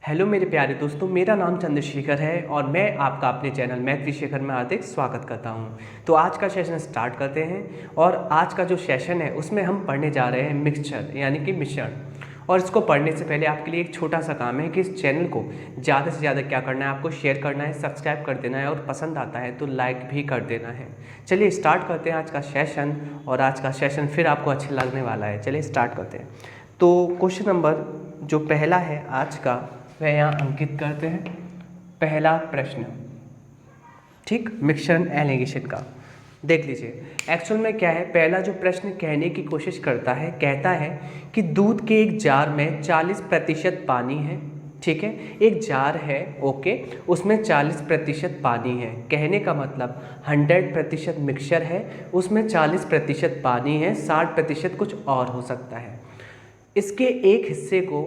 Hello मेरे प्यारे दोस्तों, मेरा नाम चंद्रशेखर है और मैं आपका अपने चैनल मैथ विशेखर में हार्दिक स्वागत करता हूं। तो आज का सेशन स्टार्ट करते हैं और आज का जो सेशन है उसमें हम पढ़ने जा रहे हैं मिक्सचर यानी कि मिश्रण। और इसको पढ़ने से पहले आपके लिए एक छोटा सा काम है कि इस चैनल को ज़्यादा से ज़्यादा क्या करना है, आपको शेयर करना है, सब्सक्राइब कर देना है और पसंद आता है तो लाइक भी कर देना है। चलिए स्टार्ट करते हैं आज का सेशन और आज का सेशन फिर आपको अच्छा लगने वाला है। चलिए स्टार्ट करते हैं। तो क्वेश्चन नंबर जो पहला है आज का वह यहाँ अंकित करते हैं। पहला प्रश्न, ठीक, मिक्सचर एलिगेशन का देख लीजिए। एक्चुअल में क्या है, पहला जो प्रश्न कहने की कोशिश करता है, कहता है कि दूध के एक जार में 40% पानी है। ठीक है, एक जार है, ओके, उसमें 40% पानी है। कहने का मतलब 100% मिक्सचर है, उसमें 40% पानी है, 60% कुछ और हो सकता है। इसके एक हिस्से को,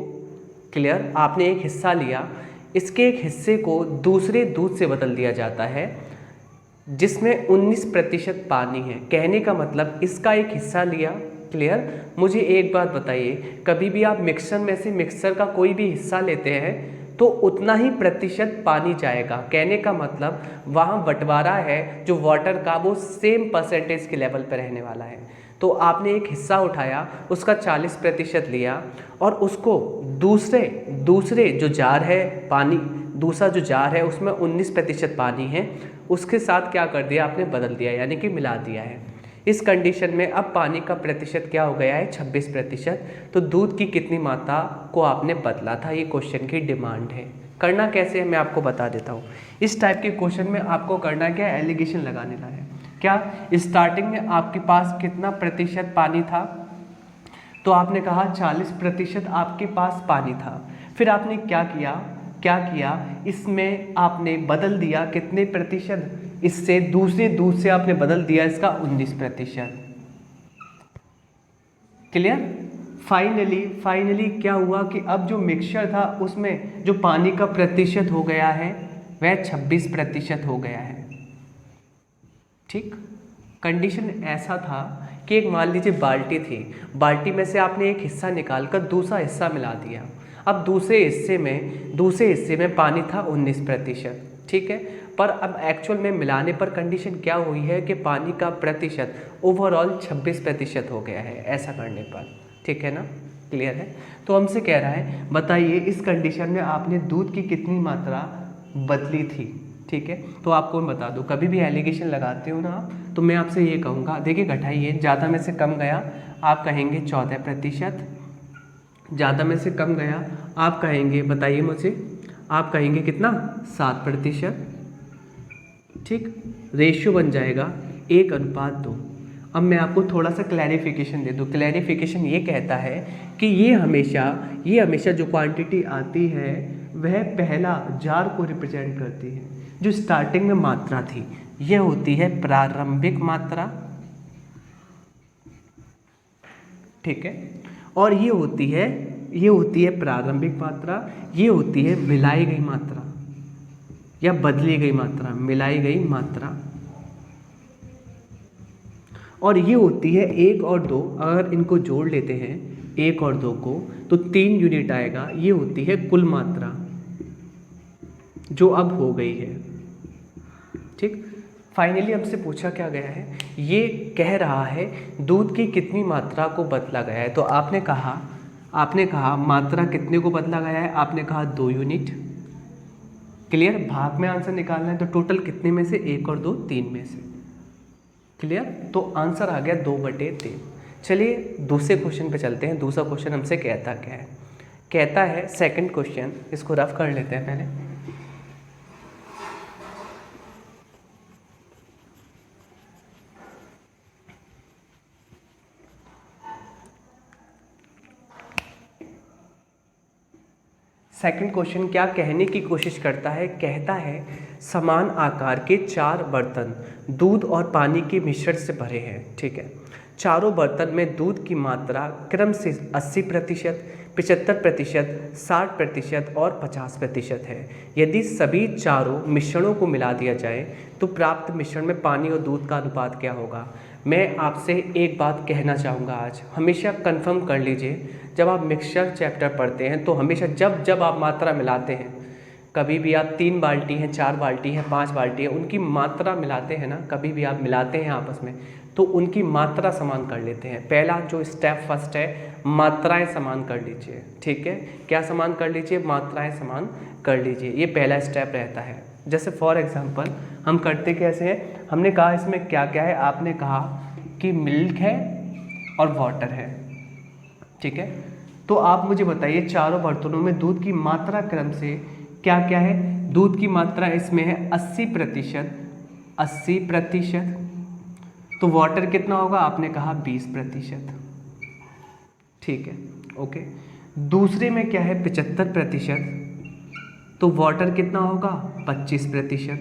क्लियर, आपने एक हिस्सा लिया, इसके एक हिस्से को दूसरे दूध से बदल दिया जाता है जिसमें 19% पानी है। कहने का मतलब इसका एक हिस्सा लिया, क्लियर। मुझे एक बात बताइए, कभी भी आप मिक्सचर में से मिक्सचर का कोई भी हिस्सा लेते हैं तो उतना ही प्रतिशत पानी जाएगा। कहने का मतलब वहाँ बंटवारा है जो वाटर का वो सेम परसेंटेज के लेवल पर रहने वाला है। तो आपने एक हिस्सा उठाया, उसका 40% लिया और उसको दूसरे जो जार है पानी, दूसरा जो जार है उसमें 19% पानी है, उसके साथ क्या कर दिया आपने, बदल दिया, यानी कि मिला दिया है। इस कंडीशन में अब पानी का प्रतिशत क्या हो गया है, 26%। तो दूध की कितनी मात्रा को आपने बदला था, ये क्वेश्चन की डिमांड है। करना कैसे है मैं आपको बता देता हूँ। इस टाइप के क्वेश्चन में आपको करना क्या है, एलिगेशन लगाने का है। क्या स्टार्टिंग में आपके पास कितना प्रतिशत पानी था, तो आपने कहा 40% आपके पास पानी था। फिर आपने क्या किया, इसमें आपने बदल दिया कितने प्रतिशत, इससे दूसरे दूध से आपने बदल दिया इसका 19%। क्लियर। फाइनली क्या हुआ कि अब जो मिक्सचर था उसमें जो पानी का प्रतिशत हो गया है वह 26% हो गया है। ठीक, कंडीशन ऐसा था कि एक मान लीजिए बाल्टी थी, बाल्टी में से आपने एक हिस्सा निकालकर दूसरा हिस्सा मिला दिया। अब दूसरे हिस्से में पानी था 19%। ठीक है, पर अब एक्चुअल में मिलाने पर कंडीशन क्या हुई है कि पानी का प्रतिशत ओवरऑल 26% हो गया है ऐसा करने पर। ठीक है ना, क्लियर है। तो हमसे कह रहा है बताइए इस कंडीशन में आपने दूध की कितनी मात्रा बदली थी। ठीक है, तो आपको मैं बता दूं, कभी भी एलिगेशन लगाते हो ना आप, तो मैं आपसे ये कहूँगा, देखिए घटाइए, ज़्यादा में से कम गया आप कहेंगे 14%, ज़्यादा में से कम गया आप कहेंगे, बताइए मुझे, आप कहेंगे कितना, 7%। ठीक, रेशियो बन जाएगा 1:2। अब मैं आपको थोड़ा सा क्लैरिफिकेशन दे दूँ। क्लैरिफिकेशन ये कहता है कि ये हमेशा जो क्वांटिटी आती है वह पहला जार को रिप्रेजेंट करती है। जो स्टार्टिंग में मात्रा थी यह होती है प्रारंभिक मात्रा, ठीक है, और ये होती है प्रारंभिक मात्रा, ये होती है मिलाई गई मात्रा या बदली गई मात्रा, मिलाई गई मात्रा, और ये होती है 1 और 2। अगर इनको जोड़ लेते हैं 1 और 2 को तो 3 यूनिट आएगा। ये होती है कुल मात्रा जो अब हो गई है। ठीक, फाइनली हमसे पूछा क्या गया है, ये कह रहा है दूध की कितनी मात्रा को बदला गया है। तो आपने कहा मात्रा कितने को बदला गया है, आपने कहा 2 यूनिट। क्लियर, भाग में आंसर निकालना है तो टोटल कितने में से, 1 और 2, 3 में से। क्लियर, तो आंसर आ गया 2/3। चलिए दूसरे क्वेश्चन पे चलते हैं। दूसरा क्वेश्चन हमसे कहता क्या है, कहता है सेकंड क्वेश्चन, इसको रफ कर लेते हैं पहले। सेकंड क्वेश्चन क्या कहने की कोशिश करता है, कहता है समान आकार के 4 बर्तन दूध और पानी के मिश्रण से भरे हैं। ठीक है, चारों बर्तन में दूध की मात्रा क्रम से 80%, 75%, 60% और 50% है। यदि सभी चारों मिश्रणों को मिला दिया जाए तो प्राप्त मिश्रण में पानी और दूध का अनुपात क्या होगा। मैं आपसे एक बात कहना चाहूँगा आज, हमेशा कंफर्म कर लीजिए, जब आप मिक्सचर चैप्टर पढ़ते हैं तो हमेशा जब जब आप मात्रा मिलाते हैं, कभी भी आप 3 बाल्टी हैं, 4 बाल्टी हैं, 5 बाल्टी है, उनकी मात्रा मिलाते हैं ना, कभी भी आप मिलाते हैं आपस में, तो उनकी मात्रा समान कर लेते हैं। पहला जो स्टेप फर्स्ट है, मात्राएं समान कर लीजिए। ठीक है, क्या समान कर लीजिए? मात्राएं समान कर लीजिए, ये पहला स्टेप रहता है। जैसे फॉर एग्जांपल हम करते कैसे हैं, हमने कहा इसमें क्या क्या है, आपने कहा कि मिल्क है और वाटर है। ठीक है, तो आप मुझे बताइए चारों बर्तनों में दूध की मात्रा क्रम से क्या क्या है। दूध की मात्रा इसमें है 80%, 80%। तो वाटर कितना होगा? आपने कहा 20%। ठीक है, ओके। दूसरे में क्या है? 75%। तो वाटर कितना होगा? 25%,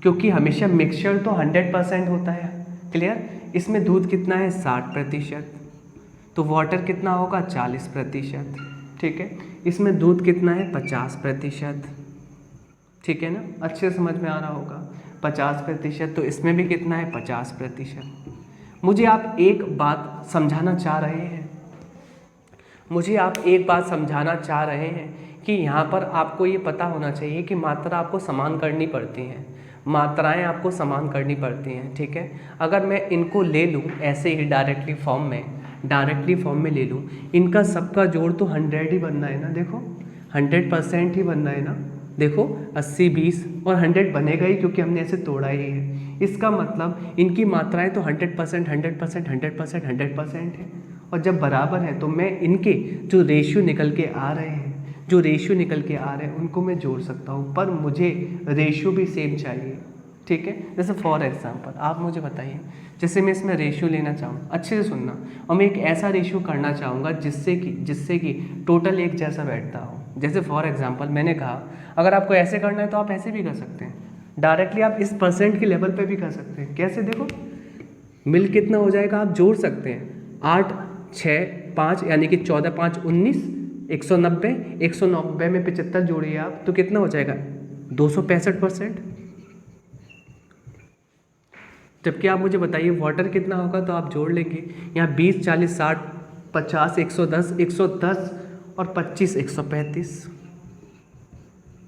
क्योंकि हमेशा मिक्सचर तो 100% होता है। क्लियर? इसमें दूध कितना है? 60%। तो वाटर कितना होगा? 40%। ठीक है, इसमें दूध कितना है? 50%। ठीक है ना, अच्छे से समझ में आ रहा होगा। 50%, तो इसमें भी कितना है? 50%। मुझे आप एक बात समझाना चाह रहे हैं, मुझे आप एक बात समझाना चाह रहे हैं कि यहाँ पर आपको ये पता होना चाहिए कि मात्रा आपको समान करनी पड़ती हैं, मात्राएं आपको समान करनी पड़ती हैं। ठीक है, अगर मैं इनको ले लूँ ऐसे ही डायरेक्टली फॉर्म में ले लूँ, इनका सबका जोड़ तो 100 ही बनना है ना। देखो 100% ही बनना है ना। देखो 80, 20 और 100 बनेगा ही, क्योंकि हमने ऐसे तोड़ा ही है। इसका मतलब इनकी मात्राएं तो 100%, 100%, 100%, 100% है। और जब बराबर है तो मैं इनके जो रेशियो निकल के आ रहे हैं उनको मैं जोड़ सकता हूँ, पर मुझे रेशियो भी सेम चाहिए। ठीक है, जैसे फॉर एग्जांपल आप मुझे बताइए, जैसे मैं इसमें रेशियो लेना चाहूँ, अच्छे से सुनना, और मैं एक ऐसा रेशियो करना चाहूँगा जिससे कि टोटल एक जैसा बैठता हो। जैसे फॉर एग्जांपल मैंने कहा, अगर आपको ऐसे करना है तो आप ऐसे भी कर सकते हैं, डायरेक्टली आप इस परसेंट के लेवल पे भी कर सकते हैं। कैसे? देखो मिल कितना हो जाएगा, आप जोड़ सकते हैं। 8, 6, 5 यानी कि 14, 5, 19, 190, 190 में 75 जोड़िए आप, तो कितना हो जाएगा? 265%। जबकि आप मुझे बताइए वाटर कितना होगा, तो आप जोड़ लेंगे यहाँ 20, 40, 60, 50, 110, 110 और 25, 135।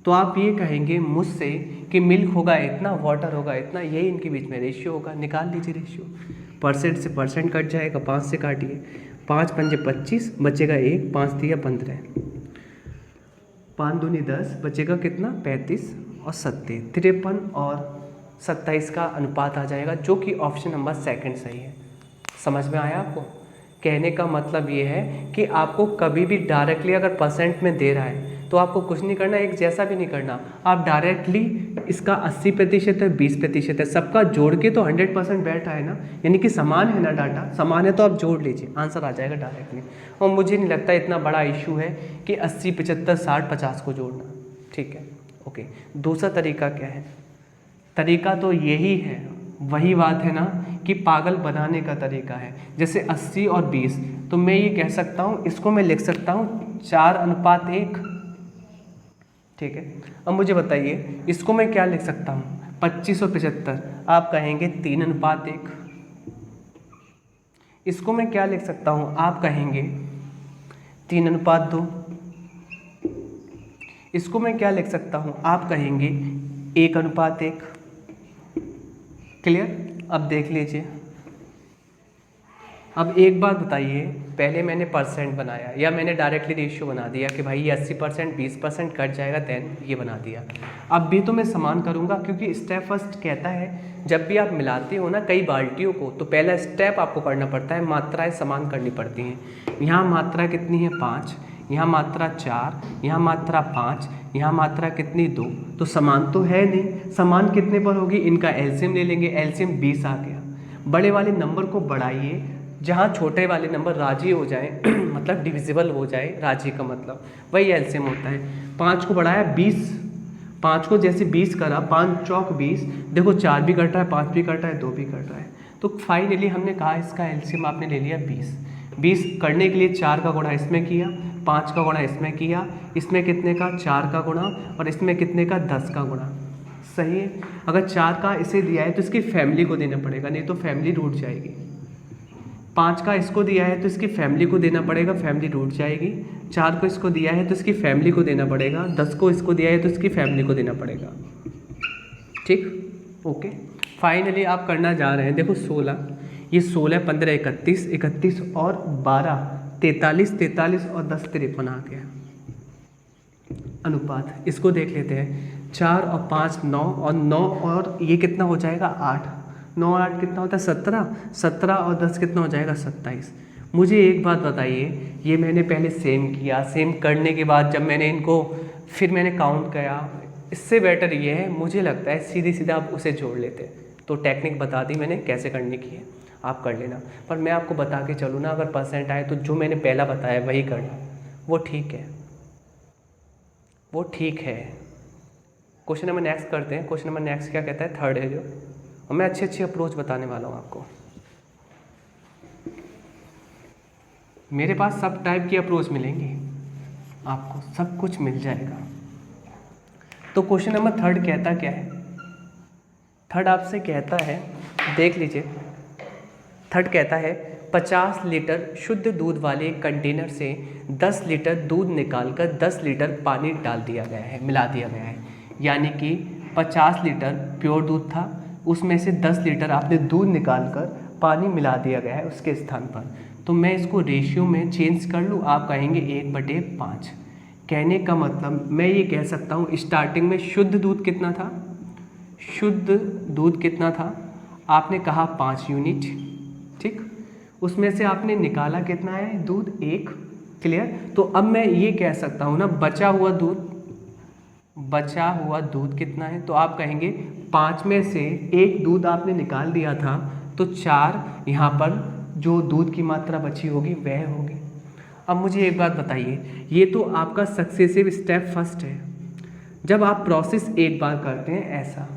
तो आप ये कहेंगे मुझसे कि मिल्क होगा इतना, वाटर होगा इतना, यही इनके बीच में रेशियो होगा। निकाल लीजिए रेशियो, परसेंट से परसेंट कट जाएगा, 5 से काटिए, 5 पंजे 25, बचेगा 1, 5 दिया 15, 5 दूनी 10, बचेगा कितना? 35 और 37, 53 और 27 का अनुपात आ जाएगा, जो कि ऑप्शन नंबर सेकंड सही है। समझ में आया आपको? कहने का मतलब ये है कि आपको कभी भी डायरेक्टली अगर परसेंट में दे रहा है तो आपको कुछ नहीं करना, एक जैसा भी नहीं करना, आप डायरेक्टली इसका 80% है, 20% है, सबका जोड़ के तो 100% बैठ रहा है ना, यानी कि समान है ना, डाटा समान है, तो आप जोड़ लीजिए, आंसर आ जाएगा डायरेक्टली। और मुझे नहीं लगता इतना बड़ा इशू है कि 80, 75, 60, 50 को जोड़ना। ठीक है, ओके। दूसरा तरीका क्या है? तरीका तो यही है, वही बात है ना कि पागल बनाने का तरीका है। जैसे 80 और 20, तो मैं ये कह सकता हूँ, इसको मैं लिख सकता हूँ 4:1। ठीक है, अब मुझे बताइए इसको मैं क्या लिख सकता हूँ? 25 और 75, आप कहेंगे 3:1। इसको मैं क्या लिख सकता हूँ? आप कहेंगे 3:2। इसको मैं क्या लिख सकता हूँ? आप कहेंगे 1:1। क्लियर? अब देख लीजिए, अब एक बात बताइए, पहले मैंने परसेंट बनाया या मैंने डायरेक्टली रेशियो बना दिया कि भाई ये 80%, 20% कट जाएगा, देन ये बना दिया। अब भी तो मैं समान करूँगा, क्योंकि स्टेप फर्स्ट कहता है जब भी आप मिलाते हो ना कई बाल्टियों को, तो पहला स्टेप आपको करना पड़ता है, मात्राएं समान करनी पड़ती हैं। यहाँ मात्रा कितनी है? 5, यहाँ मात्रा 4, यहाँ मात्रा 5, यहाँ मात्रा कितनी? 2। तो समान तो है नहीं, समान कितने पर होगी? इनका एलसीएम ले लेंगे, एलसीएम 20 आ गया। बड़े वाले नंबर को बढ़ाइए, जहाँ छोटे वाले नंबर राजी हो जाए मतलब डिविजिबल हो जाए, राजी का मतलब वही एलसीएम होता है। 5 को बढ़ाया 20, 5 को जैसे 20 करा, 5 चौक 20, देखो 4 भी कट रहा है, 5 भी कट रहा है, 2 भी कट रहा है, तो फाइनली हमने कहा इसका एलसीएम आपने ले लिया 20। 20 करने के लिए 4 का गुणा इसमें किया, 5 का गुणा इसमें किया, इसमें कितने का? 4 का गुणा, और इसमें कितने का? 10 का गुणा। सही है। अगर 4 का इसे दिया है तो इसकी फैमिली को देना पड़ेगा, नहीं तो फैमिली रूठ जाएगी। 5 का इसको दिया है तो इसकी फैमिली को देना पड़ेगा, फैमिली रूट जाएगी। 4 को इसको दिया है तो इसकी फैमिली को देना पड़ेगा। 10 को इसको दिया है तो इसकी फैमिली को देना पड़ेगा। ठीक, ओके। फाइनली आप करना जा रहे हैं, देखो 16, ये 16, 15, 31, 31 और 12, 43, 43 और 10, 53 आ गया अनुपात। इसको देख लेते हैं, 4 और 5 9 और 9 और ये कितना हो जाएगा 8, 9 और 8 कितना होता है 17, 17 और 10 कितना हो जाएगा 27। मुझे एक बात बताइए, ये मैंने पहले सेम किया, सेम करने के बाद जब मैंने इनको फिर मैंने काउंट किया, इससे बेटर ये है, मुझे लगता है सीधी सीधा आप उसे जोड़ लेते। तो टेक्निक बता दी मैंने कैसे करने की है, आप कर लेना। पर मैं आपको बता के चलूँ ना, अगर परसेंट आए तो जो मैंने पहला बताया वही करना, वो ठीक है, वो ठीक है। क्वेश्चन नंबर नेक्स्ट करते हैं। क्वेश्चन नंबर नेक्स्ट क्या कहता है, थर्ड है जो, और मैं अच्छी अच्छी अप्रोच बताने वाला हूँ आपको। मेरे पास सब टाइप की अप्रोच मिलेंगी आपको, सब कुछ मिल जाएगा। तो क्वेश्चन नंबर थर्ड कहता क्या है, थर्ड आपसे कहता है, देख लीजिए, थर्ड कहता है 50 लीटर शुद्ध दूध वाले कंटेनर से 10 लीटर दूध निकालकर 10 लीटर पानी डाल दिया गया है, मिला दिया गया है। यानी कि 50 लीटर प्योर दूध था, उसमें से 10 लीटर आपने दूध निकालकर पानी मिला दिया गया है उसके स्थान पर। तो मैं इसको रेशियो में चेंज कर लूँ, आप कहेंगे 1/5। कहने का मतलब मैं ये कह सकता हूँ, स्टार्टिंग में शुद्ध दूध कितना था, शुद्ध दूध कितना था, आपने कहा 5 यूनिट, ठीक, उसमें से आपने निकाला कितना है दूध 1, क्लियर। तो अब मैं ये कह सकता हूँ ना, बचा हुआ दूध कितना है, तो आप कहेंगे 5 में से 1 दूध आपने निकाल दिया था, तो 4 यहाँ पर जो दूध की मात्रा बची होगी वह होगी। अब मुझे एक बात बताइए, ये तो आपका सक्सेसिव स्टेप फर्स्ट है। जब आप प्रोसेस एक बार करते हैं ऐसा,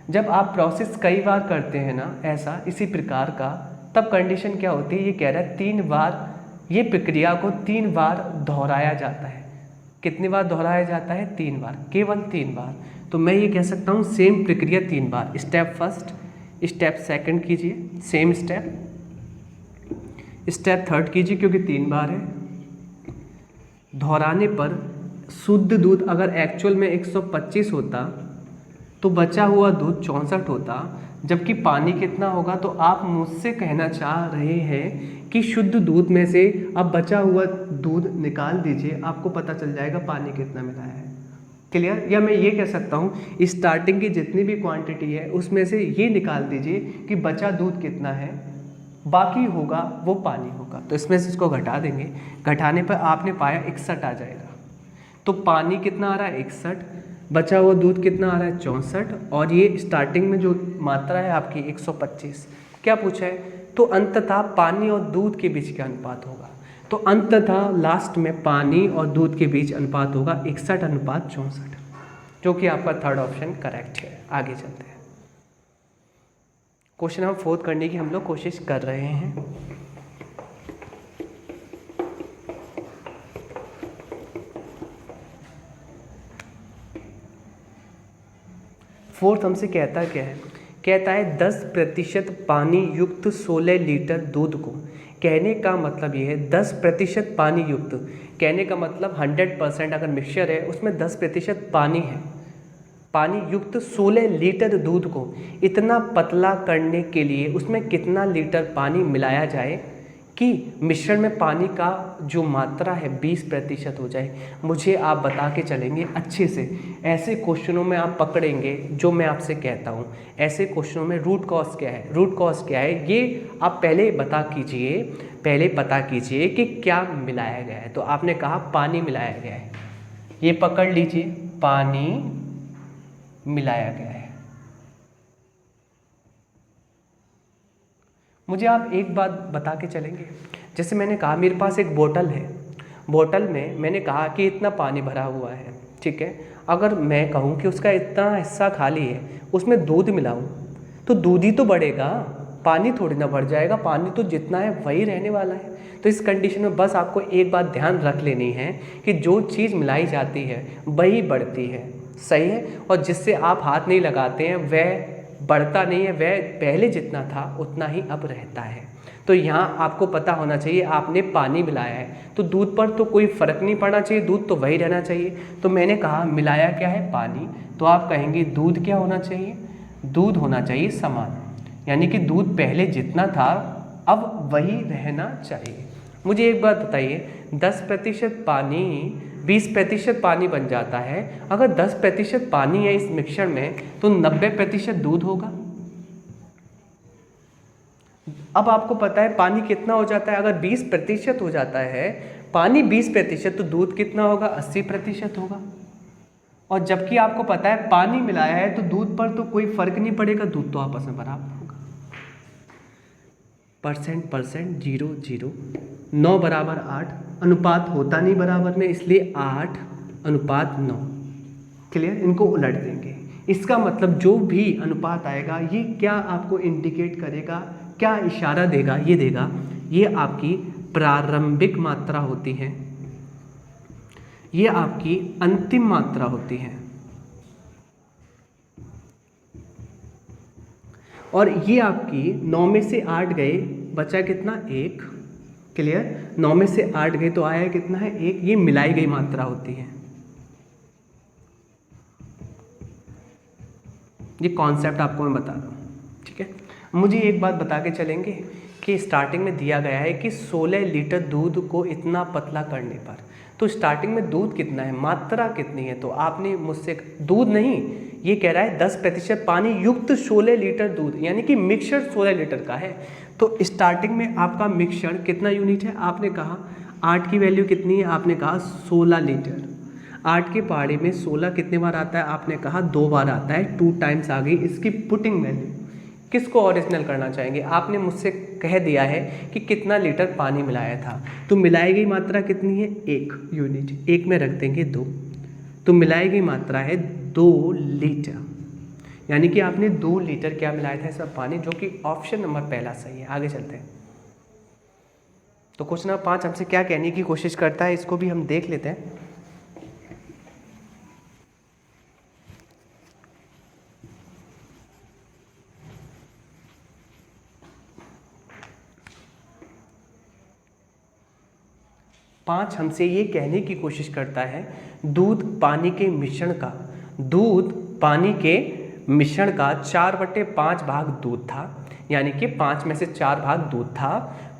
जब आप प्रोसेस कई बार करते हैं ना ऐसा इसी प्रकार का, तब कंडीशन क्या होती है, ये कह रहा है 3 बार, ये प्रक्रिया को 3 बार दोहराया जाता है। कितनी बार दोहराया जाता है, 3 बार, केवल 3 बार। तो मैं ये कह सकता हूँ सेम प्रक्रिया 3 बार, स्टेप फर्स्ट, स्टेप सेकंड कीजिए सेम स्टेप, स्टेप थर्ड कीजिए क्योंकि 3 बार है। दोहराने पर शुद्ध दूध अगर एक्चुअल में 125 होता तो बचा हुआ दूध 64 होता, जबकि पानी कितना होगा। तो आप मुझसे कहना चाह रहे हैं कि शुद्ध दूध में से अब बचा हुआ दूध निकाल दीजिए, आपको पता चल जाएगा पानी कितना मिलाया है, क्लियर। या मैं ये कह सकता हूँ स्टार्टिंग की जितनी भी क्वांटिटी है उसमें से ये निकाल दीजिए कि बचा दूध कितना है, बाकी होगा वो पानी होगा। तो इसमें से इसको घटा देंगे, घटाने पर आपने पाया 61 आ जाएगा। तो पानी कितना आ रहा है 61, बचा हुआ दूध कितना आ रहा है 64, और ये स्टार्टिंग में जो मात्रा है आपकी 125। क्या पूछा है, तो अंततः पानी और दूध के बीच का अनुपात होगा। तो अंततः लास्ट में पानी और दूध के बीच अनुपात होगा 61:64, जो कि आपका थर्ड ऑप्शन करेक्ट है। आगे चलते हैं, क्वेश्चन नंबर 4 करने की हम लोग कोशिश कर रहे हैं। फोर्थ हमसे कहता क्या है, कहता है 10% पानी युक्त 16 लीटर दूध को, कहने का मतलब ये है 10% पानी युक्त, कहने का मतलब 100% अगर मिक्सचर है उसमें 10% पानी है, पानी युक्त 16 लीटर दूध को इतना पतला करने के लिए उसमें कितना लीटर पानी मिलाया जाए कि मिश्रण में पानी का जो मात्रा है 20% हो जाए। मुझे आप बता के चलेंगे अच्छे से, ऐसे क्वेश्चनों में आप पकड़ेंगे जो मैं आपसे कहता हूँ। ऐसे क्वेश्चनों में रूट कॉज क्या है, रूट कॉज क्या है ये आप पहले पता कीजिए कि क्या मिलाया गया है। तो आपने कहा पानी मिलाया गया है, ये पकड़ लीजिए, पानी मिलाया गया है। मुझे आप एक बात बता के चलेंगे, जैसे मैंने कहा मेरे पास एक बोतल है, बोतल में मैंने कहा कि इतना पानी भरा हुआ है, ठीक है। अगर मैं कहूँ कि उसका इतना हिस्सा खाली है, उसमें दूध मिलाऊँ तो दूध ही तो बढ़ेगा, पानी थोड़ी ना बढ़ जाएगा, पानी तो जितना है वही रहने वाला है। तो इस कंडीशन में बस आपको एक बात ध्यान रख लेनी है कि जो चीज़ मिलाई जाती है वही बढ़ती है, सही है। और जिससे आप हाथ नहीं लगाते हैं वह बढ़ता नहीं है, वह पहले जितना था उतना ही अब रहता है। तो यहाँ आपको पता होना चाहिए आपने पानी मिलाया है, तो दूध पर तो कोई फ़र्क नहीं पड़ना चाहिए, दूध तो वही रहना चाहिए। तो मैंने कहा मिलाया क्या है, पानी, तो आप कहेंगे दूध क्या होना चाहिए, दूध होना चाहिए समान, यानी कि दूध पहले जितना था अब वही रहना चाहिए। मुझे एक बात बताइए, 10% पानी 20% पानी बन जाता है, अगर 10% पानी है इस मिक्सचर में तो 90% दूध होगा। अब आपको पता है पानी कितना हो जाता है, अगर 20% हो जाता है पानी 20%, तो दूध कितना होगा, 80% होगा। और जबकि आपको पता है पानी मिलाया है तो दूध पर तो कोई फर्क नहीं पड़ेगा, दूध तो आपस में बराबर होगा। परसेंट 0 0, 9 बराबर 8, अनुपात होता नहीं बराबर में, इसलिए 8:9। क्लियर, इनको उलट देंगे। इसका मतलब जो भी अनुपात आएगा ये क्या आपको इंडिकेट करेगा, क्या इशारा देगा, ये देगा ये आपकी प्रारंभिक मात्रा होती है, ये आपकी अंतिम मात्रा होती है, और ये आपकी 9 में से 8 गए, बचा कितना, 1। क्लियर, 9 में से 8 गए तो आया कितना है, 1। ये मिलाई गई मात्रा होती है। ये कॉन्सेप्ट आपको मैं बता दूं, ठीक है। मुझे एक बात बता के चलेंगे कि स्टार्टिंग में दिया गया है कि 16 लीटर दूध को इतना पतला करने पर, तो स्टार्टिंग में दूध कितना है, मात्रा कितनी है, तो आपने मुझसे, दूध नहीं, ये कह रहा है 10% पानी युक्त 16 लीटर दूध, यानी कि मिक्सचर 16 लीटर का है। तो स्टार्टिंग में आपका मिक्सचर कितना यूनिट है, आपने कहा 8 की वैल्यू कितनी है, आपने कहा 16 लीटर। 8 के पहाड़े में 16 कितने बार आता है, आपने कहा 2 बार आता है, 2 टाइम्स आ गई इसकी पुटिंग वैल्यू। किसको ओरिजिनल करना चाहेंगे, आपने मुझसे कह दिया है कि कितना लीटर पानी मिलाया था, तो मिलाई गई मात्रा कितनी है, 1 यूनिट, 1 में रख देंगे 2, तो मिलाई गई मात्रा है 2 लीटर, यानी कि आपने 2 लीटर क्या मिलाया था इसमें, पानी, जो कि ऑप्शन नंबर पहला सही है। आगे चलते हैं। तो क्वेश्चन नंबर 5 हमसे क्या कहने की कोशिश करता है, इसको भी हम देख लेते हैं। पाँच हमसे ये कहने की कोशिश करता है दूध पानी के मिश्रण का, दूध पानी के मिश्रण का 4/5 भाग दूध था, यानी कि 5 में से 4 भाग दूध था।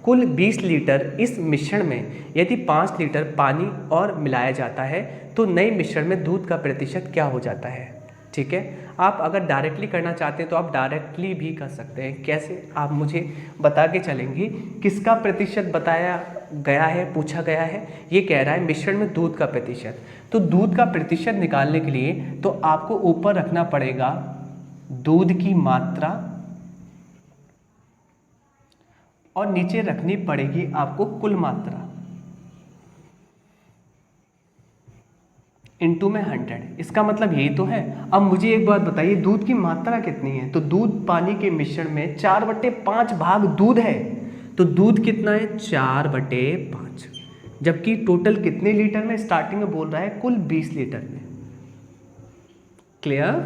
कुल 20 लीटर इस मिश्रण में यदि 5 लीटर पानी और मिलाया जाता है तो नए मिश्रण में दूध का प्रतिशत क्या हो जाता है। ठीक है, आप अगर डायरेक्टली करना चाहते हैं तो आप डायरेक्टली भी कर सकते हैं। कैसे, आप मुझे बता के चलेंगे किसका प्रतिशत बताया गया है, पूछा गया है। ये कह रहा है मिश्रण में दूध का प्रतिशत, तो दूध का प्रतिशत निकालने के लिए तो आपको ऊपर रखना पड़ेगा दूध की मात्रा और नीचे रखनी पड़ेगी आपको कुल मात्रा, इनटू में 100। इसका मतलब यही तो है। अब मुझे एक बात बताइए, दूध की मात्रा कितनी है, तो दूध पानी के मिश्रण में 4/5 भाग दूध है, तो दूध कितना है 4/5, जबकि टोटल कितने लीटर में स्टार्टिंग में बोल रहा है, कुल 20 लीटर में। क्लियर।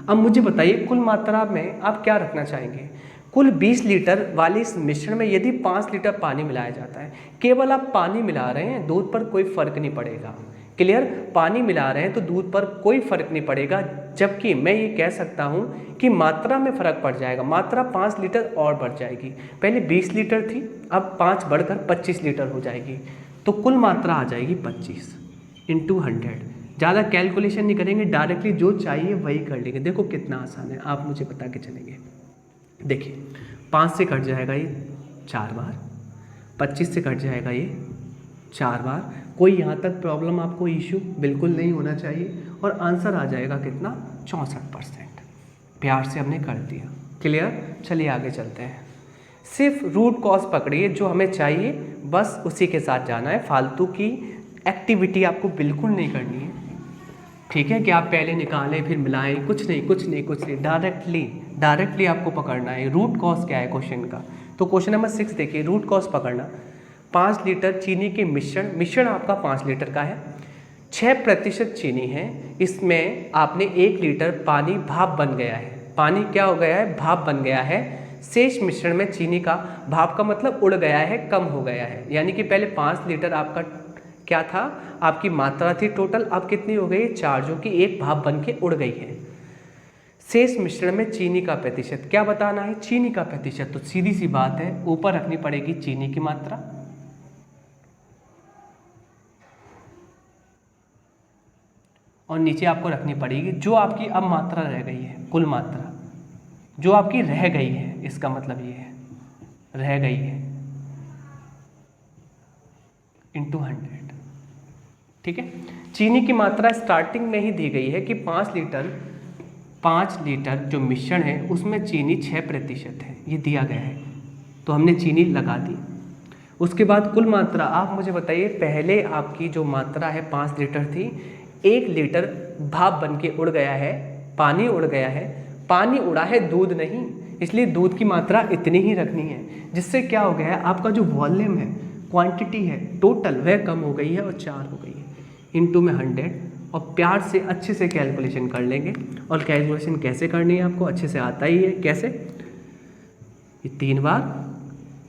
अब मुझे बताइए कुल मात्रा में आप क्या रखना चाहेंगे। कुल 20 लीटर वाले इस मिश्रण में यदि 5 लीटर पानी मिलाया जाता है, केवल आप पानी मिला रहे हैं, दूध पर कोई फर्क नहीं पड़ेगा। क्लियर, पानी मिला रहे हैं तो दूध पर कोई फर्क नहीं पड़ेगा, जबकि मैं ये कह सकता हूँ कि मात्रा में फ़र्क पड़ जाएगा। मात्रा 5 लीटर और बढ़ जाएगी, पहले 20 लीटर थी, अब 5 बढ़कर 25 लीटर हो जाएगी, तो कुल मात्रा आ जाएगी 25 × 100। ज़्यादा कैलकुलेशन नहीं करेंगे, डायरेक्टली जो चाहिए वही कर लेंगे। देखो कितना आसान है, आप मुझे बता के चलेंगे। देखिए 5 से कट जाएगा ये 4 बार, 25 से कट जाएगा ये 4 बार। कोई यहाँ तक प्रॉब्लम आपको इशू बिल्कुल नहीं होना चाहिए, और आंसर आ जाएगा कितना 64%। प्यार से हमने कर दिया। क्लियर, चलिए आगे चलते हैं। सिर्फ रूट कॉज पकड़िए, जो हमें चाहिए बस उसी के साथ जाना है। फालतू की एक्टिविटी आपको बिल्कुल नहीं करनी है। ठीक है, कि आप पहले निकालें फिर मिलाएं, कुछ नहीं, डायरेक्टली आपको पकड़ना है रूट कॉज क्या है क्वेश्चन का। तो क्वेश्चन नंबर 6 देखिए, रूट कॉज पकड़ना। 5 लीटर चीनी के मिश्रण आपका 5 लीटर का है, 6% चीनी है, इसमें आपने 1 लीटर पानी भाप बन गया है। पानी क्या हो गया है, भाप बन गया है। शेष मिश्रण में चीनी का भाप का मतलब उड़ गया है, कम हो गया है। यानी कि पहले 5 लीटर आपका क्या था, आपकी मात्रा थी टोटल, अब कितनी हो गई 4, जो कि एक भाप बन के उड़ गई है। शेष मिश्रण में चीनी का प्रतिशत, क्या बताना है, चीनी का प्रतिशत। तो सीधी सी बात है, ऊपर रखनी पड़ेगी चीनी की मात्रा और नीचे आपको रखनी पड़ेगी जो आपकी अब मात्रा रह गई है, कुल मात्रा जो आपकी रह गई है, इसका मतलब ये है रह गई है इंटू 100। ठीक है, चीनी की मात्रा स्टार्टिंग में ही दी गई है कि 5 लीटर जो मिश्रण है उसमें चीनी 6% है, ये दिया गया है, तो हमने चीनी लगा दी। उसके बाद कुल मात्रा आप मुझे बताइए, पहले आपकी जो मात्रा है 5 लीटर थी, 1 लीटर भाप बन के उड़ गया है, पानी उड़ गया है, पानी उड़ा है, दूध नहीं, इसलिए दूध की मात्रा इतनी ही रखनी है, जिससे क्या हो गया है, आपका जो वॉल्यूम है, क्वांटिटी है टोटल, वह कम हो गई है और 4 हो गई है। इनटू में 100 और प्यार से अच्छे से कैलकुलेशन कर लेंगे। और कैलकुलेशन कैसे करनी है आपको अच्छे से आता ही है, कैसे, ये 3 बार,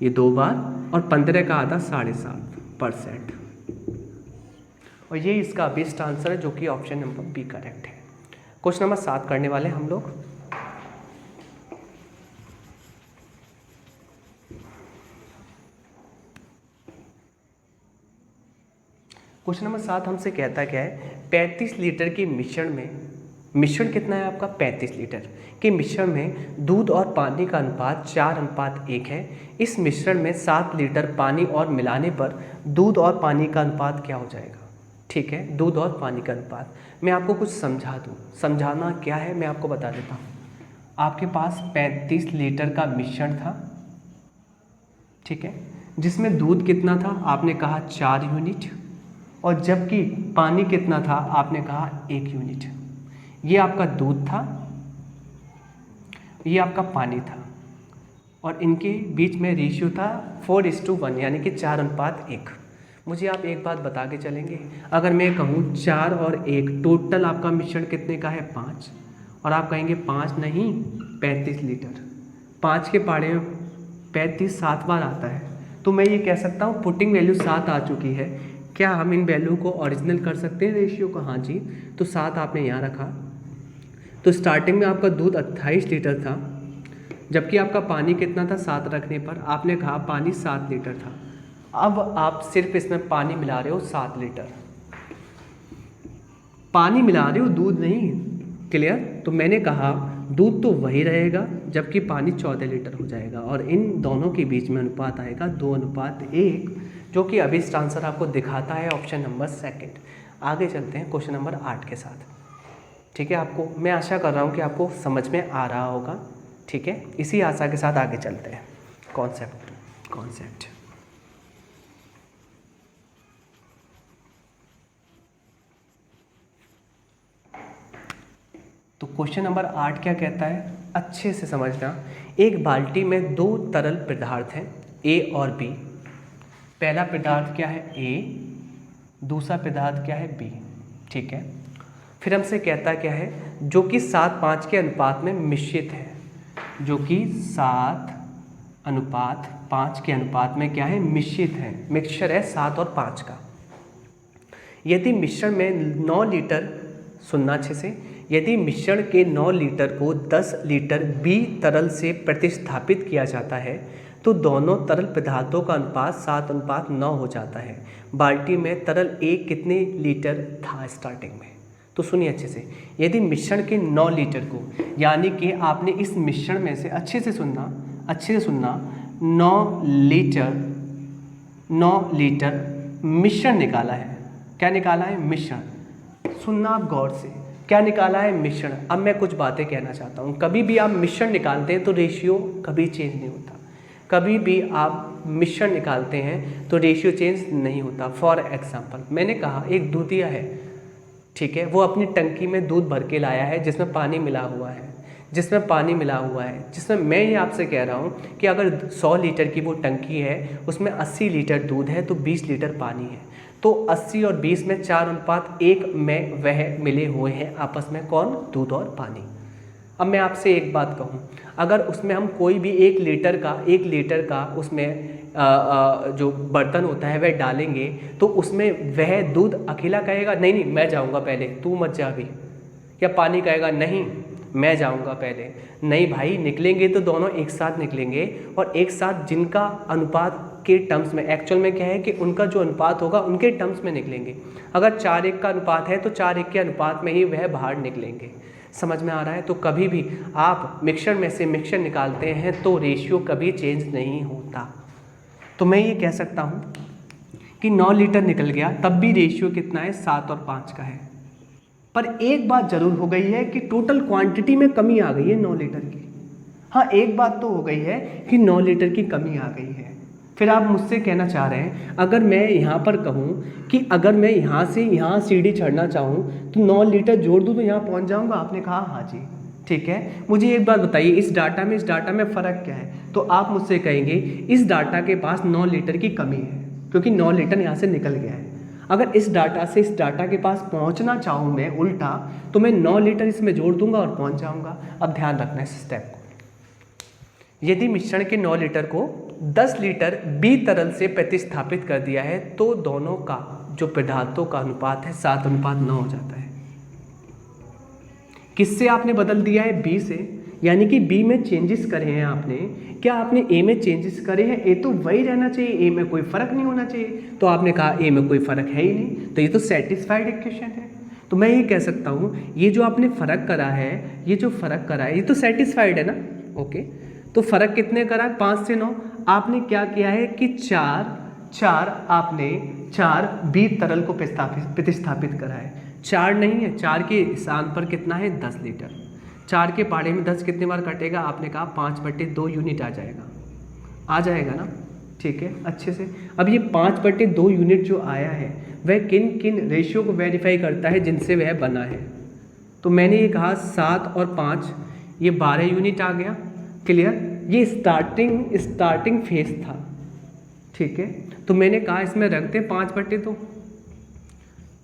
ये 2 बार और 15 का आधा 7.5%। और ये इसका बेस्ट आंसर है, जो कि ऑप्शन नंबर बी करेक्ट है। क्वेश्चन नंबर 7 करने वाले हम लोग। क्वेश्चन नंबर 7 हमसे कहता क्या है, 35 लीटर के मिश्रण में, मिश्रण कितना है आपका 35 लीटर के मिश्रण में दूध और पानी का अनुपात 4:1 है। इस मिश्रण में 7 लीटर पानी और मिलाने पर दूध और पानी का अनुपात क्या हो जाएगा। ठीक है, दूध और पानी का अनुपात, मैं आपको कुछ समझा दूँ, समझाना क्या है मैं आपको बता देता हूँ। आपके पास 35 लीटर का मिश्रण था, ठीक है, जिसमें दूध कितना था, आपने कहा 4 यूनिट, और जबकि पानी कितना था, आपने कहा 1 यूनिट। ये आपका दूध था, ये आपका पानी था, और इनके बीच में रेशियो था 4:1, यानी कि 4:1। मुझे आप एक बात बता के चलेंगे, अगर मैं कहूँ 4 और 1 टोटल आपका मिश्रण कितने का है 5, और आप कहेंगे 5 नहीं 35 लीटर, 5 के पाड़े में 35 7 बार आता है, तो मैं ये कह सकता हूँ पुटिंग वैल्यू 7 आ चुकी है। क्या हम इन वैल्यू को ओरिजिनल कर सकते हैं रेशियो को, हाँ जी। तो 7 आपने यहाँ रखा, तो स्टार्टिंग में आपका दूध 28 लीटर था, जबकि आपका पानी कितना था, 7 रखने पर आपने कहा पानी 7 लीटर था। अब आप सिर्फ इसमें पानी मिला रहे हो 7 लीटर, पानी मिला रहे हो, दूध नहीं, क्लियर। तो मैंने कहा दूध तो वही रहेगा, जबकि पानी 14 लीटर हो जाएगा, और इन दोनों के बीच में अनुपात आएगा 2:1, जो कि अभी इस आंसर आपको दिखाता है ऑप्शन नंबर 2। आगे चलते हैं क्वेश्चन नंबर 8 के साथ। ठीक है, आपको मैं आशा कर रहा हूँ कि आपको समझ में आ रहा होगा। ठीक है, इसी आशा के साथ आगे चलते हैं। कॉन्सेप्ट तो क्वेश्चन नंबर 8 क्या कहता है, अच्छे से समझना। एक बाल्टी में 2 तरल पदार्थ हैं, ए और बी। पहला पदार्थ क्या है, ए, दूसरा पदार्थ क्या है, बी। ठीक है, फिर हमसे कहता क्या है, जो कि 7:5 के अनुपात में मिश्रित है, जो कि 7:5 के अनुपात में क्या है, मिश्रित है, मिक्सचर है 7 और 5 का। यदि मिश्रण में 9 लीटर, सुनना अच्छे से, यदि मिश्रण के 9 लीटर को 10 लीटर बी तरल से प्रतिस्थापित किया जाता है, तो दोनों तरल पदार्थों का अनुपात 7:9 हो जाता है। बाल्टी में तरल एक कितने लीटर था स्टार्टिंग में, तो सुनिए अच्छे से। यदि मिश्रण के 9 लीटर को, यानी कि आपने इस मिश्रण में से अच्छे से सुनना 9 लीटर मिश्रण निकाला है। क्या निकाला है, मिश्रण। सुनना आप गौर से, क्या निकाला है, मिश्रण। अब मैं कुछ बातें कहना चाहता हूँ। कभी भी आप मिश्रण निकालते हैं तो रेशियो कभी चेंज नहीं होता, कभी भी आप मिश्रण निकालते हैं तो रेशियो चेंज नहीं होता। फॉर एग्जांपल, मैंने कहा एक दूधिया है, ठीक है, वो अपनी टंकी में दूध भर के लाया है, जिसमें पानी मिला हुआ है, जिसमें मैं ये आपसे कह रहा हूँ कि अगर 100 लीटर की वो टंकी है, उसमें 80 लीटर दूध है, तो 20 लीटर पानी है, तो 80 और 20 में 4:1 में वह मिले हुए हैं आपस में, कौन, दूध और पानी। अब मैं आपसे एक बात कहूँ, अगर उसमें हम कोई भी 1 लीटर का उसमें जो बर्तन होता है वह डालेंगे तो उसमें वह दूध अकेला कहेगा नहीं नहीं मैं जाऊँगा पहले, तू मत जा अभी, या पानी कहेगा नहीं मैं जाऊँगा पहले। नहीं भाई, निकलेंगे तो दोनों एक साथ निकलेंगे, और एक साथ जिनका अनुपात के टर्म्स में, एक्चुअल में क्या है कि उनका जो अनुपात होगा उनके टर्म्स में निकलेंगे। अगर 4:1 का अनुपात है तो 4:1 के अनुपात में ही वह बाहर निकलेंगे। समझ में आ रहा है? तो कभी भी आप मिक्सचर में से मिक्सचर निकालते हैं तो रेशियो कभी चेंज नहीं होता। तो मैं ये कह सकता हूँ कि 9 लीटर निकल गया, तब भी रेशियो कितना है, 7 और 5 का है। पर एक बात ज़रूर हो गई है कि टोटल क्वांटिटी में कमी आ गई है 9 लीटर की। हाँ, एक बात तो हो गई है कि 9 लीटर की कमी आ गई है। फिर आप मुझसे कहना चाह रहे हैं, अगर मैं यहाँ पर कहूँ कि अगर मैं यहाँ से यहाँ सीढ़ी चढ़ना चाहूँ तो 9 लीटर जोड़ दूँ तो यहाँ पहुँच जाऊँगा? आपने कहा हाँ जी, ठीक है। मुझे एक बात बताइए, इस डाटा में फ़र्क क्या है? तो आप मुझसे कहेंगे इस डाटा के पास 9 लीटर की कमी है क्योंकि 9 लीटर यहाँ से निकल गया है। अगर इस डाटा से इस डाटा के पास पहुँचना चाहूँ मैं उल्टा, तो मैं 9 लीटर इसमें जोड़ दूंगा और पहुँच जाऊँगा। अब ध्यान रखना इस स्टेप को। यदि मिश्रण के 9 लीटर को 10 लीटर बी तरल से प्रतिस्थापित कर दिया है तो दोनों का जो पदार्थों का अनुपात है 7:9 हो जाता है। किससे आपने बदल दिया है? बी से, यानी कि बी में चेंजेस करे हैं आपने। क्या आपने ए में चेंजेस करे हैं? ए तो वही रहना चाहिए, ए में कोई फ़र्क नहीं होना चाहिए। तो आपने कहा ए में कोई फ़र्क है ही नहीं, तो ये तो सेटिस्फाइड इक्वेशन है। तो मैं ये कह सकता हूँ ये जो आपने फ़र्क करा है, ये जो फ़र्क करा है ये तो सेटिस्फाइड है ना। ओके, तो फ़र्क कितने करा है? 5 से 9। आपने क्या किया है कि 4 बी तरल को प्रतिस्थापित करा है। 4 नहीं है, 4 के स्थान पर कितना है? 10 लीटर। 4 के पहाड़े में 10 कितने बार कटेगा? आपने कहा 5/2 यूनिट आ जाएगा ना। ठीक है, अच्छे से। अब ये 5/2 यूनिट जो आया है वह किन किन रेशियो को वेरीफाई करता है जिनसे वह बना है? तो मैंने ये कहा 7 और 5, ये 12 यूनिट आ गया। क्लियर? ये स्टार्टिंग फेज था। ठीक है, तो मैंने कहा इसमें रख दे 5/2,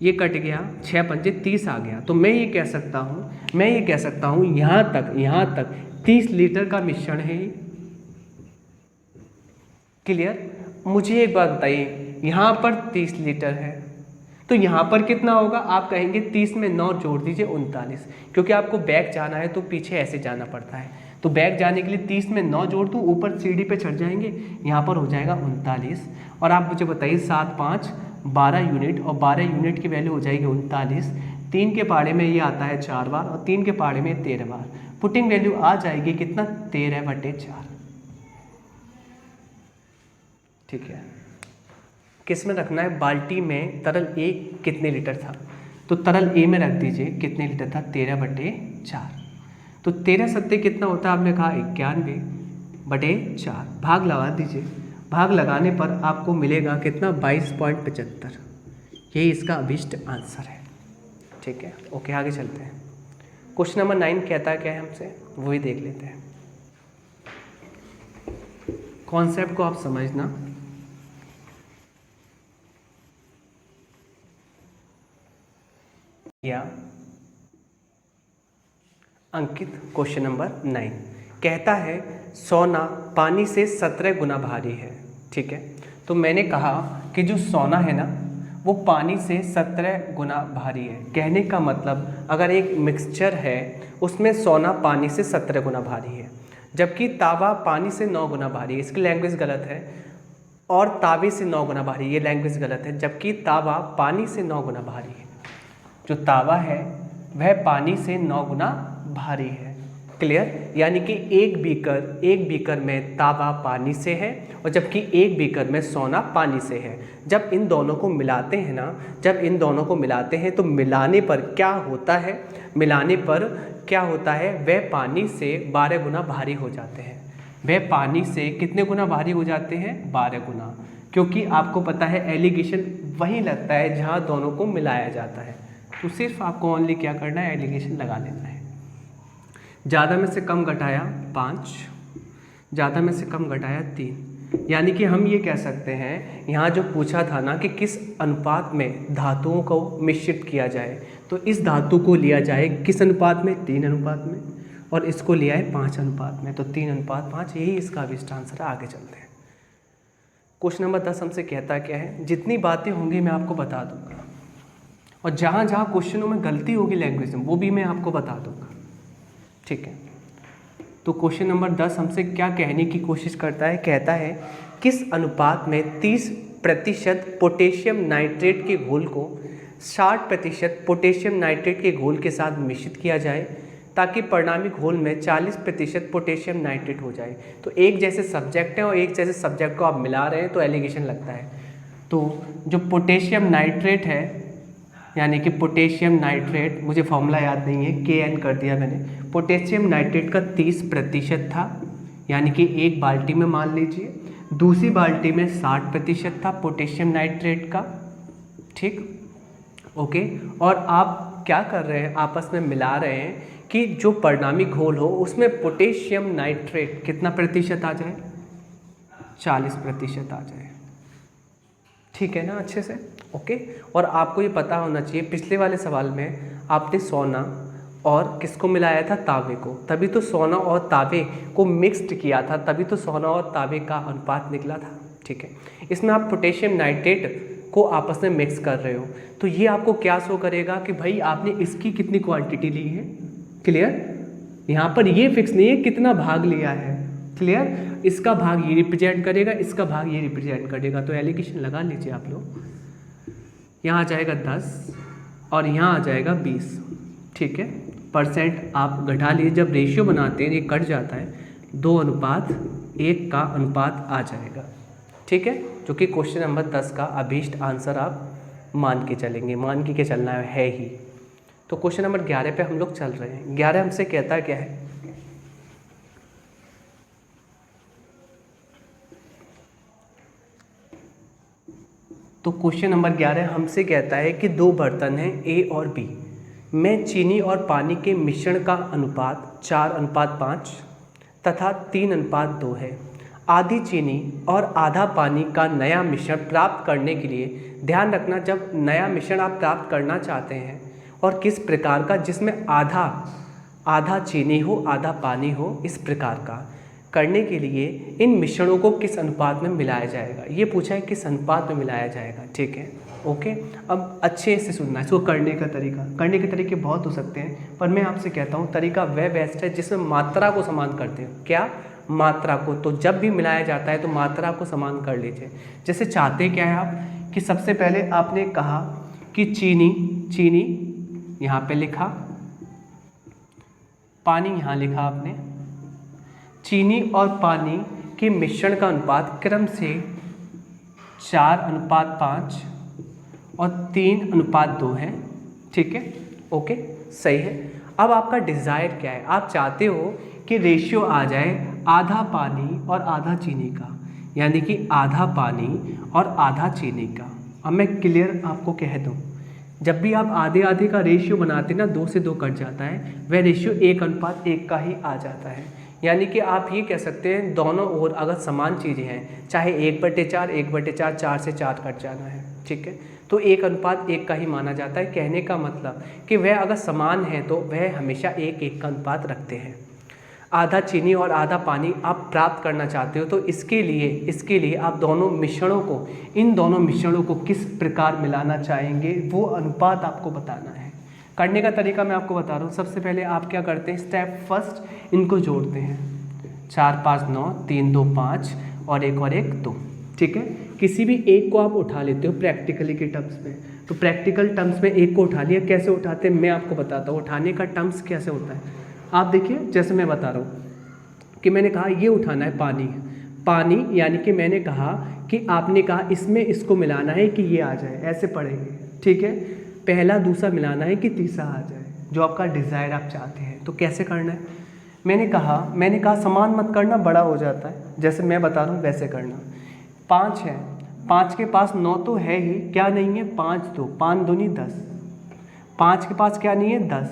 ये कट गया, 6×5 30 आ गया। तो मैं ये कह सकता हूँ यहाँ तक 30 लीटर का मिश्रण है। क्लियर? मुझे एक बात बताइए, यहाँ पर 30 लीटर है तो यहाँ पर कितना होगा? आप कहेंगे 30 में 9 जोड़ दीजिए 39, क्योंकि आपको बैक जाना है तो पीछे ऐसे जाना पड़ता है। तो बैक जाने के लिए 30 में 9 जोड़ दूँ, ऊपर सीढ़ी पे चढ़ जाएंगे, यहाँ पर हो जाएगा 39। और आप मुझे बताइए 7 5 12 यूनिट, और 12 यूनिट की वैल्यू हो जाएगी 39। 3 के पहाड़े में ये आता है 4 बार और 3 के पहाड़े में 13 बार। पुटिंग वैल्यू आ जाएगी कितना? 13/4। ठीक है, किस में रखना है? बाल्टी में तरल ए कितने लीटर था? तो तरल ए में रख दीजिए कितने लीटर था? 13/4। तो 13 सत्ते कितना होता है? आपने कहा 91/4। भाग लगा दीजिए, भाग लगाने पर आपको मिलेगा कितना? 22.75। यही इसका अभीष्ट आंसर है। ठीक है, ओके, आगे चलते हैं। क्वेश्चन नंबर 9 कहता क्या है हमसे, वही देख लेते हैं। कॉन्सेप्ट को आप समझना। या अंकित क्वेश्चन नंबर 9 कहता है सोना पानी से 17 गुना भारी है। ठीक है, तो मैंने कहा कि जो सोना है ना वो पानी से 17 गुना भारी है। कहने का मतलब अगर एक मिक्सचर है उसमें सोना पानी से 17 गुना भारी है, जबकि तावा पानी से 9 गुना भारी है। इसकी लैंग्वेज गलत है। और तावे से 9 गुना भारी, ये लैंग्वेज गलत है, जबकि तावा पानी से 9 गुना भारी है। जो तावा है वह पानी से 9 गुना भारी है। क्लियर? यानी कि एक बीकर में तावा पानी से है और जबकि एक बीकर में सोना पानी से है। जब इन दोनों को मिलाते हैं ना, तो मिलाने पर क्या होता है? वह पानी से 12 गुना भारी हो जाते हैं। वह पानी से कितने गुना भारी हो जाते हैं? 12 गुना। क्योंकि आपको पता है एलिगेशन वहीं लगता है जहाँ दोनों को मिलाया जाता है। तो सिर्फ आपको ओनली क्या करना है? एलिगेशन लगा लेना है। ज़्यादा में से कम घटाया 5, ज़्यादा में से कम घटाया 3। यानी कि हम ये कह सकते हैं, यहाँ जो पूछा था ना कि किस अनुपात में धातुओं को मिश्रित किया जाए, तो इस धातु को लिया जाए किस अनुपात में? 3 अनुपात में। और इसको लिया है 5 अनुपात में, तो 3:5, यही इसका अभिष्ट आंसर है। आगे चलते हैं। क्वेश्चन नंबर 10 हमसे कहता क्या है, जितनी बातें होंगी मैं आपको बता दूंगा, और जहाँ जहाँ क्वेश्चनों में गलती होगी लैंग्वेज में वो भी मैं आपको बता दूंगा, ठीक है। तो क्वेश्चन नंबर 10 हमसे क्या कहने की कोशिश करता है, कहता है किस अनुपात में 30% पोटेशियम नाइट्रेट के घोल को 60% पोटेशियम नाइट्रेट के घोल के साथ मिश्रित किया जाए ताकि परिणामी घोल में 40% पोटेशियम नाइट्रेट हो जाए। तो एक जैसे सब्जेक्ट हैं और एक जैसे सब्जेक्ट को आप मिला रहे हैं तो एलिगेशन लगता है। तो जो पोटेशियम नाइट्रेट है, यानी कि पोटेशियम नाइट्रेट, मुझे फॉर्मूला याद नहीं है, KN कर दिया मैंने। पोटेशियम नाइट्रेट का 30% था, यानी कि एक बाल्टी में मान लीजिए, दूसरी बाल्टी में 60% था पोटेशियम नाइट्रेट का, ठीक, ओके। और आप क्या कर रहे हैं, आपस में मिला रहे हैं कि जो परिणामी घोल हो उसमें पोटेशियम नाइट्रेट कितना प्रतिशत आ जाए, 40% आ जाए, ठीक है ना, अच्छे से, ओके। और आपको ये पता होना चाहिए, पिछले वाले सवाल में आपने सोना और किसको मिलाया था, तांबे को, तभी तो सोना और तांबे को मिक्स्ड किया था, तभी तो सोना और तांबे का अनुपात निकला था, ठीक है। इसमें आप पोटेशियम नाइट्रेट को आपस में मिक्स कर रहे हो, तो ये आपको क्या शो करेगा कि भाई आपने इसकी कितनी क्वांटिटी ली है, क्लियर। यहाँ पर ये फिक्स नहीं है कितना भाग लिया है, क्लियर। इसका भाग ये रिप्रेजेंट करेगा, इसका भाग ये रिप्रेजेंट करेगा, तो एलिगेशन लगा लीजिए आप लोग। यहाँ आ जाएगा 10 और यहाँ आ जाएगा 20, ठीक है। परसेंट आप घटा लीजिए, जब रेशियो बनाते हैं ये कट जाता है, 2:1 का अनुपात आ जाएगा, ठीक है, जो कि क्वेश्चन नंबर 10 का अभीष्ट आंसर आप मान के चलेंगे, मान के चलना है ही। तो क्वेश्चन नंबर 11 पे हम लोग चल रहे हैं। 11 हमसे कहता क्या है, तो क्वेश्चन नंबर 11 हमसे कहता है कि दो बर्तन हैं A और B में चीनी और पानी के मिश्रण का अनुपात 4:5 तथा 3:2 है। आधी चीनी और आधा पानी का नया मिश्रण प्राप्त करने के लिए ध्यान रखना, जब नया मिश्रण आप प्राप्त करना चाहते हैं और किस प्रकार का, जिसमें आधा चीनी हो आधा पानी हो, इस प्रकार का करने के लिए इन मिश्रणों को किस अनुपात में मिलाया जाएगा, ये पूछा है किस अनुपात में मिलाया जाएगा, ठीक है, ओके। अब अच्छे से सुनना, इसको करने के तरीके बहुत हो सकते हैं, पर मैं आपसे कहता हूँ तरीका वह बेस्ट है जिसमें मात्रा को समान करते हो। क्या, मात्रा को। तो जब भी मिलाया जाता है तो मात्रा को समान कर लीजिए। जैसे चाहते क्या है आप कि सबसे पहले आपने कहा कि चीनी यहाँ पे लिखा, पानी यहाँ लिखा आपने, चीनी और पानी के मिश्रण का अनुपात क्रम से 4:5 और 3:2 है, ठीक है, ओके, सही है। अब आपका डिज़ायर क्या है, आप चाहते हो कि रेशियो आ जाए आधा पानी और आधा चीनी का, यानी कि आधा पानी और आधा चीनी का। अब मैं क्लियर आपको कह दूं, जब भी आप आधे आधे का रेशियो बनाते ना, 2 से 2 कट जाता है, वह रेशियो 1:1 का ही आ जाता है। यानी कि आप ये कह सकते हैं दोनों ओर अगर समान चीज़ें हैं, चाहे 1/4, 1/4, 4 से 4 कट जाना है, ठीक है, तो 1:1 का ही माना जाता है। कहने का मतलब कि वह अगर समान है तो वह हमेशा 1:1 का अनुपात रखते हैं। आधा चीनी और आधा पानी आप प्राप्त करना चाहते हो, तो इसके लिए आप इन दोनों मिश्रणों को किस प्रकार मिलाना चाहेंगे, वो अनुपात आपको बताना है। करने का तरीका मैं आपको बता रहा हूँ। सबसे पहले आप क्या करते हैं, स्टेप फर्स्ट इनको जोड़ते हैं, 4 5 9, 3 2 5 और 1 2, ठीक है। किसी भी एक को आप उठा लेते हो प्रैक्टिकली के टर्म्स में, तो प्रैक्टिकल टर्म्स में एक को उठा लिया, कैसे उठाते हैं मैं आपको बताता हूँ। उठाने का टर्म्स कैसे होता है, आप देखिए, जैसे मैं बता रहा हूँ कि मैंने कहा ये उठाना है पानी, यानी कि मैंने कहा कि आपने कहा इसमें इसको मिलाना है कि ये आ जाए, ऐसे पढ़ेंगे, ठीक है। पहला दूसरा मिलाना है कि तीसरा आ जाए, जो आपका डिज़ायर आप चाहते हैं। तो कैसे करना है, मैंने कहा समान मत करना, बड़ा हो जाता है, जैसे मैं बता रहा हूँ वैसे करना। 5 है, 5 के पास 9 तो है ही, क्या नहीं है, 5 दूनी 10, 5 के पास क्या नहीं है, 10,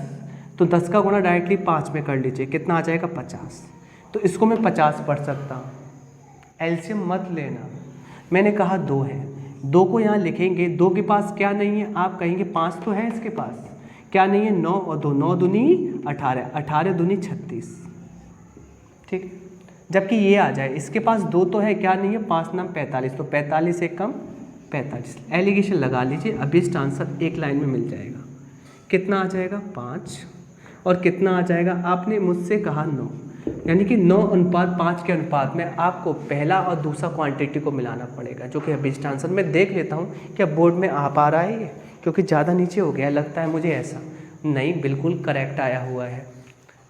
तो 10 का गुणा डायरेक्टली 5 में कर लीजिए, कितना आ जाएगा, 50। तो इसको मैं 50 पढ़ सकता हूँ, एलसीएम मत लेना। मैंने कहा 2 है, 2 को यहाँ लिखेंगे, 2 के पास क्या नहीं है, आप कहेंगे 5 तो है इसके पास, क्या नहीं है, 9 और 2, 9 दूनी 18, 18 दूनी 36, ठीक। जबकि ये आ जाए, इसके पास 2 तो है, क्या नहीं है, 5 नाम 45, तो 45 से कम 45, एलिगेशन लगा लीजिए, अभिष्ट आंसर एक लाइन में मिल जाएगा। कितना आ जाएगा, 5, और कितना आ जाएगा, आपने मुझसे कहा 9, यानी कि 9:5 के अनुपात में आपको पहला और दूसरा क्वांटिटी को मिलाना पड़ेगा, जो कि अभिष्ट आंसर। मैं देख लेता हूँ क्या बोर्ड में आ पा रहा है ये, क्योंकि ज़्यादा नीचे हो गया लगता है मुझे ऐसा। नहीं, बिल्कुल करेक्ट आया हुआ है,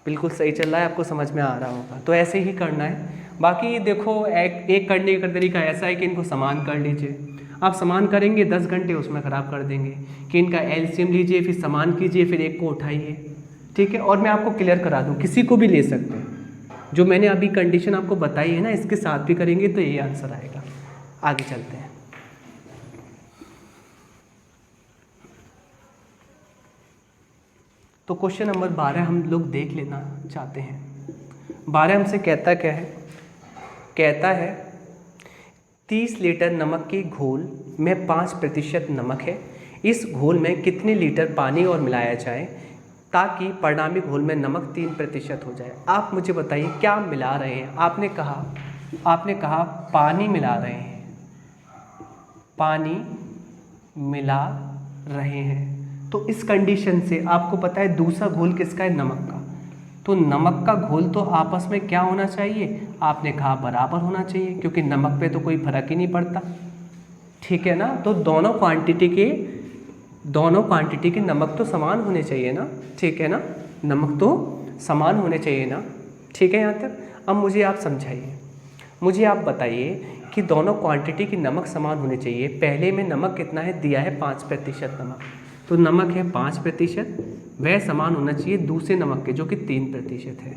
बिल्कुल सही चल रहा है, आपको समझ में आ रहा होगा। तो ऐसे ही करना है। बाकी देखो, एक करने का तरीका ऐसा है कि इनको समान कर लीजिए। आप समान करेंगे 10 घंटे उसमें ख़राब कर देंगे, कि इनका एलसीएम लीजिए, फिर समान कीजिए, फिर एक को उठाइए, ठीक है। और मैं आपको क्लियर करा दूँ, किसी को भी ले सकते हैं, जो मैंने अभी कंडीशन आपको बताई है ना, इसके साथ भी करेंगे तो ये आंसर आएगा। आगे चलते हैं। तो क्वेश्चन नंबर 12 हम लोग देख लेना चाहते हैं। 12 हमसे कहता क्या है, कहता है 30 लीटर नमक के घोल में 5% नमक है, इस घोल में कितने लीटर पानी और मिलाया जाए ताकि परिणामी घोल में नमक 3% हो जाए। आप मुझे बताइए क्या मिला रहे हैं। आपने कहा पानी मिला रहे हैं, पानी मिला रहे हैं। तो इस कंडीशन से आपको पता है दूसरा घोल किसका है, नमक का। तो नमक का घोल तो आपस में क्या होना चाहिए, आपने कहा बराबर होना चाहिए, क्योंकि नमक पे तो कोई फर्क ही नहीं पड़ता, ठीक है ना। तो दोनों क्वांटिटी के नमक तो समान होने चाहिए ना, ठीक है ना, नमक तो समान होने चाहिए ना, ठीक है यहाँ तक। अब मुझे आप समझाइए, मुझे आप बताइए कि दोनों क्वांटिटी की नमक समान होने चाहिए। पहले में नमक कितना है, दिया है 5% नमक, तो नमक है 5%, वह समान होना चाहिए दूसरे नमक के जो कि 3% है।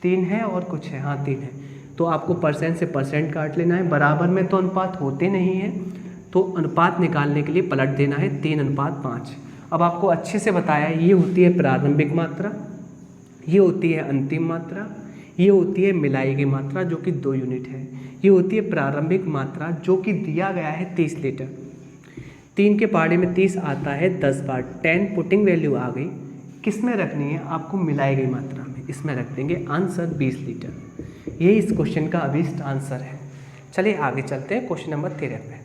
3 है और कुछ है, हाँ 3 है। तो आपको परसेंट से परसेंट काट लेना है, बराबर में तो अनुपात होते नहीं हैं, तो अनुपात निकालने के लिए पलट देना है 3:5। अब आपको अच्छे से बताया, ये होती है प्रारंभिक मात्रा, ये होती है अंतिम मात्रा, ये होती है मिलाई गई मात्रा जो कि 2 यूनिट है, ये होती है प्रारंभिक मात्रा जो कि दिया गया है 30 लीटर। 3 के पहाड़े में 30 आता है 10 बार, 10 पुटिंग वैल्यू आ गई, किस में रखनी है आपको, मिलाई गई मात्रा में, इसमें रख देंगे, आंसर 20 लीटर। ये इस क्वेश्चन का अभिष्ट आंसर है। चलिए आगे चलते हैं क्वेश्चन नंबर 13 पे।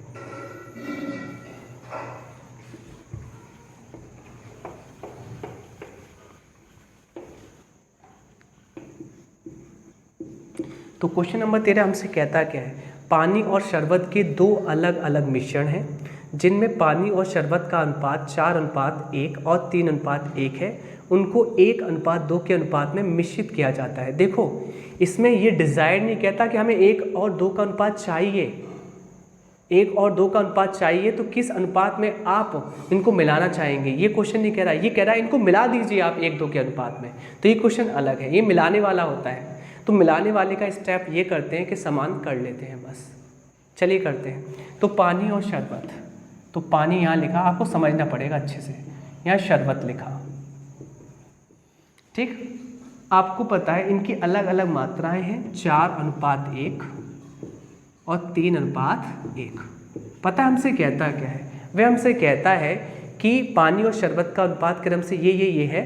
तो क्वेश्चन नंबर 13 हमसे कहता क्या है, पानी और शरबत के 2 अलग अलग मिश्रण हैं जिनमें पानी और शरबत का अनुपात 4:1 और 3:1 है, उनको 1:2 के अनुपात में मिश्रित किया जाता है। देखो इसमें ये डिज़ायर नहीं कहता कि हमें 1 और 2 का अनुपात चाहिए, 1 और 2 का अनुपात चाहिए तो किस अनुपात में आप इनको मिलाना चाहेंगे, ये क्वेश्चन नहीं कह रहा। ये कह रहा है इनको मिला दीजिए आप 1-2 के अनुपात में, तो ये क्वेश्चन अलग है, ये मिलाने वाला होता है। तो मिलाने वाले का स्टेप ये करते हैं कि समान कर लेते हैं बस। चलिए करते हैं। तो पानी और शरबत, तो पानी यहाँ लिखा, आपको समझना पड़ेगा अच्छे से, यहाँ शरबत लिखा, ठीक। आपको पता है इनकी अलग अलग मात्राएं हैं, 4:1 और 3:1। पता हमसे कहता क्या है, वह हमसे कहता है कि पानी और शरबत का अनुपात क्रम से ये है,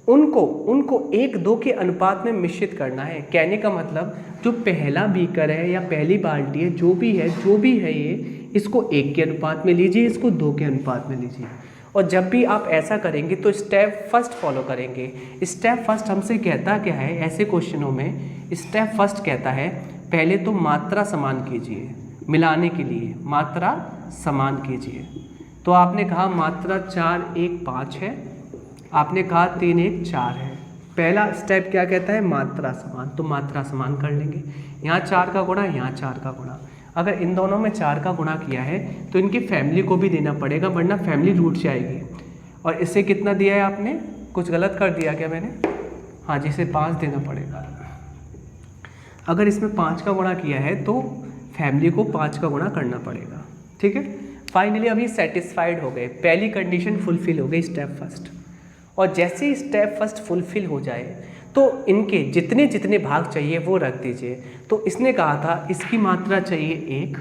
उनको 1-2 के अनुपात में मिश्रित करना है। कहने का मतलब जो पहला बीकर है या पहली बाल्टी है, जो भी है ये, इसको 1 के अनुपात में लीजिए, इसको 2 के अनुपात में लीजिए। और जब भी आप ऐसा करेंगे तो स्टेप फर्स्ट फॉलो करेंगे। स्टेप फर्स्ट हमसे कहता क्या है, ऐसे क्वेश्चनों में स्टेप फर्स्ट कहता है पहले तो मात्रा समान कीजिए, मिलाने के लिए मात्रा समान कीजिए। तो आपने कहा मात्रा 4:1:5 है, आपने कहा 3:1:4 है। पहला स्टेप क्या कहता है, मात्रा समान, तो मात्रा समान कर लेंगे। यहाँ 4 का गुणा, यहाँ 4 का गुणा। अगर इन दोनों में 4 का गुणा किया है तो इनकी फैमिली को भी देना पड़ेगा, वरना फैमिली रूट से आएगी। और इससे कितना दिया है आपने, कुछ गलत कर दिया क्या मैंने, हाँ जिसे 5 देना पड़ेगा। अगर इसमें 5 का गुणा किया है तो फैमिली को 5 का गुणा करना पड़ेगा, ठीक है। फाइनली अभी सेटिस्फाइड हो गए, पहली कंडीशन फुलफिल हो गई, स्टेप फर्स्ट। और जैसे ही स्टेप फर्स्ट फुलफिल हो जाए तो इनके जितने जितने भाग चाहिए वो रख दीजिए। तो इसने कहा था इसकी मात्रा चाहिए 1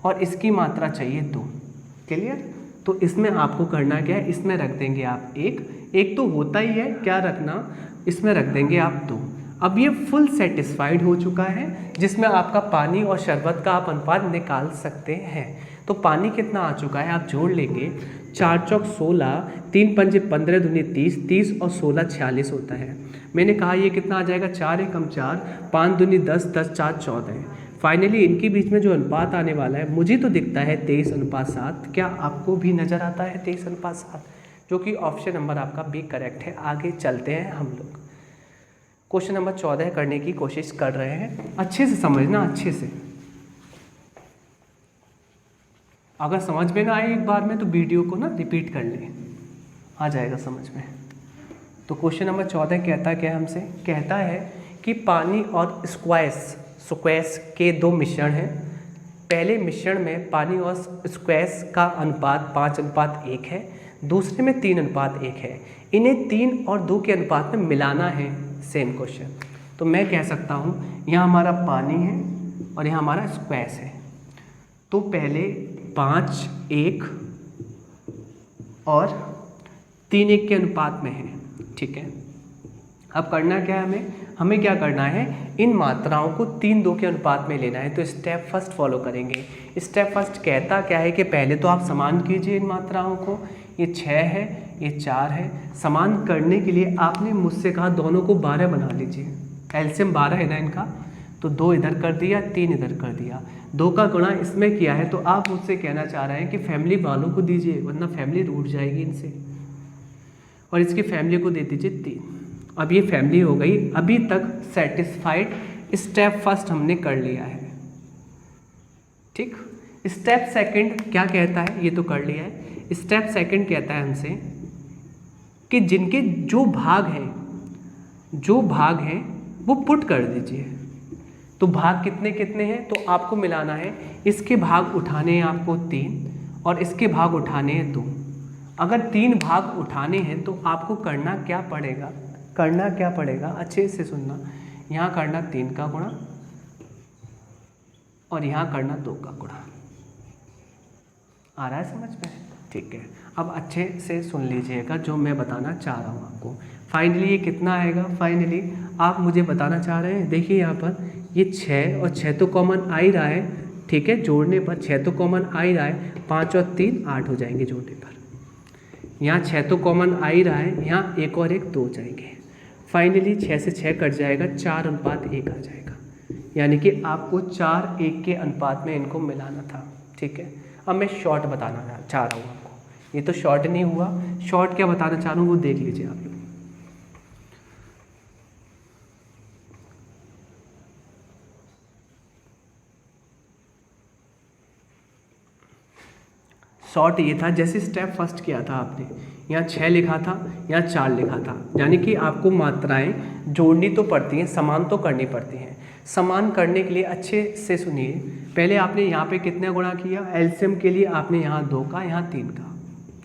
और इसकी मात्रा चाहिए 2, क्लियर। तो इसमें आपको करना क्या है, इसमें रख देंगे आप एक तो होता ही है, क्या रखना, इसमें रख देंगे आप 2। अब ये फुल सेटिस्फाइड हो चुका है, जिसमें आपका पानी और शरबत का आप अनुपात निकाल सकते हैं। तो पानी कितना आ चुका है, आप जोड़ लेंगे, 4 चौक 16, 3 पंजे 15 दूनी 30, 30 और 16 46 होता है। मैंने कहा ये कितना आ जाएगा, 4 एकम 4, 5 दूनी 10, 10 4 14। फाइनली इनके बीच में जो अनुपात आने वाला है, मुझे तो दिखता है 23:7। क्या आपको भी नज़र आता है 23:7? जो कि ऑप्शन नंबर आपका बी करेक्ट है। आगे चलते हैं हम लोग, क्वेश्चन नंबर 14 करने की कोशिश कर रहे हैं। अच्छे से समझना, अच्छे से, अगर समझ में ना आए एक बार में तो वीडियो को ना रिपीट कर लें, आ जाएगा समझ में। तो क्वेश्चन नंबर 14 कहता क्या हमसे, कहता है कि पानी और स्क्वैश के 2 मिश्रण हैं। पहले मिश्रण में पानी और स्क्वैश का अनुपात 5:1 है, दूसरे में 3:1 है। इन्हें 3 और 2 के अनुपात में मिलाना है। Same question. तो मैं कह सकता हूँ यहाँ हमारा पानी है और यहाँ हमारा स्क्वैश है। तो पहले 5:1 और 3:1 के अनुपात में है, ठीक है। अब करना क्या है, हमें क्या करना है, इन मात्राओं को 3:2 के अनुपात में लेना है। तो स्टेप फर्स्ट फॉलो करेंगे। स्टेप फर्स्ट कहता क्या है कि पहले तो आप समान कीजिए इन मात्राओं को। ये 6 है, ये 4 है। समान करने के लिए आपने मुझसे कहा दोनों को 12 बना लीजिए। एलसीएम 12 है ना इनका, तो 2 इधर कर दिया, 3 इधर कर दिया। 2 का गुणा इसमें किया है, तो आप मुझसे कहना चाह रहे हैं कि फैमिली वालों को दीजिए, वरना फैमिली रूठ जाएगी इनसे, और इसकी फैमिली को दे दीजिए 3। अब ये फैमिली हो गई। अभी तक सेटिस्फाइड स्टेप फर्स्ट हमने कर लिया है, ठीक। स्टेप सेकंड क्या कहता है, ये तो कर लिया है। स्टेप सेकंड कहता है हमसे कि जिनके जो भाग हैं वो पुट कर दीजिए। तो भाग कितने कितने हैं, तो आपको मिलाना है। इसके भाग उठाने हैं आपको 3 और इसके भाग उठाने हैं 2। अगर 3 भाग उठाने हैं तो आपको करना क्या पड़ेगा, अच्छे से सुनना। यहाँ करना 3 का गुणा और यहाँ करना 2 का गुणा। आ रहा है समझ में, ठीक है। अब अच्छे से सुन लीजिएगा जो मैं बताना चाह रहा हूँ आपको। फाइनली ये कितना आएगा, फाइनली आप मुझे बताना चाह रहे हैं। देखिए यहाँ पर ये 6 और 6 तो कॉमन आ ही रहा है, ठीक है। जोड़ने पर 6 तो कॉमन आ ही रहा है, 5 और 3 8 हो जाएंगे जोड़ने पर। यहाँ 6 तो कॉमन आ ही रहा है, यहाँ 1 और 1 2 जाएंगे। फाइनली 6 से 6 कट जाएगा, 4:1 आ जाएगा। यानी कि आपको 4:1 के अनुपात में इनको मिलाना था, ठीक है। अब मैं शॉर्ट बताना चाह रहा हूँ आपको। ये तो शॉर्ट नहीं हुआ, शॉर्ट क्या बताना चाह रहा हूँ वो देख लीजिए आप लोग। शॉर्ट ये था, जैसे स्टेप फर्स्ट किया था आपने, यहाँ 6 लिखा था, यहाँ 4 लिखा था। यानी कि आपको मात्राएं जोड़नी तो पड़ती हैं, समान तो करनी पड़ती हैं। समान करने के लिए अच्छे से सुनिए, पहले आपने यहाँ पे कितना गुणा किया, एलसीएम के लिए आपने यहाँ 2 का, यहाँ 3 का,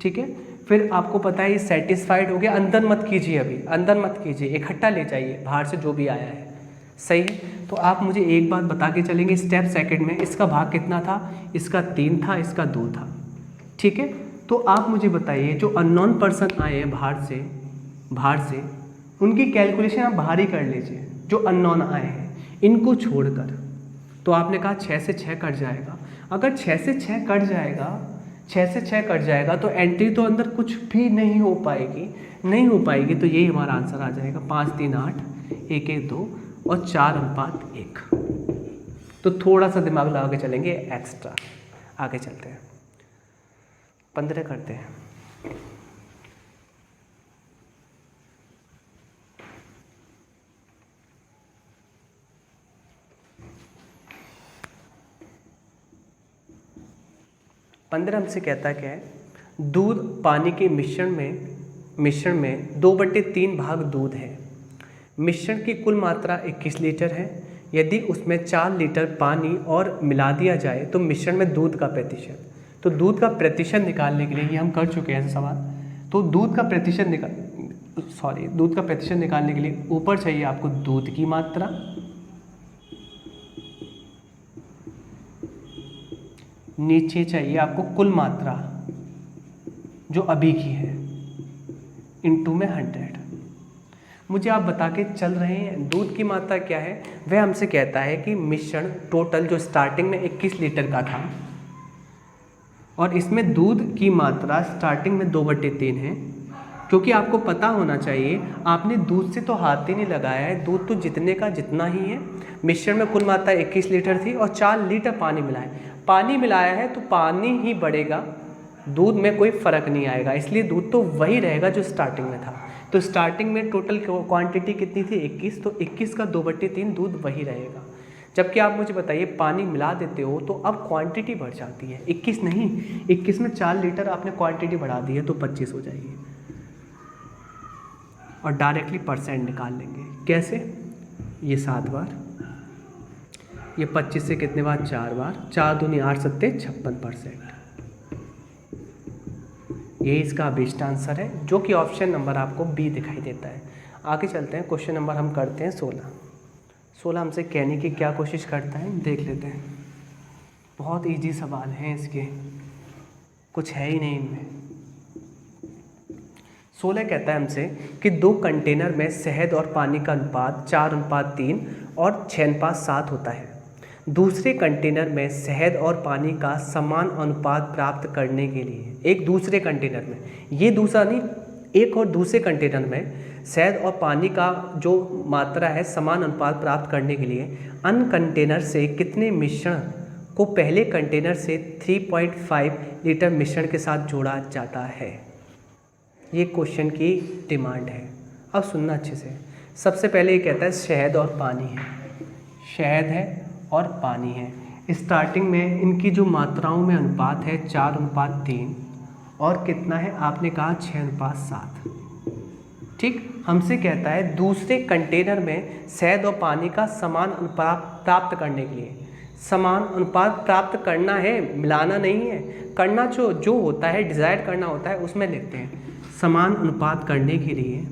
ठीक है। फिर आपको पता है ये सेटिस्फाइड हो गया। अंदर मत कीजिए, अभी अंदर मत कीजिए, इकट्ठा ले जाइए बाहर से जो भी आया है, सही है। तो आप मुझे एक बात बता के चलेंगे, स्टेप सेकंड में इसका भाग कितना था, इसका 3 था, इसका 2 था, ठीक है। तो आप मुझे बताइए जो अननोन पर्सन आए हैं बाहर से उनकी कैलकुलेशन आप बाहर ही कर लीजिए, जो अननोन आए हैं इनको छोड़कर। तो आपने कहा 6 से 6 कट जाएगा। अगर 6 से 6 कट जाएगा तो एंट्री तो अंदर कुछ भी नहीं हो पाएगी, तो यही हमारा आंसर आ जाएगा। 5 3 8, 1 1 2 और 4:1। तो थोड़ा सा दिमाग लगा के चलेंगे एक्स्ट्रा। आगे चलते हैं, 15 करते हैं। हमसे कहता क्या है, दूध पानी के मिश्रण में 2/3 भाग दूध है। मिश्रण की कुल मात्रा 21 लीटर है। यदि उसमें 4 लीटर पानी और मिला दिया जाए तो मिश्रण में दूध का प्रतिशत। तो दूध का प्रतिशत निकालने के लिए, ये हम कर चुके हैं सवाल। तो दूध का प्रतिशत निकालने के लिए ऊपर चाहिए आपको दूध की मात्रा, नीचे चाहिए आपको कुल मात्रा, जो अभी की है इनटू में 100। मुझे आप बता के चल रहे हैं दूध की मात्रा क्या है। वह हमसे कहता है कि मिश्रण टोटल जो स्टार्टिंग में 21 लीटर का था और इसमें दूध की मात्रा स्टार्टिंग में 2/3 है। क्योंकि आपको पता होना चाहिए, आपने दूध से तो हाथ ही नहीं लगाया है, दूध तो जितने का जितना ही है। मिश्रण में कुल मात्रा 21 लीटर थी और 4 लीटर पानी मिलाया। पानी मिलाया है तो पानी ही बढ़ेगा, दूध में कोई फ़र्क नहीं आएगा, इसलिए दूध तो वही रहेगा जो स्टार्टिंग में था। तो स्टार्टिंग में टोटल क्वांटिटी कितनी थी 21, तो 21 का 2/3 दूध वही रहेगा। जबकि आप मुझे बताइए पानी मिला देते हो तो अब क्वांटिटी बढ़ जाती है, 21 नहीं, 21 में 4 लीटर आपने क्वांटिटी बढ़ा दी है तो 25 हो जाएगी। और डायरेक्टली परसेंट निकाल लेंगे। कैसे? ये 7 बार, ये 25 से कितने बार 4 बार, 4 दूनी 8 सत्ते 56%। ये इसका अभीष्ट आंसर है, जो कि ऑप्शन नंबर आपको बी दिखाई देता है। आगे चलते हैं, क्वेश्चन नंबर हम करते हैं 16 हमसे कहने की क्या कोशिश करता है देख लेते हैं। बहुत इजी सवाल हैं इसके, कुछ है ही नहीं इनमें। 16 कहता है हमसे कि 2 कंटेनर में शहद और पानी का अनुपात 4:3 और 6:7 होता है। दूसरे कंटेनर में शहद और पानी का समान अनुपात प्राप्त करने के लिए, एक दूसरे कंटेनर में, ये दूसरा नहीं, एक और दूसरे कंटेनर में शहद और पानी का जो मात्रा है समान अनुपात प्राप्त करने के लिए अन्य कंटेनर से कितने मिश्रण को पहले कंटेनर से 3.5 लीटर मिश्रण के साथ जोड़ा जाता है। ये क्वेश्चन की डिमांड है। अब सुनना अच्छे से। सबसे पहले ये कहता है शहद और पानी है, शहद है और पानी है। स्टार्टिंग में इनकी जो मात्राओं में अनुपात है 4:3 और कितना है आपने कहा 6:7। ठीक, हमसे कहता है दूसरे कंटेनर में शहद और पानी का समान अनुपात प्राप्त करने के लिए, समान अनुपात प्राप्त करना है, मिलाना नहीं है, करना जो होता है डिज़ायर करना होता है उसमें लिखते हैं। समान अनुपात करने के लिए,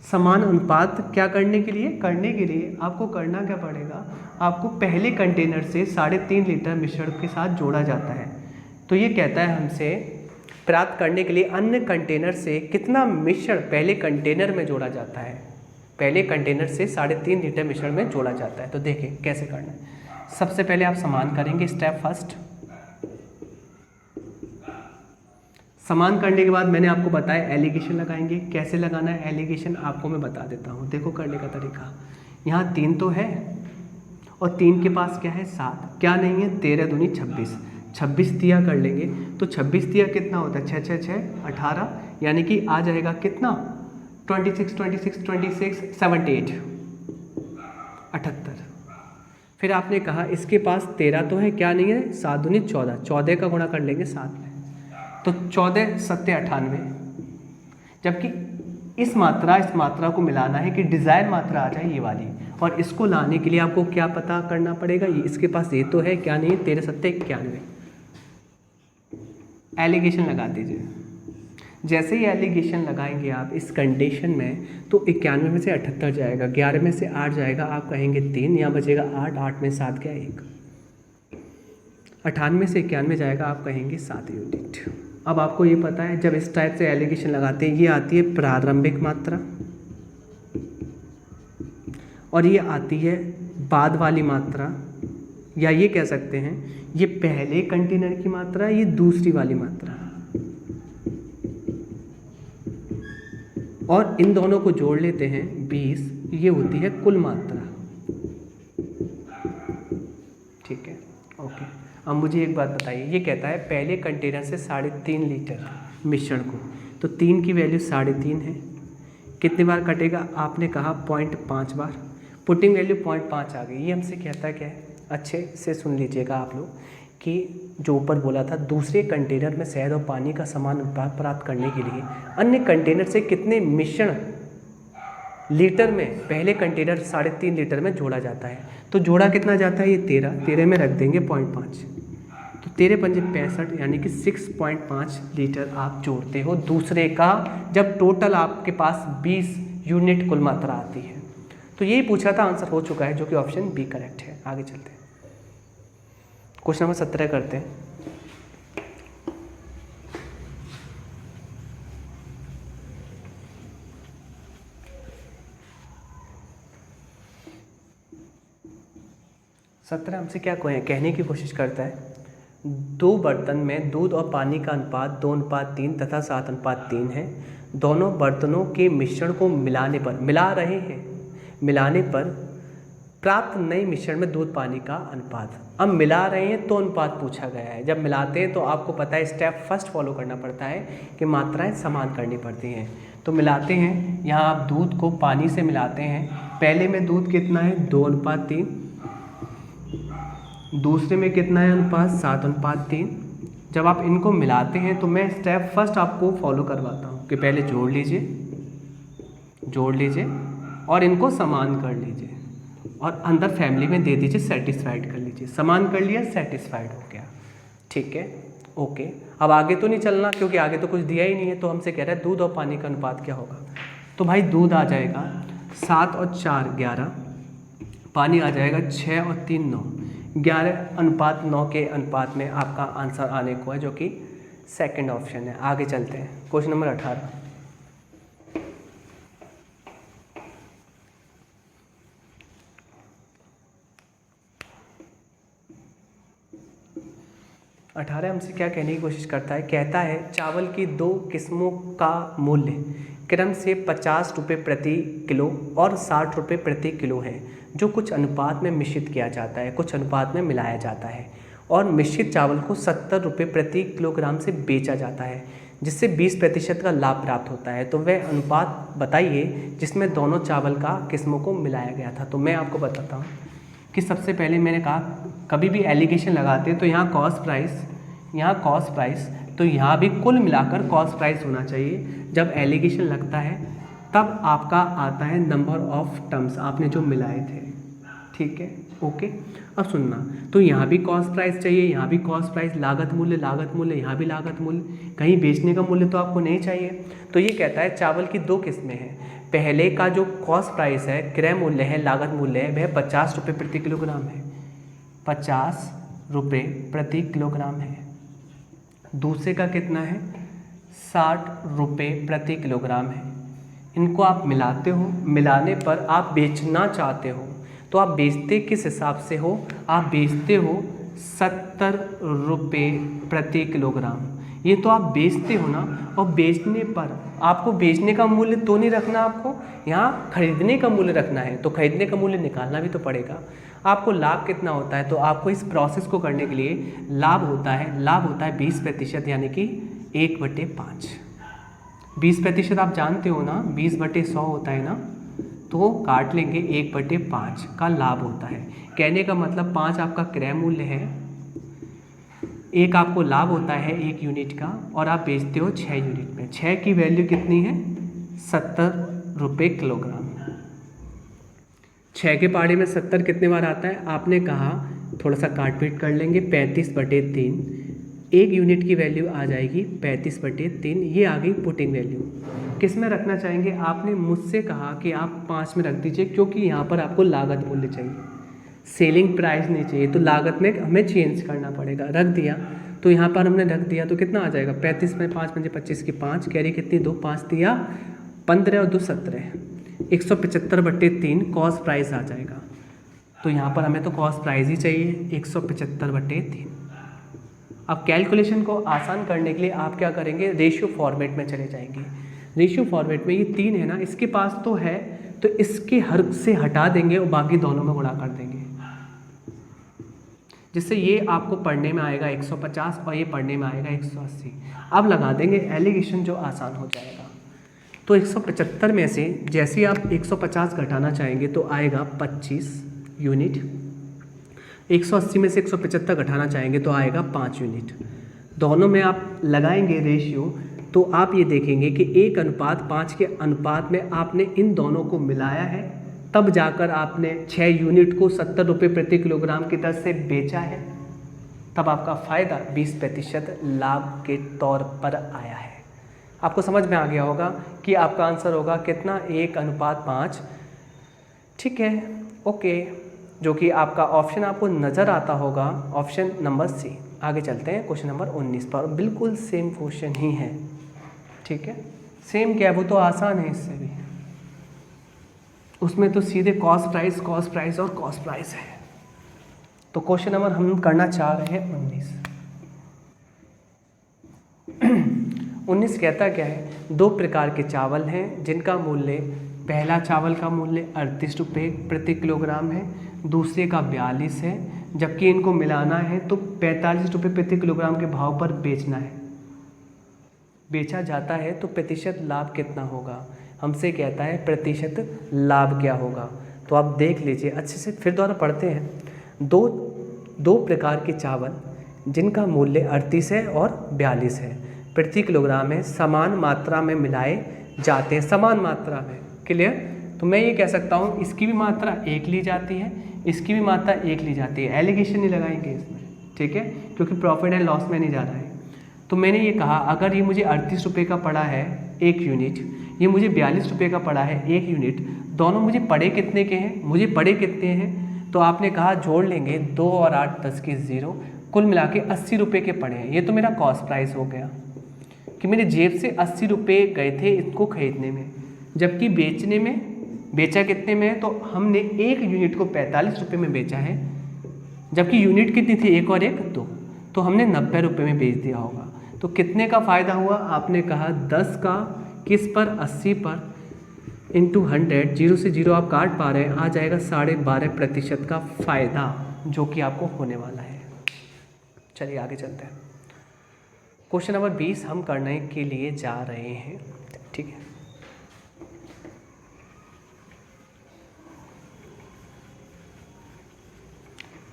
समान अनुपात क्या करने के लिए आपको करना क्या पड़ेगा, आपको पहले कंटेनर से 3.5 लीटर मिश्रण के साथ जोड़ा जाता है। तो ये कहता है हमसे प्राप्त करने के लिए अन्य कंटेनर से कितना मिश्रण पहले कंटेनर में जोड़ा जाता है, पहले कंटेनर से 3.5 लीटर मिश्रण में जोड़ा जाता है। तो देखें कैसे करना है। सबसे पहले आप समान करेंगे, स्टेप फर्स्ट। समान करने के बाद मैंने आपको बताया एलिगेशन लगाएंगे। कैसे लगाना है एलिगेशन आपको मैं बता देता हूँ। देखो करने का तरीका, यहाँ 3 तो है और 3 के पास क्या है 7, क्या नहीं है 13 दूनी 26, 26 तिया कर लेंगे तो 26 तिया कितना होता है 6 6 6 18, यानी कि आ जाएगा कितना 26 26 26 78 78। फिर आपने कहा इसके पास 13 तो है, क्या नहीं है 7 दूनी 14, 14 का गुणा कर लेंगे 7 में तो 14 7 98। जबकि इस मात्रा को मिलाना है कि डिज़ायर मात्रा आ जाए ये वाली, और इसको लाने के लिए आपको क्या पता करना पड़ेगा, ये इसके पास ये तो है, क्या नहीं है 13 7 91। एलिगेशन लगा दीजिए। जैसे ही एलिगेशन लगाएंगे आप इस कंडीशन में तो 91 में से 78 जाएगा, 11 में से 8 जाएगा, आप कहेंगे 3, यहाँ बचेगा 8, 8 में 7 क्या 1, 98 में से 91 जाएगा, आप कहेंगे 7 यूनिट। अब आपको ये पता है जब इस टाइप से एलिगेशन लगाते हैं ये आती है प्रारंभिक मात्रा और ये आती है बाद वाली मात्रा, या ये कह सकते हैं ये पहले कंटेनर की मात्रा, ये दूसरी वाली मात्रा, और इन दोनों को जोड़ लेते हैं 20, ये होती है कुल मात्रा। ठीक है, ओके। अब मुझे एक बात बताइए, ये कहता है पहले कंटेनर से 3.5 लीटर मिश्रण को, तो 3 की वैल्यू 3.5 है, कितने बार कटेगा आपने कहा 0.5 बार, पुटिंग वैल्यू 0.5 आ गई। ये हमसे कहता है क्या है, अच्छे से सुन लीजिएगा आप लोग, कि जो ऊपर बोला था दूसरे कंटेनर में शहद और पानी का समान अनुपात प्राप्त करने के लिए अन्य कंटेनर से कितने मिश्रण लीटर में पहले कंटेनर 3.5 लीटर में जोड़ा जाता है। तो जोड़ा कितना जाता है, ये 13 में रख देंगे 0.5, तो 13 पंजे 65, यानी कि 6.5 लीटर आप जोड़ते हो दूसरे का, जब टोटल आपके पास 20 यूनिट कुल मात्रा आती है। तो यही पूछा था, आंसर हो चुका है, जो कि ऑप्शन बी करेक्ट है। आगे चलते हैं, क्वेश्चन नंबर 17 करते हैं। 17 हमसे क्या कहने की कोशिश करता है, 2 बर्तन में दूध और पानी का अनुपात 2:3 तथा 7:3 है। दोनों बर्तनों के मिश्रण को मिलाने पर प्राप्त नए मिश्रण में दूध पानी का अनुपात। अब मिला रहे हैं तो अनुपात पूछा गया है। जब मिलाते हैं तो आपको पता है स्टेप फर्स्ट फॉलो करना पड़ता है कि मात्राएं समान करनी पड़ती हैं। तो मिलाते हैं, यहाँ आप दूध को पानी से मिलाते हैं। पहले में दूध कितना है 2:3, दूसरे में कितना है अनुपात 7:3। जब आप इनको मिलाते हैं तो मैं स्टेप फर्स्ट आपको फॉलो करवाता हूँ कि पहले जोड़ लीजिए और इनको समान कर लीजिए और अंदर फैमिली में दे दीजिए, सेटिस्फाइड कर लीजिए। समान कर लिया, सेटिस्फाइड हो गया, ठीक है, ओके। अब आगे तो नहीं चलना क्योंकि आगे तो कुछ दिया ही नहीं है। तो हमसे कह रहा है दूध और पानी का अनुपात क्या होगा। तो भाई दूध आ जाएगा 7 और 4 11, पानी आ जाएगा 6 और 3 9, 11:9 के अनुपात में आपका आंसर आने को है, जो कि सेकंड ऑप्शन है। आगे चलते हैं, क्वेश्चन नंबर 18। हमसे क्या कहने की कोशिश करता है, कहता है चावल की 2 किस्मों का मूल्य क्रम से 50 रुपये प्रति किलो और 60 रुपये प्रति किलो है, जो कुछ अनुपात में मिश्रित किया जाता है, कुछ अनुपात में मिलाया जाता है और मिश्रित चावल को 70 रुपये प्रति किलोग्राम से बेचा जाता है, जिससे 20% का लाभ प्राप्त होता है। तो वह अनुपात बताइए जिसमें दोनों चावल का किस्मों को मिलाया गया था। तो मैं आपको बताता हूँ कि सबसे पहले मैंने कहा कभी भी एलिगेशन लगाते हैं तो यहाँ कॉस्ट प्राइस, तो यहाँ भी कुल मिलाकर कॉस्ट प्राइस होना चाहिए। जब एलिगेशन लगता है तब आपका आता है नंबर ऑफ टर्म्स आपने जो मिलाए थे, ठीक है, ओके। अब सुनना, तो यहाँ भी कॉस्ट प्राइस चाहिए, यहाँ भी कॉस्ट प्राइस, लागत मूल्य, यहाँ भी लागत मूल्य, कहीं बेचने का मूल्य तो आपको नहीं चाहिए। तो ये कहता है चावल की 2 किस्में हैं। पहले का जो कॉस्ट प्राइस है, क्रय मूल्य है, लागत मूल्य है, वह 50 रुपये प्रति किलोग्राम है, 50 रुपये प्रति किलोग्राम है। दूसरे का कितना है 60 रुपये प्रति किलोग्राम है। इनको आप मिलाते हो, मिलाने पर आप बेचना चाहते हो तो आप बेचते किस हिसाब से हो, आप बेचते हो 70 रुपये प्रति किलोग्राम। ये तो आप बेचते हो ना, और बेचने पर आपको बेचने का मूल्य तो नहीं रखना, आपको यहाँ खरीदने का मूल्य रखना है। तो खरीदने का मूल्य निकालना भी तो पड़ेगा। आपको लाभ कितना होता है, तो आपको इस प्रोसेस को करने के लिए लाभ होता है 20%, यानी कि 1/5। 20% आप जानते हो ना, 20/100 होता है ना, तो काट लेंगे, 1/5 का लाभ होता है। कहने का मतलब 5 आपका क्रय मूल्य है, 1 आपको लाभ होता है 1 यूनिट का, और आप बेचते हो 6 यूनिट में। 6 की वैल्यू कितनी है 70 रुपये किलोग्राम। 6 के पहाड़े में 70 कितने बार आता है आपने कहा, थोड़ा सा काट पीट कर लेंगे, 35/3। 1 यूनिट की वैल्यू आ जाएगी 35/3। ये आ गई पुटिंग वैल्यू। किस में रखना चाहेंगे, आपने मुझसे कहा कि आप 5 में रख दीजिए, क्योंकि यहाँ पर आपको लागत मूल्य चाहिए, सेलिंग प्राइस नहीं चाहिए, तो लागत में हमें चेंज करना पड़ेगा। रख दिया, तो यहाँ पर हमने रख दिया, तो कितना आ जाएगा 35 में 5 पंजे 25 की 5, कैरी कितनी 2, 5 दिया 15 और 2 17, 175/3 कॉस्ट प्राइस आ जाएगा। तो यहाँ पर हमें तो कॉस्ट प्राइस ही चाहिए 175/3। अब कैलकुलेशन को आसान करने के लिए आप क्या करेंगे, रेशियो फॉर्मेट में चले जाएंगे। रेशियो फॉर्मेट में ये 3 है ना, इसके पास तो है, तो इसके हर से हटा देंगे और बाकी दोनों में गुणा कर देंगे, जिससे ये आपको पढ़ने में आएगा 150 और ये पढ़ने में आएगा 180। अब लगा देंगे एलिगेशन, जो आसान हो जाएगा। तो 175 में से जैसे ही आप 150 घटाना चाहेंगे तो आएगा 25 यूनिट, 180 में से 175 घटाना चाहेंगे तो आएगा 5 यूनिट। दोनों में आप लगाएंगे रेशियो, तो आप ये देखेंगे कि 1:5 के अनुपात में आपने इन दोनों को मिलाया है, तब जाकर आपने 6 यूनिट को 70 रुपये प्रति किलोग्राम की दर से बेचा है, तब आपका फ़ायदा 20% लाभ के तौर पर आया है। आपको समझ में आ गया होगा कि आपका आंसर होगा कितना 1:5, ठीक है, ओके, जो कि आपका ऑप्शन आपको नज़र आता होगा, ऑप्शन नंबर सी। आगे चलते हैं क्वेश्चन नंबर 19 पर। बिल्कुल सेम क्वेश्चन ही है, ठीक है, सेम क्या है, वो तो आसान है इससे भी, उसमें तो सीधे कॉस्ट प्राइस और कॉस्ट प्राइस है। तो क्वेश्चन नंबर हम करना चाह रहे हैं 19 कहता क्या है, दो प्रकार के चावल हैं जिनका मूल्य, पहला चावल का मूल्य 38 रुपये प्रति किलोग्राम है, दूसरे का 42 है, जबकि इनको मिलाना है तो 45 रुपये प्रति किलोग्राम के भाव पर बेचना है, बेचा जाता है तो प्रतिशत लाभ कितना होगा। हमसे कहता है प्रतिशत लाभ क्या होगा। तो आप देख लीजिए अच्छे से, फिर दोबारा पढ़ते हैं। दो प्रकार के चावल जिनका मूल्य 38 है और 42 है प्रति किलोग्राम है, समान मात्रा में मिलाए जाते हैं, समान मात्रा में। क्लियर। तो मैं ये कह सकता हूँ इसकी भी मात्रा 1 ली जाती है, इसकी भी मात्रा 1 ली जाती है। एलिगेशन नहीं लगाएंगे इसमें, ठीक है, क्योंकि प्रॉफिट एंड लॉस में नहीं जा रहा है। तो मैंने ये कहा अगर ये मुझे 38 रुपये का पड़ा है 1 यूनिट, ये मुझे 42 रुपये का पड़ा है 1 यूनिट, दोनों मुझे पड़े कितने के हैं, मुझे पड़े कितने हैं, तो आपने कहा जोड़ लेंगे 2 और 8 10 की 0, कुल मिला के 80 रुपये के पड़े हैं। ये तो मेरा कॉस्ट प्राइस हो गया कि मेरे जेब से 80 रुपये गए थे इसको खरीदने में, जबकि बेचने में बेचा कितने में है, तो हमने 1 यूनिट को 45 रुपये में बेचा है, जबकि यूनिट कितनी थी 1 और 1 2, तो हमने 90 रुपये में बेच दिया होगा। तो कितने का फ़ायदा हुआ, आपने कहा 10 का किस पर 80 पर इंटू 100, 0 से 0 आप काट पा रहे हैं, आ जाएगा 12.5% का फ़ायदा जो कि आपको होने वाला है। चलिए आगे चलते हैं। क्वेश्चन नंबर 20 हम करने के लिए जा रहे हैं, ठीक है।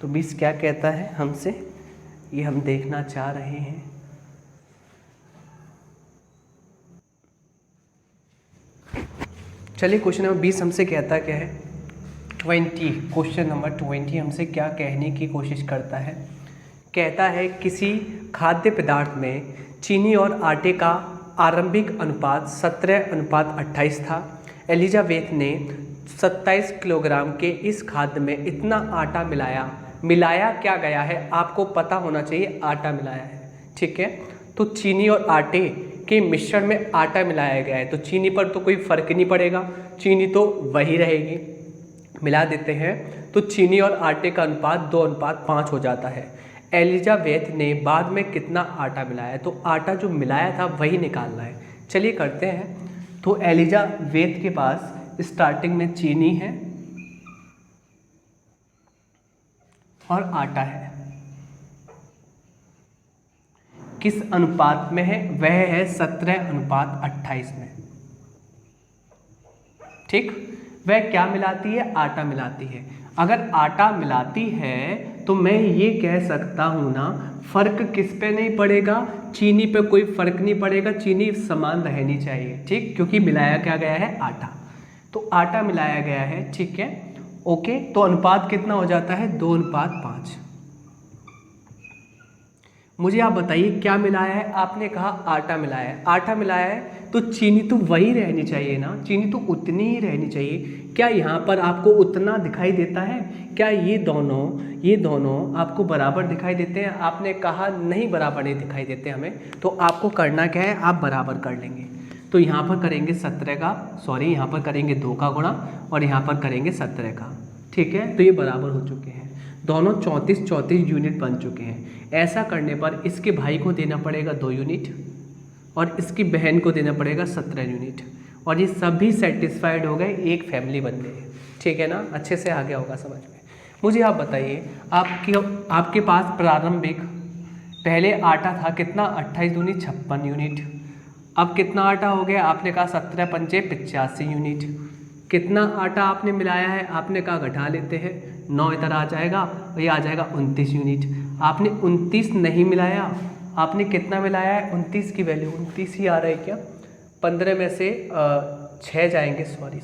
तो 20 क्या कहता है हमसे, ये हम देखना चाह रहे हैं। चलिए क्वेश्चन नंबर 20 हमसे कहता क्या है, 20, क्वेश्चन नंबर 20 हमसे क्या कहने की कोशिश करता है। कहता है किसी खाद्य पदार्थ में चीनी और आटे का आरंभिक अनुपात 17:28 था। एलिजाबेथ ने 27 किलोग्राम के इस खाद्य में इतना आटा मिलाया क्या गया है, आपको पता होना चाहिए आटा मिलाया है, ठीक है। तो चीनी और आटे के मिश्रण में आटा मिलाया गया है, तो चीनी पर तो कोई फर्क नहीं पड़ेगा, चीनी तो वही रहेगी। मिला देते हैं तो चीनी और आटे का अनुपात 2:5 हो जाता है। एलिजाबेथ ने बाद में कितना आटा मिलाया है, तो आटा जो मिलाया था वही निकालना है। चलिए करते हैं। तो एलिजाबेथ के पास स्टार्टिंग में चीनी है और आटा है, किस अनुपात में है, वह है 17:28 में, ठीक। वह क्या मिलाती है, आटा मिलाती है। अगर आटा मिलाती है तो मैं ये कह सकता हूँ ना, फर्क किस पे नहीं पड़ेगा, चीनी पे कोई फर्क नहीं पड़ेगा, चीनी समान रहनी चाहिए, ठीक, क्योंकि मिलाया क्या गया है, आटा। तो आटा मिलाया गया है, ठीक है, ओके। तो अनुपात कितना हो जाता है, 2:5। मुझे आप बताइए क्या मिलाया है, आपने कहा आटा मिलाया है। आटा मिलाया है तो चीनी तो वही रहनी चाहिए ना, चीनी तो उतनी ही रहनी चाहिए। क्या यहाँ पर आपको उतना दिखाई देता है, क्या ये दोनों आपको बराबर दिखाई देते हैं, आपने कहा नहीं बराबर नहीं दिखाई देते हमें। तो आपको करना क्या है, आप बराबर कर लेंगे। तो यहाँ पर करेंगे 17 का, सॉरी यहाँ पर करेंगे 2 का गुणा और यहाँ पर करेंगे 17 का, ठीक है। तो ये बराबर हो चुके हैं, दोनों 34 यूनिट बन चुके हैं। ऐसा करने पर इसके भाई को देना पड़ेगा 2 यूनिट और इसकी बहन को देना पड़ेगा 17 यूनिट, और ये सभी सेटिस्फाइड हो गए, एक फैमिली बन गई, ठीक है ना। अच्छे से आ गया होगा समझ में। मुझे आप बताइए, आपके पास प्रारंभिक पहले आटा था कितना, 28 दूनी 56 यूनिट। अब कितना आटा हो गया, आपने कहा 17 पंचे 85 यूनिट। कितना आटा आपने मिलाया है, आपने कहा घटा लेते हैं, 9 इधर आ जाएगा और ये आ जाएगा 29 यूनिट। आपने 29 नहीं मिलाया, आपने कितना मिलाया है, 29 की वैल्यू 29 ही आ रहा है क्या। 15 में से 6 जाएंगे, सॉरी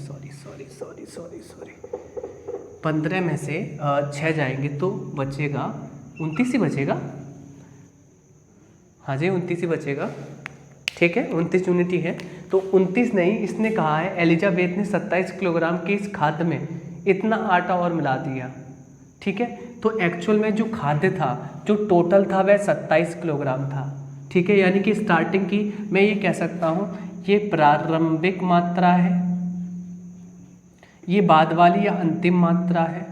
15 में से 6 जाएंगे तो बचेगा 29 ही बचेगा, हाँ जी 29 ही बचेगा, ठीक है। 29 यूनिट ही है, तो 29 नहीं, इसने कहा है एलिजाबेथ ने 27 किलोग्राम के इस खाद्य में इतना आटा और मिला दिया, ठीक है। तो एक्चुअल में जो खाद्य था, जो टोटल था वह 27 किलोग्राम था, ठीक है। यानी कि स्टार्टिंग की मैं ये कह सकता हूँ ये प्रारंभिक मात्रा है, ये बाद वाली या अंतिम मात्रा है,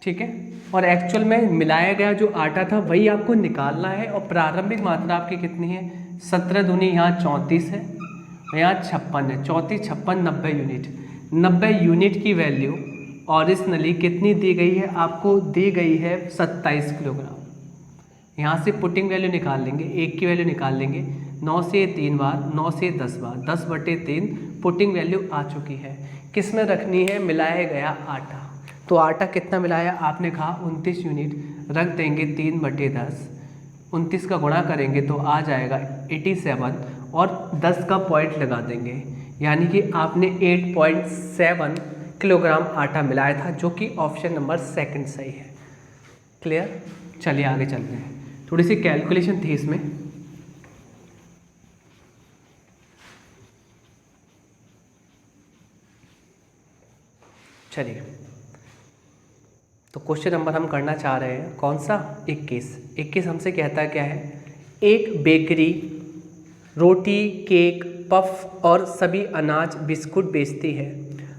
ठीक है। और एक्चुअल में मिलाया गया जो आटा था वही आपको निकालना है। और प्रारंभिक मात्रा आपकी कितनी है, 17 दूनी यहाँ 34 है, यहाँ 56 है, 34 56 90 यूनिट। 90 यूनिट की वैल्यू ओरिजिनली कितनी दी गई है, आपको दी गई है 27 किलोग्राम। यहाँ से पुटिंग वैल्यू निकाल लेंगे, एक की वैल्यू निकाल लेंगे, 9 से 3 बार, 9 से 10 बार, 10/3 पुटिंग वैल्यू आ चुकी है। किस में रखनी है, मिलाया गया आटा। तो आटा कितना मिलाया, आपने कहा 29 यूनिट, रख देंगे 3/10, 29 का गुणा करेंगे तो आ जाएगा 87 और 10 का पॉइंट लगा देंगे, यानी कि आपने 8.7 किलोग्राम आटा मिलाया था, जो कि ऑप्शन नंबर सेकंड सही है। क्लियर। चलिए आगे चलते हैं, थोड़ी सी कैलकुलेशन थी इसमें। चलिए, तो क्वेश्चन नंबर हम करना चाह रहे हैं कौन सा, 21 हमसे कहता है क्या है, एक बेकरी रोटी, केक, पफ और सभी अनाज बिस्कुट बेचती है।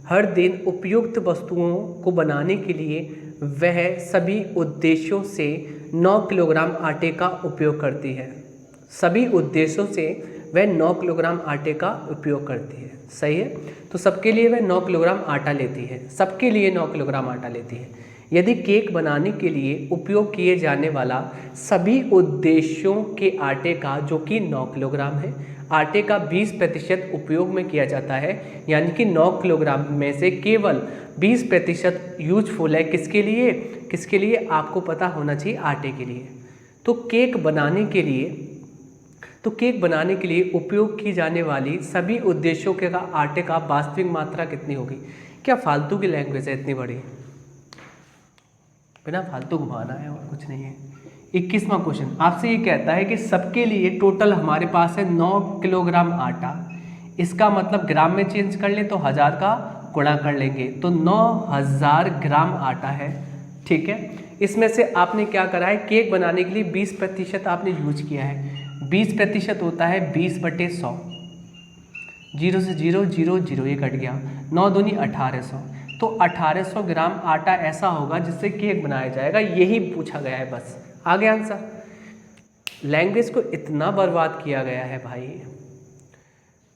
हर दिन उपयुक्त वस्तुओं को बनाने के लिए वह सभी उद्देश्यों से 9 किलोग्राम आटे का उपयोग करती है। सभी उद्देश्यों से वह 9 किलोग्राम आटे का उपयोग करती है, सही है। तो सबके लिए वह 9 किलोग्राम आटा लेती है, सबके लिए 9 किलोग्राम आटा लेती है। यदि केक बनाने के लिए उपयोग किए जाने वाला सभी उद्देश्यों के आटे का, जो कि 9 किलोग्राम है, आटे का 20% उपयोग में किया जाता है, यानी कि 9 किलोग्राम में से केवल 20% यूजफुल है। किसके लिए, किसके लिए आपको पता होना चाहिए, आटे के लिए। तो केक बनाने के लिए उपयोग की जाने वाली सभी उद्देश्यों के का आटे का वास्तविक मात्रा कितनी होगी। क्या फालतू की लैंग्वेज है इतनी बड़ी, बिना फालतू घुमाना है और कुछ नहीं है। 21वां क्वेश्चन आपसे ये कहता है कि सबके लिए टोटल हमारे पास है 9 किलोग्राम आटा। इसका मतलब ग्राम में चेंज कर ले तो 1000 का गुणा कर लेंगे, तो 9000 ग्राम आटा है, ठीक है। इसमें से आपने क्या करा है, केक बनाने के लिए 20% आपने यूज किया है। 20% होता है 20/100, 0 से 0 0 0 ये कट गया, 9 दूनी 1800, तो 1800 ग्राम आटा ऐसा होगा जिससे केक बनाया जाएगा। यही पूछा गया है, बस आगे आंसर। लैंग्वेज को इतना बर्बाद किया गया है भाई।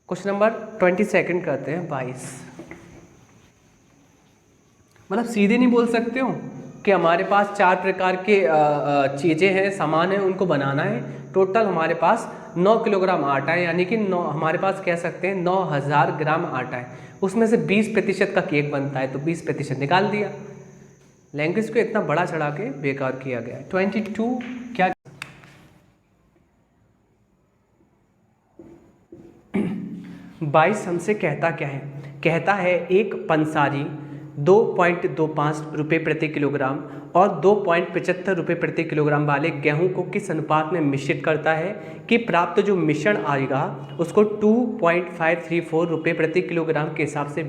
क्वेश्चन नंबर 22 करते हैं, 22। मतलब सीधे नहीं बोल सकते हो कि हमारे पास 4 प्रकार के चीज़ें हैं, सामान है, उनको बनाना है। टोटल हमारे पास 9 किलोग्राम आटा है, यानी कि 9 हमारे पास कह सकते हैं 9000 ग्राम आटा है। उसमें से 20% का केक बनता है, तो 20% निकाल दिया। लैंग्वेज को इतना बड़ा चढ़ा के बेकार किया गया है। 22 क्या 22 हमसे कहता क्या है, कहता है एक पंसारी 2.25 रुपये प्रति किलोग्राम और 2.75 रुपये प्रति किलोग्राम वाले गेहूं को किस अनुपात में मिश्रित करता है कि प्राप्त जो मिश्रण आएगा उसको 2.534 रुपये प्रति किलोग्राम के हिसाब से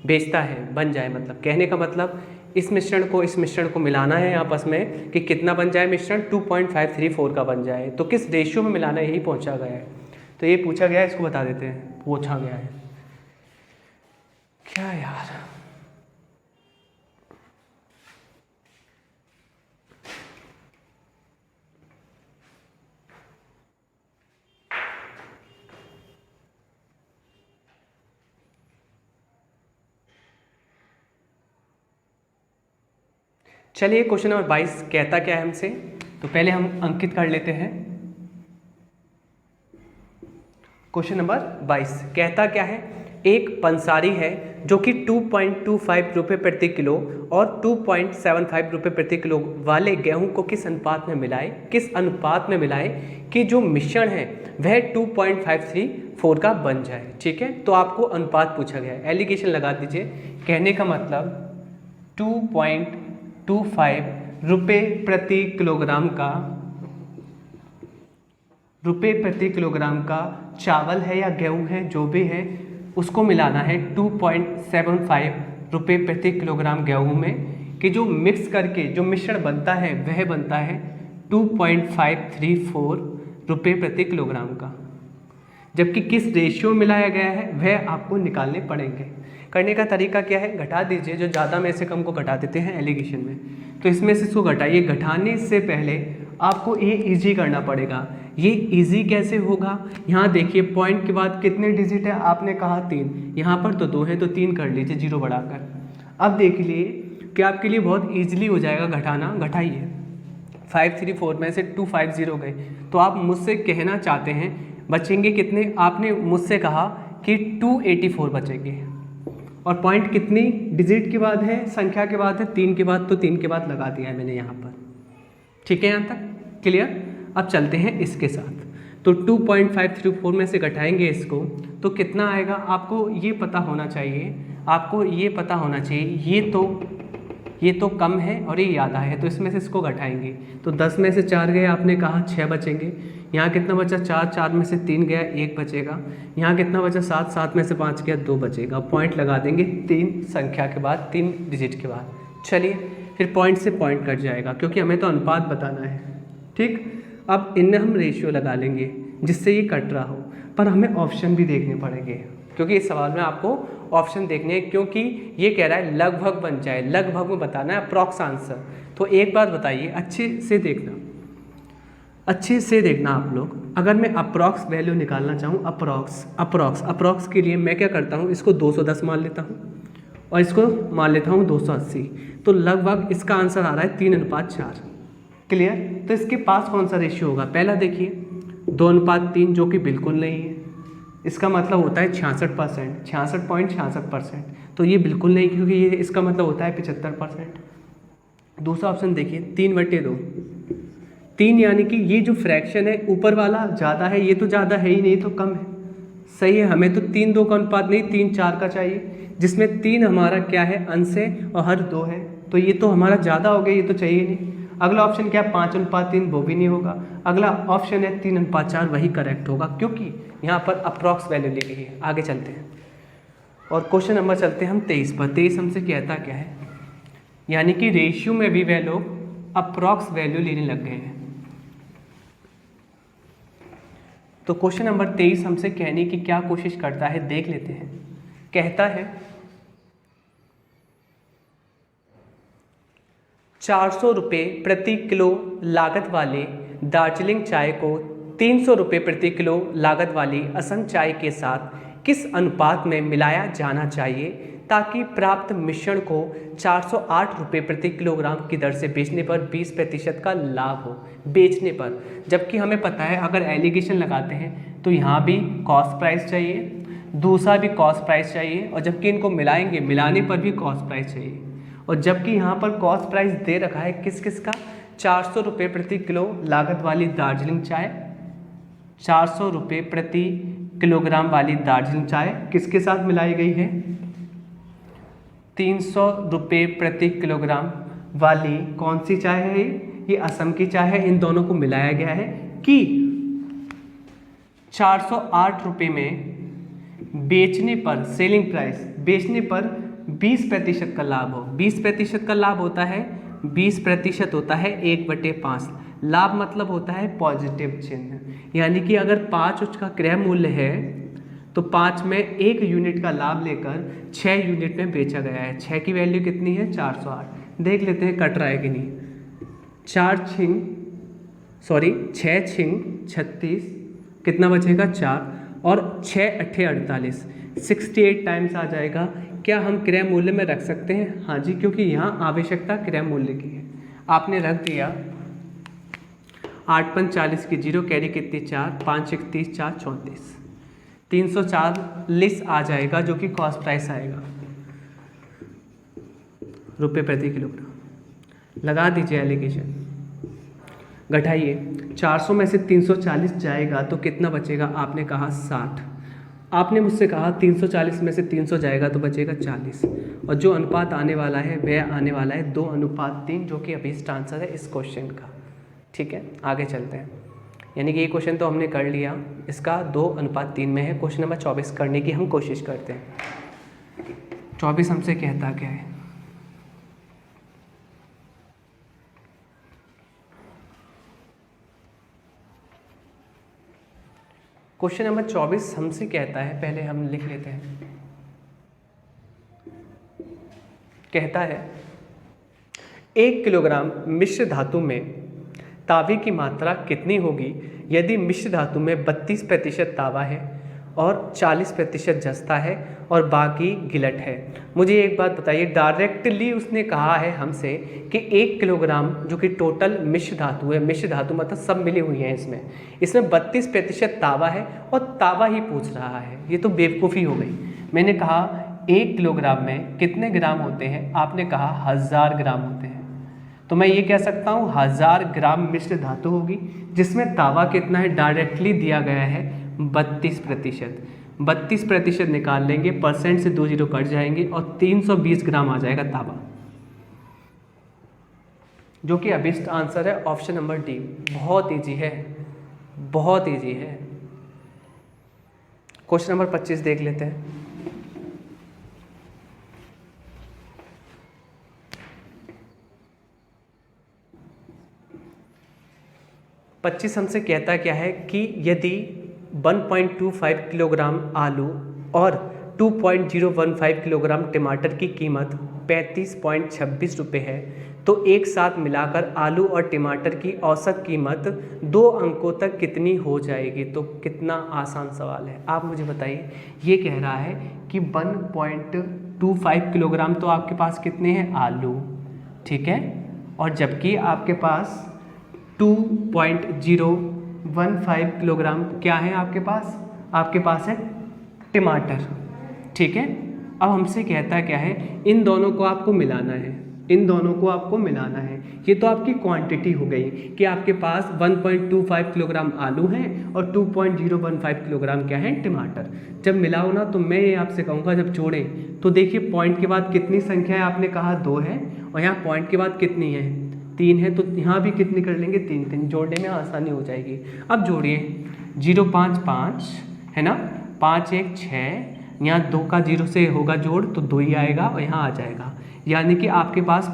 बेचता है, बन जाए। मतलब कहने का मतलब इस मिश्रण को मिलाना है आपस में कि कितना बन जाए मिश्रण, 2.534 का बन जाए। तो किस रेशियो में मिलाना है, यही पूछा गया है। तो ये पूछा गया है, इसको बता देते हैं, पूछा गया है क्या यार। चलिए क्वेश्चन नंबर 22 कहता क्या है हमसे, तो पहले हम अंकित कर लेते हैं। क्वेश्चन नंबर 22 कहता क्या है, एक पंसारी है जो कि 2.25 रुपये प्रति किलो और 2.75 रुपये प्रति किलो वाले गेहूं को किस अनुपात में मिलाए कि जो मिश्रण है वह 2.534 का बन जाए, ठीक है। तो आपको अनुपात पूछा गया है, एलिगेशन लगा दीजिए। कहने का मतलब 2.25 रुपये प्रति किलोग्राम का चावल है या गेहूं है, जो भी है, उसको मिलाना है 2.75 रुपये प्रति किलोग्राम गेहूं में, कि जो मिक्स करके जो मिश्रण बनता है वह बनता है 2.534 रुपये प्रति किलोग्राम का। जबकि किस रेशियो में मिलाया गया है वह आपको निकालने पड़ेंगे। करने का तरीका क्या है, घटा दीजिए, जो ज़्यादा में से कम को घटा देते हैं एलिगेशन में, तो इसमें से इसको घटाइए। घटाने से पहले आपको ये इजी करना पड़ेगा। ये इजी कैसे होगा, यहाँ देखिए पॉइंट के बाद कितने डिजिट है, आपने कहा 3, यहाँ पर तो 2 है तो 3 कर लीजिए 0 बढ़ाकर। अब देख लिए कि आपके लिए बहुत ईजिली हो जाएगा घटाना। घटाइए, 534 में से 250 गए, तो आप मुझसे कहना चाहते हैं बचेंगे कितने, आपने मुझसे कहा कि 284 बचेंगे। और पॉइंट कितनी डिजिट के बाद है, संख्या के बाद है, 3 के बाद, तो 3 के बाद लगा दिया है मैंने यहाँ पर। ठीक है, यहाँ तक क्लियर। अब चलते हैं इसके साथ। तो 2.534 में से घटाएंगे इसको तो कितना आएगा, आपको ये पता होना चाहिए, आपको ये पता होना चाहिए, ये तो कम है और ये ज़्यादा है, तो इसमें से इसको घटाएंगे। तो 10 में से 4 गए, आपने कहा 6 बचेंगे। यहाँ कितना बचा, 4, 4 में से 3 गया 1 बचेगा। यहाँ कितना बचा, 7, 7 में से 5 गया 2 बचेगा। पॉइंट लगा देंगे 3 संख्या के बाद, 3 डिजिट के बाद। चलिए फिर पॉइंट से पॉइंट कट जाएगा क्योंकि हमें तो अनुपात बताना है। ठीक, अब इनमें हम रेशियो लगा लेंगे जिससे ये कट रहा हो, पर हमें ऑप्शन भी देखने पड़ेंगे क्योंकि इस सवाल में आपको ऑप्शन देखने हैं, क्योंकि ये कह रहा है लगभग बन जाए, लगभग में बताना है, अप्रॉक्स आंसर। तो एक बात बताइए, अच्छे से देखना, अच्छे से देखना आप लोग। अगर मैं अप्रॉक्स वैल्यू निकालना चाहूँ, अप्रॉक्स के लिए मैं क्या करता हूँ, इसको 210 मान लेता हूँ और इसको मान लेता हूँ 280, तो लगभग इसका आंसर आ रहा है 3:4। क्लियर। तो इसके पास कौन सा रेशियो होगा, पहला देखिए 2:3, जो कि बिल्कुल नहीं है, इसका मतलब होता है 66%, 66.66%, तो ये बिल्कुल नहीं, क्योंकि ये इसका मतलब होता है 75%। दूसरा ऑप्शन देखिए 3/2, 3 यानी कि ये जो फ्रैक्शन है ऊपर वाला ज़्यादा है, ये तो ज़्यादा है ही नहीं, तो कम है। सही है, हमें तो 3-2 का अनुपात नहीं 3-4 का चाहिए, जिसमें 3 हमारा क्या है, अंश है और हर 2 है, तो ये तो हमारा ज़्यादा हो गया, ये तो चाहिए नहीं। अगला ऑप्शन क्या है, 5:3, वो भी नहीं होगा। अगला ऑप्शन है 3:4, वही करेक्ट होगा क्योंकि यहाँ पर अप्रॉक्स वैल्यू ली गई है। आगे चलते हैं और क्वेश्चन नंबर चलते हैं हम 23 पर। 23 हमसे कहता क्या है, यानी कि रेशियो में भी वह लोग अप्रॉक्स वैल्यू लेने लग गए हैं। तो क्वेश्चन नंबर 23 हमसे कहने की क्या कोशिश करता है, देख लेते हैं। कहता है 400 रुपये प्रति किलो लागत वाले दार्जिलिंग चाय को 300 रुपये प्रति किलो लागत वाली असम चाय के साथ किस अनुपात में मिलाया जाना चाहिए ताकि प्राप्त मिश्रण को 408 रुपये प्रति किलोग्राम की दर से बेचने पर 20% का लाभ हो, बेचने पर। जबकि हमें पता है अगर एलिगेशन लगाते हैं तो यहाँ भी कॉस्ट प्राइस चाहिए, दूसरा भी कॉस्ट प्राइस चाहिए, और जबकि इनको मिलाएंगे, मिलाने पर भी कॉस्ट प्राइस चाहिए। और जबकि यहाँ पर कॉस्ट प्राइस दे रखा है किस किस का, 400 रुपये प्रति किलो लागत वाली दार्जिलिंग चाय, 400 रुपये प्रति किलोग्राम वाली दार्जिलिंग चाय किसके साथ मिलाई गई है, 300 रुपये प्रति किलोग्राम वाली कौन सी चाय है, ये असम की चाय है। इन दोनों को मिलाया गया है कि 408 रुपये में बेचने पर, सेलिंग प्राइस बेचने पर 20% का लाभ हो। 20% का लाभ होता है, 20% होता है 1/5। लाभ मतलब होता है पॉजिटिव चिन्ह, यानी कि अगर 5 उसका क्रय मूल्य है तो 5 में 1 यूनिट का लाभ लेकर 6 यूनिट में बेचा गया है। 6 की वैल्यू कितनी है, 408। देख लेते हैं कट रहा है कि नहीं। 6 छिंग 36, कितना बचेगा 4, और 6 अट्ठे 48, 68 टाइम्स आ जाएगा। क्या हम क्रय मूल्य में रख सकते हैं, हाँ जी, क्योंकि यहाँ आवश्यकता क्रय मूल्य की है। आपने रख दिया 8 × 40 की 0, कैरी कितनी 4, 5 × 30, 4 × 34, 340 आ जाएगा, जो कि कॉस्ट प्राइस आएगा रुपये प्रति किलोग्राम। लगा दीजिए एलिगेशन, घटाइए, 400 में से 340 जाएगा तो कितना बचेगा, आपने कहा 60। आपने मुझसे कहा 340 में से 300 जाएगा तो बचेगा 40, और जो अनुपात आने वाला है वह आने वाला है 2:3, जो कि अभी आंसर है इस क्वेश्चन का। ठीक है, आगे चलते हैं। यानी कि ये क्वेश्चन तो हमने कर लिया, इसका 2:3 में है। क्वेश्चन नंबर 24 करने की हम कोशिश करते हैं। 24 हमसे कहता क्या है, क्वेश्चन नंबर 24 हमसे कहता है, पहले हम लिख लेते हैं। कहता है 1 किलोग्राम मिश्र धातु में तांबे की मात्रा कितनी होगी यदि मिश्र धातु में 32% तांबा है और 40% जस्ता है और बाकी गिलट है। मुझे एक बात बताइए, डायरेक्टली उसने कहा है हमसे कि 1 किलोग्राम जो कि टोटल मिश्र धातु है, मिश्र धातु मतलब सब मिली हुई है इसमें 32% तांबा है और तांबा ही पूछ रहा है। ये तो बेवकूफ़ी हो गई। मैंने कहा 1 किलोग्राम में कितने ग्राम होते हैं, आपने कहा 1000 ग्राम होते हैं। तो मैं ये कह सकता हूँ 1000 ग्राम मिश्र धातु होगी जिसमें तांबा कितना है, डायरेक्टली दिया गया है 32%। 32% निकाल लेंगे, परसेंट से 2 जीरो कट जाएंगे और 320 ग्राम आ जाएगा तांबा, जो कि अभिष्ट आंसर है ऑप्शन नंबर डी। बहुत ईजी है, बहुत ईजी है। क्वेश्चन नंबर 25 देख लेते हैं। पच्चीस हमसे कहता क्या है कि यदि 1.25 किलोग्राम आलू और 2.015 किलोग्राम टमाटर की कीमत 35.26 रुपये है तो एक साथ मिलाकर आलू और टमाटर की औसत कीमत 2 अंकों तक कितनी हो जाएगी। तो कितना आसान सवाल है, आप मुझे बताइए। ये कह रहा है कि 1.25 किलोग्राम तो आपके पास कितने हैं, आलू, ठीक है, और जबकि आपके पास 2.015 किलोग्राम क्या है आपके पास है टमाटर, ठीक है। अब हमसे कहता है क्या है, इन दोनों को आपको मिलाना है, इन दोनों को आपको मिलाना है। ये तो आपकी क्वांटिटी हो गई कि आपके पास 1.25 किलोग्राम आलू हैं और 2.015 किलोग्राम क्या है, टमाटर। जब मिलाओ ना तो मैं ये आपसे कहूँगा जब जोड़ें तो देखिए पॉइंट के बाद कितनी संख्या है, आपने कहा 2 है और यहाँ पॉइंट के बाद कितनी है, 3 है, तो यहाँ भी कितनी कर लेंगे, 3 जोड़ने में आसानी हो जाएगी। अब जोड़िए 0.5 है ना, 5 1 6, यहाँ 2 का 0 से होगा जोड़ तो 2 ही आएगा और यहाँ आ जाएगा। यानी कि आपके पास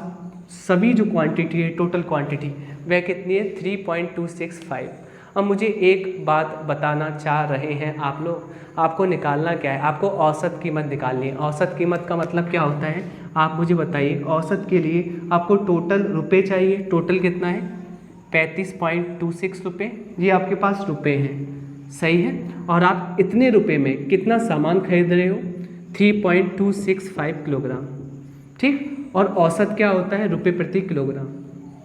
सभी जो क्वांटिटी है, टोटल क्वांटिटी वह कितनी है, 3.265। अब मुझे एक बात बताना चाह रहे हैं आप लोग, आपको निकालना क्या है, आपको औसत कीमत निकालनी है। औसत कीमत का मतलब क्या होता है, आप मुझे बताइए। औसत के लिए आपको टोटल रुपए चाहिए, टोटल कितना है, 35.26 रुपये, ये आपके पास रुपए हैं, सही है। और आप इतने रुपए में कितना सामान खरीद रहे हो, 3.265 किलोग्राम, ठीक। और औसत क्या होता है, रुपये प्रति किलोग्राम,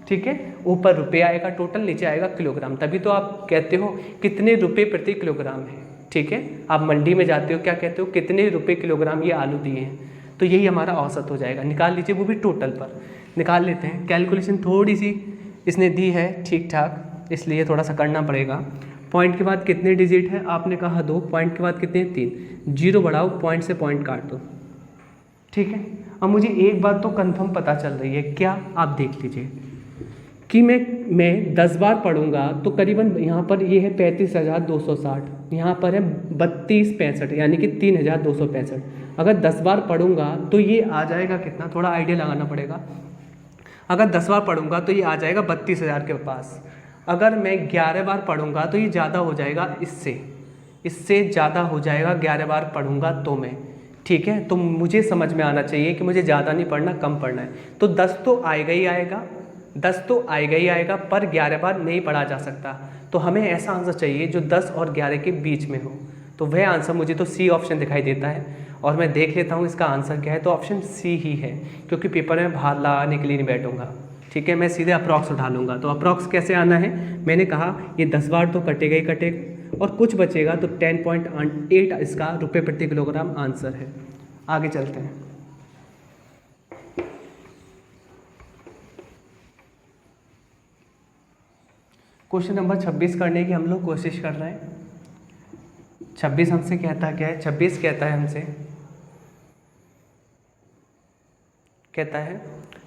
ठीक है। ऊपर रुपये आएगा टोटल, नीचे आएगा किलोग्राम, तभी तो आप कहते हो कितने रुपये प्रति किलोग्राम है, ठीक है। आप मंडी में जाते हो क्या कहते हो, कितने रुपये किलोग्राम ये आलू दिए हैं, तो यही हमारा औसत हो जाएगा। निकाल लीजिए, वो भी टोटल पर निकाल लेते हैं। कैलकुलेशन थोड़ी सी इसने दी है ठीक ठाक, इसलिए थोड़ा सा करना पड़ेगा। पॉइंट के बाद कितने डिजिट है, आपने कहा 2, पॉइंट के बाद कितने, 3, 0 बढ़ाओ, पॉइंट से पॉइंट काट दो, ठीक है। अब मुझे एक बात तो कंफर्म पता चल रही है, क्या, आप देख लीजिए कि मैं 10 बार पढ़ूंगा तो करीबन यहाँ पर ये है 35,260, यहाँ पर है 3265 यानी कि 3,265। अगर 10 बार पढ़ूंगा तो ये आ जाएगा कितना, थोड़ा आइडिया लगाना पड़ेगा। अगर 10 बार पढ़ूंगा तो ये आ जाएगा 32,000 के पास। अगर मैं 11 बार पढ़ूंगा तो ये ज़्यादा हो जाएगा, इससे ज़्यादा हो जाएगा 11 बार पढ़ूंगा तो मैं, ठीक है। तो मुझे समझ में आना चाहिए कि मुझे ज़्यादा नहीं पढ़ना, कम पढ़ना है। तो 10 तो आएगा ही आएगा, 10 तो आएगा ही आएगा, पर 11 बार नहीं पढ़ा जा सकता। तो हमें ऐसा आंसर चाहिए जो 10 और 11 के बीच में हो। तो वह आंसर मुझे तो सी ऑप्शन दिखाई देता है और मैं देख लेता हूँ इसका आंसर क्या है। तो ऑप्शन सी ही है, क्योंकि पेपर में बाहर लगाने के लिए नहीं बैठूंगा, ठीक है। मैं सीधे अप्रॉक्स उठा लूँगा। तो अप्रॉक्स कैसे आना है, मैंने कहा ये 10 बार तो कटेगा ही कटेगा और कुछ बचेगा, तो 10.8 इसका रुपये प्रति किलोग्राम आंसर है। आगे चलते हैं। क्वेश्चन नंबर 26 करने की हम लोग कोशिश कर रहे हैं। 26 हमसे कहता है क्या है, 26 कहता है हमसे, कहता है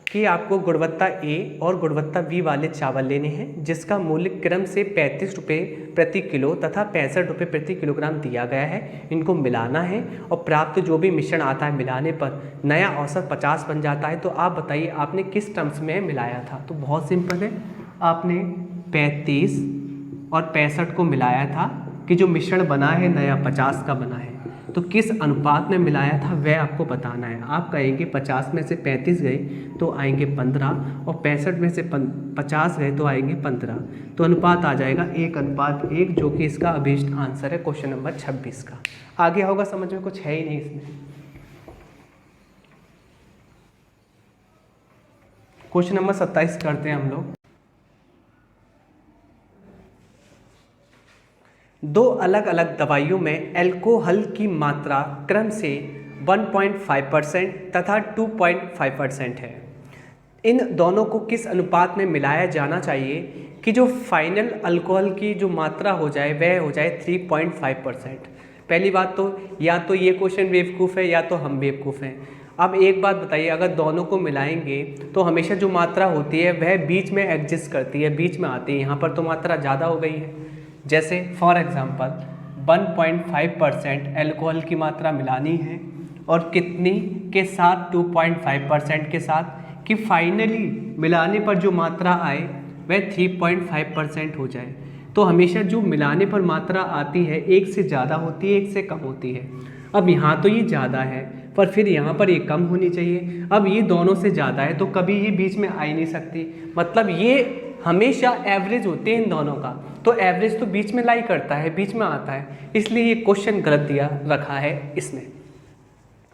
कि आपको गुणवत्ता ए और गुणवत्ता बी वाले चावल लेने हैं जिसका मूल्य क्रम से 35 रुपये प्रति किलो तथा 65 रुपये प्रति किलोग्राम दिया गया है। इनको मिलाना है और प्राप्त जो भी मिश्रण आता है मिलाने पर नया औसत 50 बन जाता है। तो आप बताइए आपने किस टर्म्स में मिलाया था। तो बहुत सिंपल है, आपने 35 और 65 को मिलाया था कि जो मिश्रण बना है नया 50 का बना है, तो किस अनुपात में मिलाया था वह आपको बताना है। आप कहेंगे 50 में से 35 गए तो आएंगे 15, और 65 में से 50 गए तो आएंगे 15, तो अनुपात आ जाएगा 1:1, जो कि इसका अभीष्ट आंसर है क्वेश्चन नंबर 26 का। आगे होगा समझ में, कुछ है ही नहीं इसमें। क्वेश्चन नंबर 27 करते हैं हम लोग। दो अलग अलग दवाइयों में अल्कोहल की मात्रा क्रम से 1.5% तथा 2.5% है। इन दोनों को किस अनुपात में मिलाया जाना चाहिए कि जो फाइनल अल्कोहल की जो मात्रा हो जाए वह हो जाए 3.5%। पहली बात तो या तो ये क्वेश्चन बेवकूफ़ है या तो हम बेवकूफ़ हैं। अब एक बात बताइए, अगर दोनों को मिलाएंगे तो हमेशा जो मात्रा होती है वह बीच में एग्जिस्ट करती है, बीच में आती है। यहाँ पर तो मात्रा ज़्यादा हो गई है। जैसे फॉर एग्ज़ाम्पल 1.5% अल्कोहल की मात्रा मिलानी है और कितनी के साथ 2.5% के साथ, कि फाइनली मिलाने पर जो मात्रा आए वह 3.5% हो जाए। तो हमेशा जो मिलाने पर मात्रा आती है एक से ज़्यादा होती है, एक से कम होती है। अब यहाँ तो ये ज़्यादा है पर फिर यहाँ पर ये कम होनी चाहिए। अब ये दोनों से ज़्यादा है तो कभी ये बीच में आ ही नहीं सकती, मतलब ये हमेशा एवरेज होते हैं इन दोनों का, तो एवरेज तो बीच में लाई करता है, बीच में आता है, इसलिए ये क्वेश्चन गलत दिया रखा है इसने।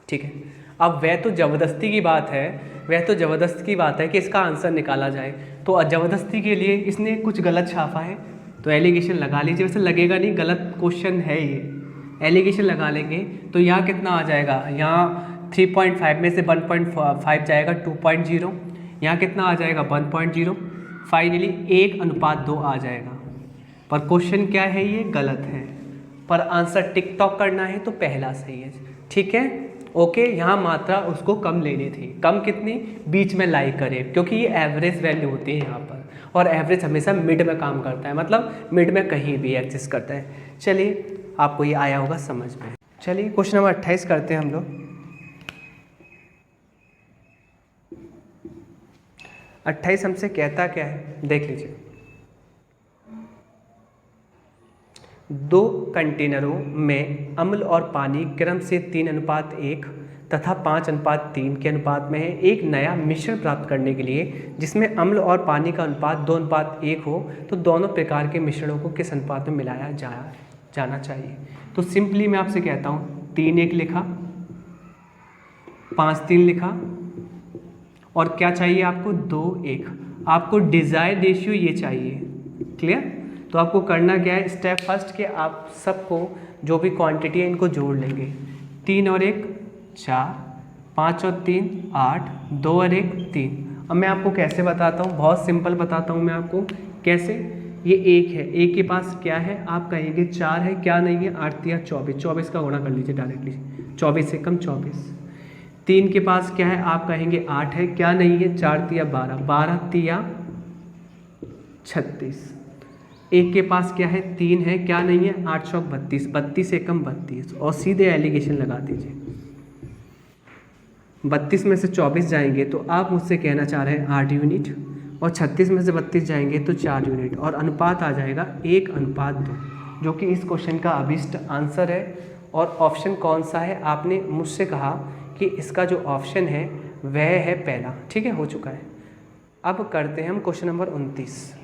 ठीक है, अब वह तो ज़बरदस्ती की बात है, वह तो ज़बरदस्ती की बात है कि इसका आंसर निकाला जाए, तो ज़बरदस्ती के लिए इसने कुछ गलत छापा है तो एलिगेशन लगा लीजिए। वैसे लगेगा नहीं, गलत क्वेश्चन है ये, एलिगेशन लगा लेंगे तो यहाँ कितना आ जाएगा, यहाँ 3.5 में से 1.5 जाएगा 2.0, यहाँ कितना आ जाएगा 1.0, फाइनली 1:2 आ जाएगा। पर क्वेश्चन क्या है, ये गलत है, पर आंसर टिक टॉक करना है तो पहला सही है। ठीक है, ओके। यहाँ मात्रा उसको कम लेनी थी, कम कितनी, बीच में लाई करे, क्योंकि ये एवरेज वैल्यू होती है यहाँ पर, और एवरेज हमेशा मिड में काम करता है, मतलब मिड में कहीं भी एग्जिस्ट करता है। चलिए, आपको ये आया होगा समझ में। चलिए क्वेश्चन नंबर 28 करते हैं हम लोग। 28 हमसे कहता क्या है, देख लीजिए। 2 कंटेनरों में अम्ल और पानी क्रम से 3:1 तथा 5:3 के अनुपात में है। एक नया मिश्रण प्राप्त करने के लिए जिसमें अम्ल और पानी का अनुपात 2:1 हो, तो दोनों प्रकार के मिश्रणों को किस अनुपात में मिलाया जाना चाहिए। तो सिंपली मैं आपसे कहता हूँ 3:1 लिखा, 5:3 लिखा, और क्या चाहिए आपको 2:1। आपको डिज़ायर रेशियो ये चाहिए, क्लियर। तो आपको करना क्या है, स्टेप फर्स्ट के आप सबको जो भी क्वांटिटी है इनको जोड़ लेंगे। 3 और 1 4, 5 और 3 8, 2 और 1 3। अब मैं आपको कैसे बताता हूँ, बहुत सिंपल बताता हूँ मैं आपको कैसे। ये 1 है, 1 के पास क्या है, आप कहेंगे 4 है, क्या नहीं है, 8 या 24, 24 का गुणा कर लीजिए डायरेक्टली, 24 से कम 24। 3 के पास क्या है, आप कहेंगे 8 है, क्या नहीं है, 4 या 12, 12 या 36। 1 के पास क्या है, 3 है, क्या नहीं है, 8 चौक 32, 32 से कम 32, और सीधे एलिगेशन लगा दीजिए। 32 में से 24 जाएंगे तो आप मुझसे कहना चाह रहे हैं 8 यूनिट, और 36 में से 32 जाएंगे तो 4 यूनिट, और अनुपात आ जाएगा 1:2, जो कि इस क्वेश्चन का अभीष्ट आंसर है। और ऑप्शन कौन सा है, आपने मुझसे कहा कि इसका जो ऑप्शन है वह है पहला। ठीक है, हो चुका है। अब करते हैं हम क्वेश्चन नंबर 29।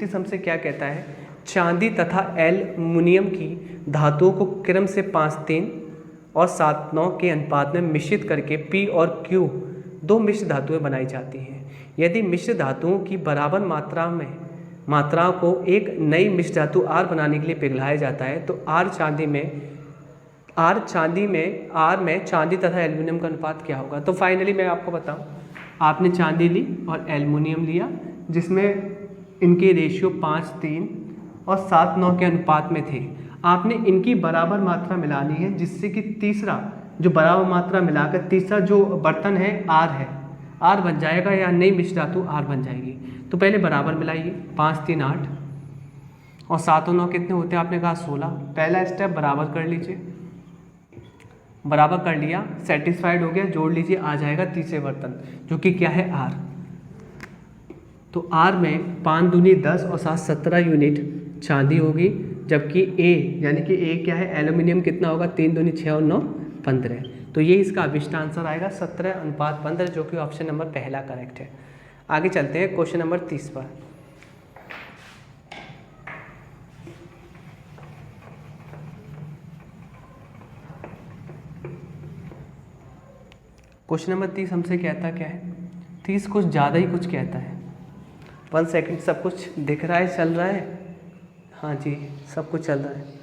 हमसे क्या कहता है, चांदी तथा एल्युमिनियम की धातुओं को क्रम से 5:3 और 7:9 के अनुपात में मिश्रित करके P और Q 2 मिश्र धातुएं बनाई जाती हैं। यदि मिश्र धातुओं की बराबर मात्राओं को एक नई मिश्र धातु R बनाने के लिए पिघलाया जाता है, तो R में चांदी तथा एल्युमिनियम का अनुपात क्या होगा। तो फाइनली मैं आपको बताऊं, आपने चांदी ली और एल्युमिनियम लिया, जिसमें इनके रेशियो 5:3 और 7:9 के अनुपात में थे। आपने इनकी बराबर मात्रा मिलानी है, जिससे कि तीसरा जो बराबर मात्रा मिलाकर तीसरा जो बर्तन है R है, R बन जाएगा, या नई मिश्र धातु R बन जाएगी। तो पहले बराबर मिलाइए, 5 3 8, और 7 और 9 कितने होते हैं, आपने कहा 16। पहला स्टेप बराबर कर लीजिए, बराबर कर लिया, सेटिस्फाइड हो गया, जोड़ लीजिए, आ जाएगा तीसरे बर्तन जो कि क्या है R। तो R में 5 दूनी 10 और 7 17 यूनिट चांदी होगी, जबकि A यानी कि A क्या है, एल्यूमिनियम कितना होगा, 3 दूनी 6 और 9 15। तो ये इसका अभिष्ट आंसर आएगा 17:15, जो कि ऑप्शन नंबर पहला करेक्ट है। आगे चलते हैं क्वेश्चन नंबर 30 पर। क्वेश्चन नंबर 30 हमसे कहता क्या है, 30 कुछ ज़्यादा ही कुछ कहता है। 1 सेकंड, सब कुछ दिख रहा है, चल रहा है, हाँ जी सब कुछ चल रहा है।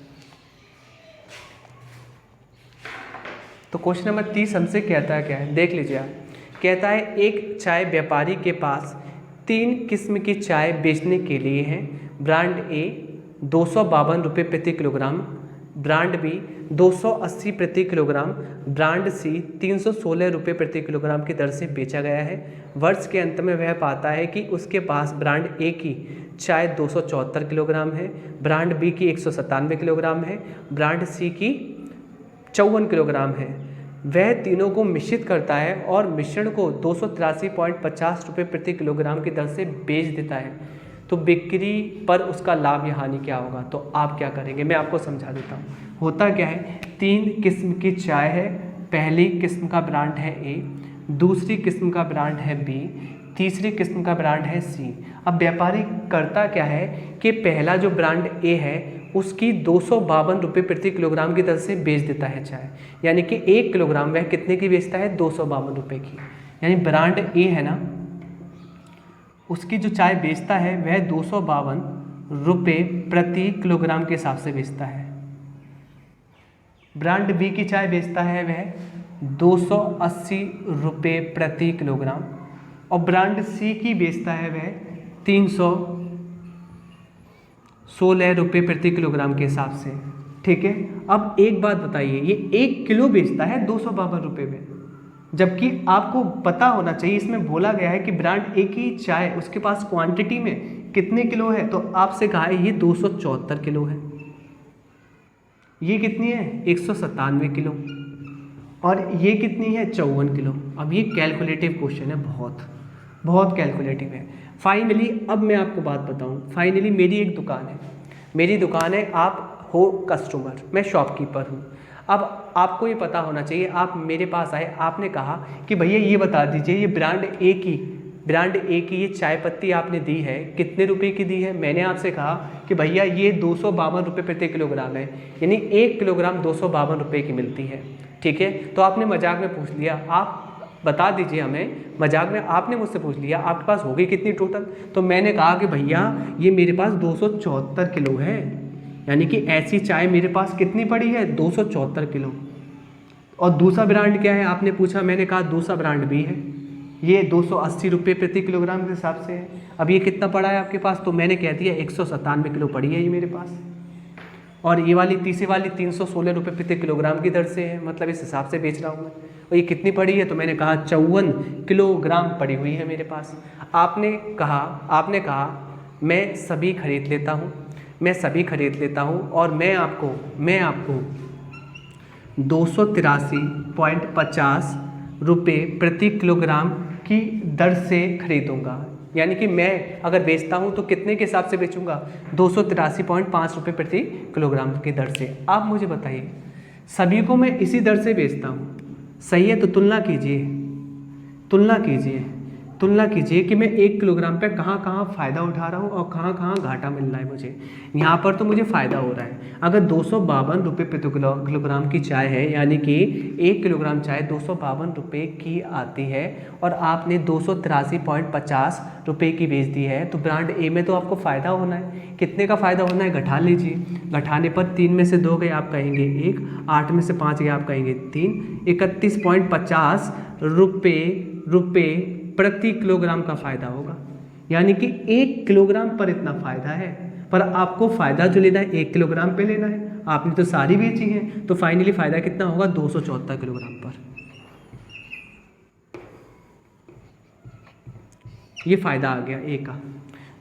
तो क्वेश्चन नंबर 30 हमसे कहता है क्या है, देख लीजिए आप। कहता है एक चाय व्यापारी के पास 3 किस्म की चाय बेचने के लिए है। ब्रांड ए 252 रुपये प्रति किलोग्राम, ब्रांड बी 280 प्रति किलोग्राम, ब्रांड सी 316 रुपये प्रति किलोग्राम की दर से बेचा गया है। वर्ष के अंत में वह पाता है कि उसके पास ब्रांड ए की चाय 274 किलोग्राम है, ब्रांड बी की 197 किलोग्राम है, ब्रांड सी की 54 किलोग्राम है। वह तीनों को मिश्रित करता है और मिश्रण को 283.50 रुपये प्रति किलोग्राम की दर से बेच देता है। तो बिक्री पर उसका लाभ या हानि क्या होगा, तो आप क्या करेंगे, मैं आपको समझा देता हूँ। होता क्या है, 3 किस्म की चाय है, पहली किस्म का ब्रांड है ए, दूसरी किस्म का ब्रांड है बी, तीसरी किस्म का ब्रांड है सी। अब व्यापारी करता क्या है कि पहला जो ब्रांड ए है उसकी 252 रुपये प्रति किलोग्राम की दर से बेच देता है चाय, यानी कि 1 किलोग्राम वह कितने की बेचता है, 252 रुपये की। यानी ब्रांड ए है ना, उसकी जो चाय बेचता है वह 252 रुपये प्रति किलोग्राम के हिसाब से बेचता है। ब्रांड बी की चाय बेचता है वह 280 रुपये प्रति किलोग्राम, और ब्रांड सी की बेचता है वह 316 रुपये प्रति किलोग्राम के हिसाब से। ठीक है, अब एक बात बताइए, ये 1 किलो बेचता है 252 रुपये में, जबकि आपको पता होना चाहिए, इसमें बोला गया है कि ब्रांड ए की चाय उसके पास क्वांटिटी में कितने किलो है, तो आपसे कहा है ये 274 किलो है। ये कितनी है, 197 किलो, और ये कितनी है, 54 किलो। अब ये कैलकुलेटिव क्वेश्चन है, बहुत कैलकुलेटिव है। फाइनली अब मैं आपको बात बताऊं, फाइनली मेरी एक दुकान है, मेरी दुकान है, आप हो कस्टमर, मैं शॉपकीपर हूँ। अब आपको ये पता होना चाहिए, आप मेरे पास आए, आपने कहा कि भैया ये बता दीजिए, ये ब्रांड ए की ये चाय पत्ती आपने दी है, कितने रुपए की दी है। मैंने आपसे कहा कि भैया ये 252 रुपये प्रति किलोग्राम है, यानी 1 किलोग्राम 252 रुपये की मिलती है। ठीक है, तो आपने मजाक में पूछ लिया, आप बता दीजिए हमें, मजाक में आपने मुझसे पूछ लिया आपके पास होगी कितनी टोटल, तो मैंने कहा कि भैया ये मेरे पास 274 किलो है, यानी कि ऐसी चाय मेरे पास कितनी पड़ी है, 274 किलो। और दूसरा ब्रांड क्या है आपने पूछा, मैंने कहा दूसरा ब्रांड भी है, ये 280 रुपये प्रति किलोग्राम के हिसाब से है। अब ये कितना पड़ा है आपके पास, तो मैंने कह दिया 197 किलो पड़ी है ये मेरे पास, और ये वाली तीसरी वाली 316 रुपये प्रति किलोग्राम की दर से है, मतलब इस हिसाब से बेच रहा हूँ मैं। और ये कितनी पड़ी है, तो मैंने कहा 54 किलोग्राम पड़ी हुई है मेरे पास। आपने कहा मैं सभी खरीद लेता हूँ, और मैं आपको 283.50 रुपये प्रति किलोग्राम की दर से खरीदूंगा, यानी कि मैं अगर बेचता हूं तो कितने के हिसाब से बेचूंगा, 283.5 रुपये प्रति किलोग्राम की दर से। आप मुझे बताइए, सभी को मैं इसी दर से बेचता हूं, सही है, तो तुलना कीजिए कि मैं 1 किलोग्राम पे कहाँ फ़ायदा उठा रहा हूँ और कहाँ घाटा मिल रहा है मुझे। यहाँ पर तो मुझे फ़ायदा हो रहा है। अगर 252 रुपये प्रति किलोग्राम की चाय है, यानी कि 1 किलोग्राम चाय 252 रुपये की आती है, और आपने 283.50 रुपये की बेच दी है, तो ब्रांड ए में तो आपको फ़ायदा होना है। कितने का फ़ायदा होना है, घटा लीजिए, घटाने पर 3 में से 2 गए आप कहेंगे 1, 8 में से 5 गए आप कहेंगे 3, 31.50 रुपये प्रति किलोग्राम का फ़ायदा होगा, यानी कि 1 किलोग्राम पर इतना फ़ायदा है। पर आपको फ़ायदा जो लेना है 1 किलोग्राम पे लेना है, आपने तो सारी बेची है, तो फाइनली फ़ायदा कितना होगा, 274 किलोग्राम पर। ये फ़ायदा आ गया ए का।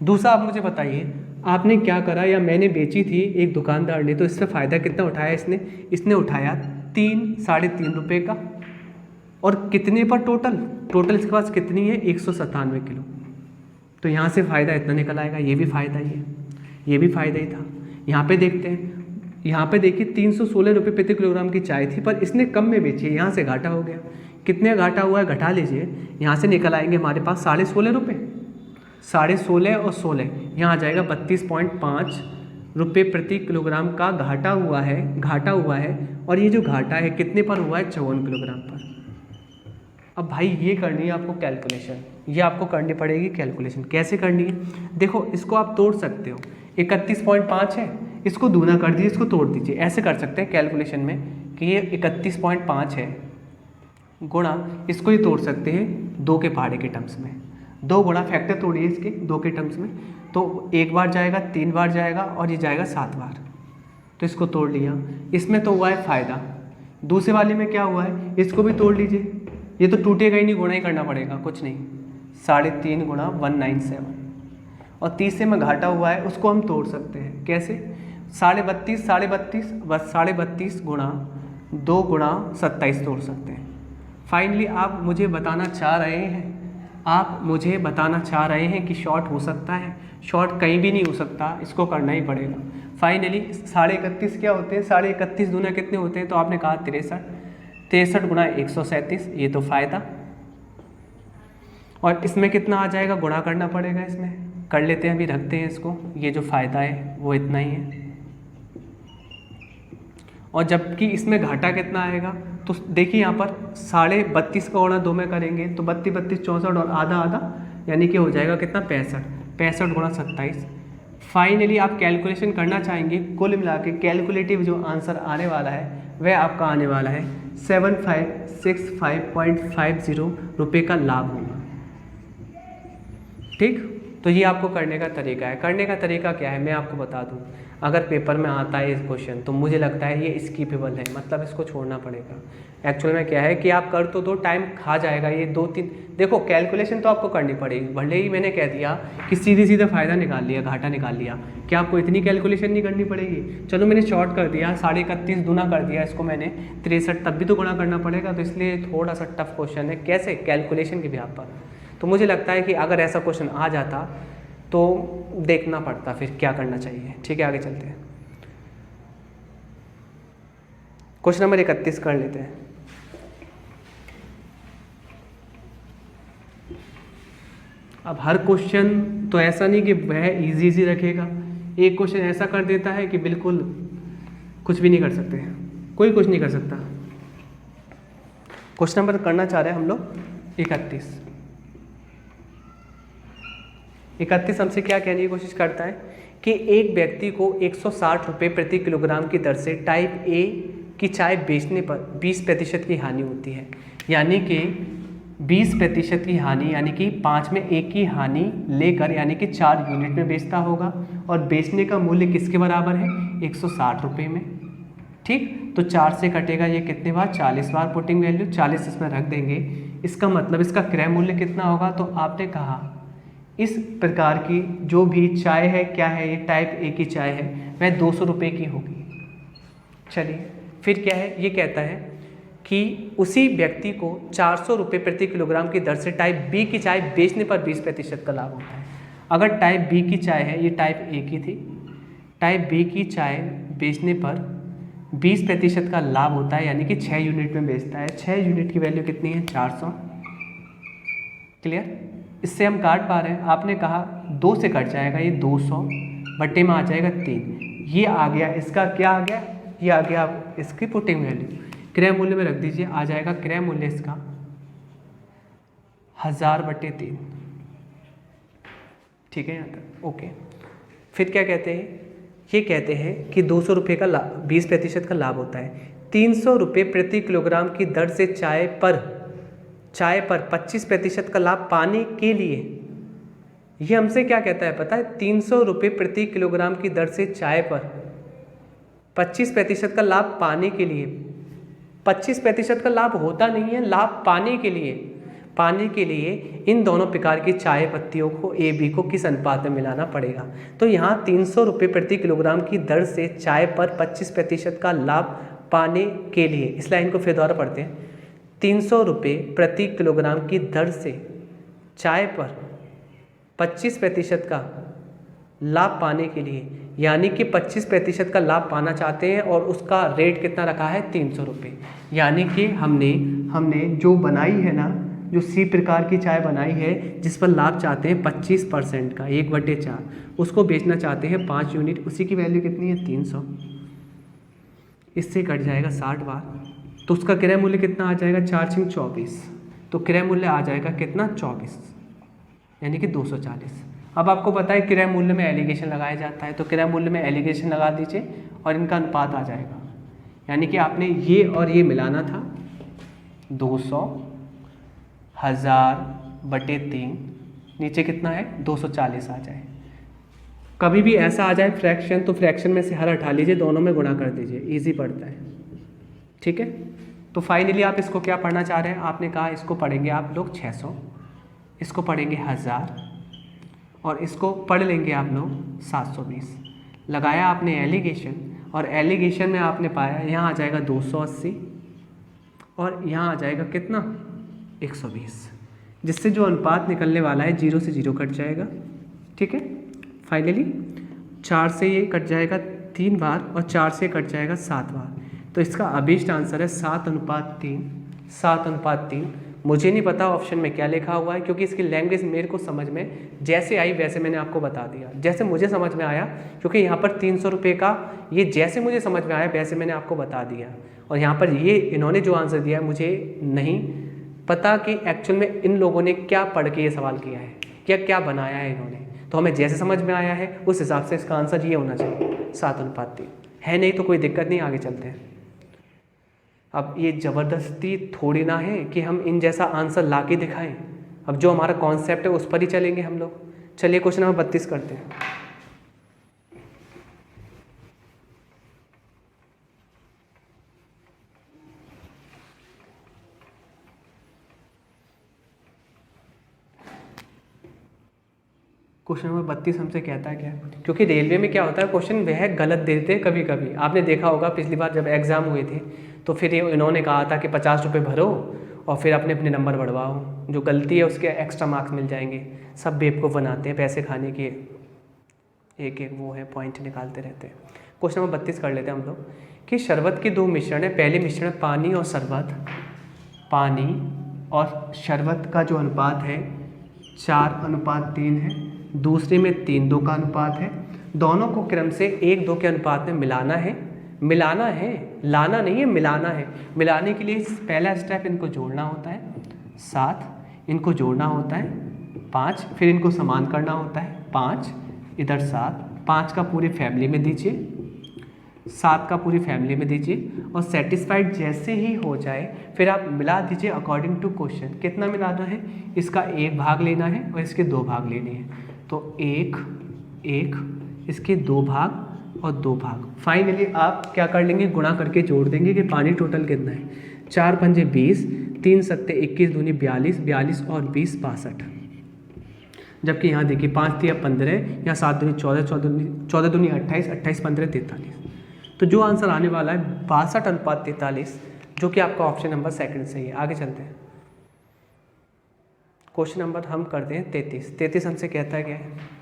दूसरा आप मुझे बताइए, आपने क्या करा, या मैंने बेची थी एक दुकानदार ने, तो इससे फ़ायदा कितना उठाया इसने उठाया 3-3.5 रुपये का। और कितने पर टोटल इसके पास कितनी है, 197 किलो। तो यहाँ से फ़ायदा इतना निकल आएगा, ये भी फ़ायदा ही है, ये भी फ़ायदा ही था। यहाँ पे देखते हैं, यहाँ पे देखिए 316 रुपये प्रति किलोग्राम की चाय थी, पर इसने कम में बेची है, यहाँ से घाटा हो गया। कितने घाटा हुआ है घटा लीजिए, यहाँ से निकल आएंगे हमारे पास 16.5 रुपये, 16.5 और 16, यहाँ आ जाएगा 32.5 रुपये प्रति किलोग्राम का घाटा हुआ है। और ये जो घाटा है कितने पर हुआ है, 54 किलोग्राम पर। अब भाई ये करनी है आपको कैलकुलेशन, ये आपको करनी पड़ेगी कैलकुलेशन। कैसे करनी है, देखो इसको आप तोड़ सकते हो, 31.5 है, इसको दूना कर दीजिए, इसको तोड़ दीजिए। ऐसे कर सकते हैं कैलकुलेशन में कि ये 31.5 है गुणा, इसको ही तोड़ सकते हैं 2 के पहाड़े के टर्म्स में। 2 गुणा फैक्टर तोड़िए इसके 2 के टर्म्स में, तो 1 बार जाएगा, 3 बार जाएगा और ये जाएगा 7 बार। तो इसको तोड़ लिया, इसमें तो हुआ है फ़ायदा। दूसरे वाले में क्या हुआ है, इसको भी तोड़ लीजिए, ये तो टूटेगा ही नहीं, गुणा ही करना पड़ेगा, कुछ नहीं, 3.5 गुणा 197। और तीसरे में घाटा हुआ है, उसको हम तोड़ सकते हैं। कैसे, 32.5 बस 32.5 गुणा 2 गुणा 27 तोड़ सकते हैं। फाइनली आप मुझे बताना चाह रहे हैं कि शॉर्ट हो सकता है, शॉर्ट कहीं भी नहीं हो सकता, इसको करना ही पड़ेगा। फाइनली 31.5 क्या होते हैं, 31.5 दूना कितने होते हैं, तो आपने कहा 63 गुणा 137, ये तो फ़ायदा। और इसमें कितना आ जाएगा, गुणा करना पड़ेगा, इसमें कर लेते हैं, अभी रखते हैं इसको। ये जो फ़ायदा है वो इतना ही है। और जबकि इसमें घाटा कितना आएगा, तो देखिए यहाँ पर 32.5 का गुणा 2 में करेंगे तो 32 64 और आधा, यानी कि हो जाएगा कितना, 65 गुणा 27। फाइनली आप कैलकुलेशन करना चाहेंगे, कुल मिला के कैलकुलेटिव जो आंसर आने वाला है वह आपका आने वाला है 7565.50 रुपये का लाभ होगा। ठीक, तो ये आपको करने का तरीका है। करने का तरीका क्या है मैं आपको बता दूं, अगर पेपर में आता है ये क्वेश्चन तो मुझे लगता है ये स्किपेबल है, मतलब इसको छोड़ना पड़ेगा। एक्चुअल में क्या है कि आप कर तो दो, टाइम खा जाएगा ये 2-3। देखो कैलकुलेशन तो आपको करनी पड़ेगी, भले ही मैंने कह दिया कि सीधे फ़ायदा निकाल लिया, घाटा निकाल लिया, क्या आपको इतनी कैलकुलेशन नहीं करनी पड़ेगी। चलो मैंने शॉर्ट कर दिया, 31.5 दूना कर दिया इसको मैंने 63, तब भी तो गुणा करना पड़ेगा, तो इसलिए थोड़ा सा टफ क्वेश्चन है। कैसे, कैलकुलेशन के भी आप पर। तो मुझे लगता है कि अगर ऐसा क्वेश्चन आ जाता तो देखना पड़ता फिर क्या करना चाहिए। ठीक है, आगे चलते हैं, क्वेश्चन नंबर 31 कर लेते हैं। अब हर क्वेश्चन तो ऐसा नहीं कि वह इजी रखेगा, एक क्वेश्चन ऐसा कर देता है कि बिल्कुल कुछ भी नहीं कर सकते, कोई कुछ नहीं कर सकता। क्वेश्चन नंबर करना चाह रहे हैं हम लोग 31 हमसे क्या कहने की कोशिश करता है कि एक व्यक्ति को 160 रुपये प्रति किलोग्राम की दर से टाइप ए की चाय बेचने पर 20% की हानि होती है। यानी कि 20% की हानि, यानी कि 5 में 1 की हानि लेकर, यानी कि 4 यूनिट में बेचता होगा, और बेचने का मूल्य किसके बराबर है, 160 रुपये में। ठीक, तो 4 से कटेगा ये कितने बार, 40 बार पुटिंग वैल्यू, 40 इसमें रख देंगे। इसका मतलब इसका क्रय मूल्य कितना होगा, तो आपने कहा इस प्रकार की जो भी चाय है, क्या है ये टाइप ए की चाय है, वह 200 रुपये की होगी। चलिए फिर क्या है, ये कहता है कि उसी व्यक्ति को 400 रुपये प्रति किलोग्राम की दर से टाइप बी की चाय बेचने पर 20% का लाभ होता है। अगर टाइप बी की चाय है, ये टाइप ए की थी, टाइप बी की चाय बेचने पर 20% का लाभ होता है, यानी कि 6 यूनिट में बेचता है। 6 यूनिट की वैल्यू कितनी है, 400। क्लियर, इससे हम काट पा रहे हैं, आपने कहा 2 से कट जाएगा, ये 200 बट्टे में आ जाएगा 3, ये आ गया, इसका क्या आ गया, ये आ गया इसकी पुटिंग वैल्यू। क्रय मूल्य में रख दीजिए, आ जाएगा क्रय मूल्य इसका 1000/3। ठीक है यहाँ तक, ओके। फिर क्या कहते हैं, ये कहते हैं कि 200 रुपये का लाभ, 20% का लाभ होता है। 300 रुपये प्रति किलोग्राम की दर से चाय पर 25% का लाभ पाने के लिए, ये हमसे क्या कहता है पता है, 300 रुपये प्रति किलोग्राम की दर से चाय पर 25% का लाभ पाने के लिए, 25% का लाभ होता नहीं है, लाभ पाने के लिए पाने के लिए इन दोनों प्रकार की चाय पत्तियों को ए बी को किस अनुपात में मिलाना पड़ेगा। तो यहाँ 300 रुपये प्रति किलोग्राम की दर से चाय पर 25% का लाभ पाने के लिए, इस लाइन को फिर दोबारा पढ़ते हैं, 300 रुपये प्रति किलोग्राम की दर से चाय पर 25% का लाभ पाने के लिए, यानी कि 25% का लाभ पाना चाहते हैं और उसका रेट कितना रखा है 300 रुपये। यानी कि हमने जो बनाई है ना, जो सी प्रकार की चाय बनाई है जिस पर लाभ चाहते हैं 25% का 1/4, उसको बेचना चाहते हैं 5 यूनिट, उसी की वैल्यू कितनी है 300। इससे कट जाएगा 60 बार, तो उसका क्रय मूल्य कितना आ जाएगा 4×24, तो क्रय मूल्य आ जाएगा कितना 24, यानी कि 240। अब आपको पता है क्रय मूल्य में एलिगेशन लगाया जाता है, तो क्रय मूल्य में एलिगेशन लगा दीजिए और इनका अनुपात आ जाएगा। यानी कि आपने ये और ये मिलाना था, 200 1000/3, नीचे कितना है 240 आ जाए। कभी भी ऐसा आ जाए फ्रैक्शन, तो फ्रैक्शन में से हर हटा लीजिए, दोनों में गुणा कर दीजिए, इजी पड़ता है। ठीक है, तो फाइनली आप इसको क्या पढ़ना चाह रहे हैं, आपने कहा इसको पढ़ेंगे आप लोग 600, इसको पढ़ेंगे 1000 और इसको पढ़ लेंगे आप लोग 720। लगाया आपने एलिगेशन और एलिगेशन में आपने पाया यहाँ आ जाएगा 280 और यहाँ आ जाएगा कितना 120, जिससे जो अनुपात निकलने वाला है 0 से 0 कट जाएगा। ठीक है, फाइनली 4 से ये कट जाएगा 3 बार और 4 से कट जाएगा 7 बार, तो इसका अभीष्ट आंसर है 7:3। 7:3 मुझे नहीं पता ऑप्शन में क्या लिखा हुआ है, क्योंकि इसकी लैंग्वेज मेरे को समझ में जैसे आई वैसे मैंने आपको बता दिया, जैसे मुझे समझ में आया, क्योंकि यहाँ पर 300 रुपये का ये जैसे मुझे समझ में आया वैसे मैंने आपको बता दिया। और यहाँ पर ये इन्होंने जो आंसर दिया है मुझे नहीं पता कि एक्चुअल में इन लोगों ने क्या पढ़ के ये सवाल किया है, क्या बनाया है इन्होंने, तो हमें जैसे समझ में आया है उस हिसाब से इसका आंसर ये होना चाहिए 7:3 है। नहीं तो कोई दिक्कत नहीं, आगे चलते हैं। अब ये ज़बरदस्ती थोड़ी ना है कि हम इन जैसा आंसर ला के दिखाएं, अब जो हमारा कॉन्सेप्ट है उस पर ही चलेंगे हम लोग। चलिए क्वेश्चन नंबर 32 करते हैं। क्वेश्चन नंबर 32 हमसे कहता है क्या, क्योंकि रेलवे में क्या होता है क्वेश्चन वह गलत देते हैं कभी कभी। आपने देखा होगा पिछली बार जब एग्ज़ाम हुए थे तो फिर इन्होंने कहा था कि 50 रुपये भरो और फिर अपने अपने नंबर बढ़वाओ, जो गलती है उसके एक्स्ट्रा मार्क्स मिल जाएंगे। सब बेवकूफ़ बनाते हैं पैसे खाने के, एक एक वो है पॉइंट निकालते रहते हैं। क्वेश्चन नंबर 32 कर लेते हैं हम लोग कि शरबत के 2 मिश्रण है। पहले मिश्रण पानी और शरबत, पानी और शरबत का जो अनुपात है 4:3 है। दूसरे में 3:2 का अनुपात है। दोनों को क्रम से 1:2 के अनुपात में मिलाना है। मिलाना है, लाना नहीं है, मिलाना है। मिलाने के लिए पहला स्टेप इनको जोड़ना होता है 7, इनको जोड़ना होता है 5, फिर इनको समान करना होता है 5, इधर 7, 5 का पूरी फैमिली में दीजिए, 7 का पूरी फैमिली में दीजिए और सेटिस्फाइड जैसे ही हो जाए फिर आप मिला दीजिए अकॉर्डिंग टू क्वेश्चन। कितना मिलाना है, इसका 1 भाग लेना है और इसके 2 भाग लेने हैं। तो 1 1, इसके 2 भाग और 2 भाग। फाइनली आप क्या कर लेंगे, गुणा करके जोड़ देंगे कि पानी टोटल कितना है। 4 पंजे 20, 3 सत्ते 21 दूनी 42, 42 और 20 62। जबकि यहाँ देखिए 5 3 15, यहाँ 7 दूनी 14, 14 दूनी 28, 28 15 43। तो जो आंसर आने वाला है 62:43, जो कि आपका ऑप्शन नंबर सेकंड सही है। आगे चलते हैं। क्वेश्चन नंबर हम करते हैं 33। 33 हमसे कहता है क्या है,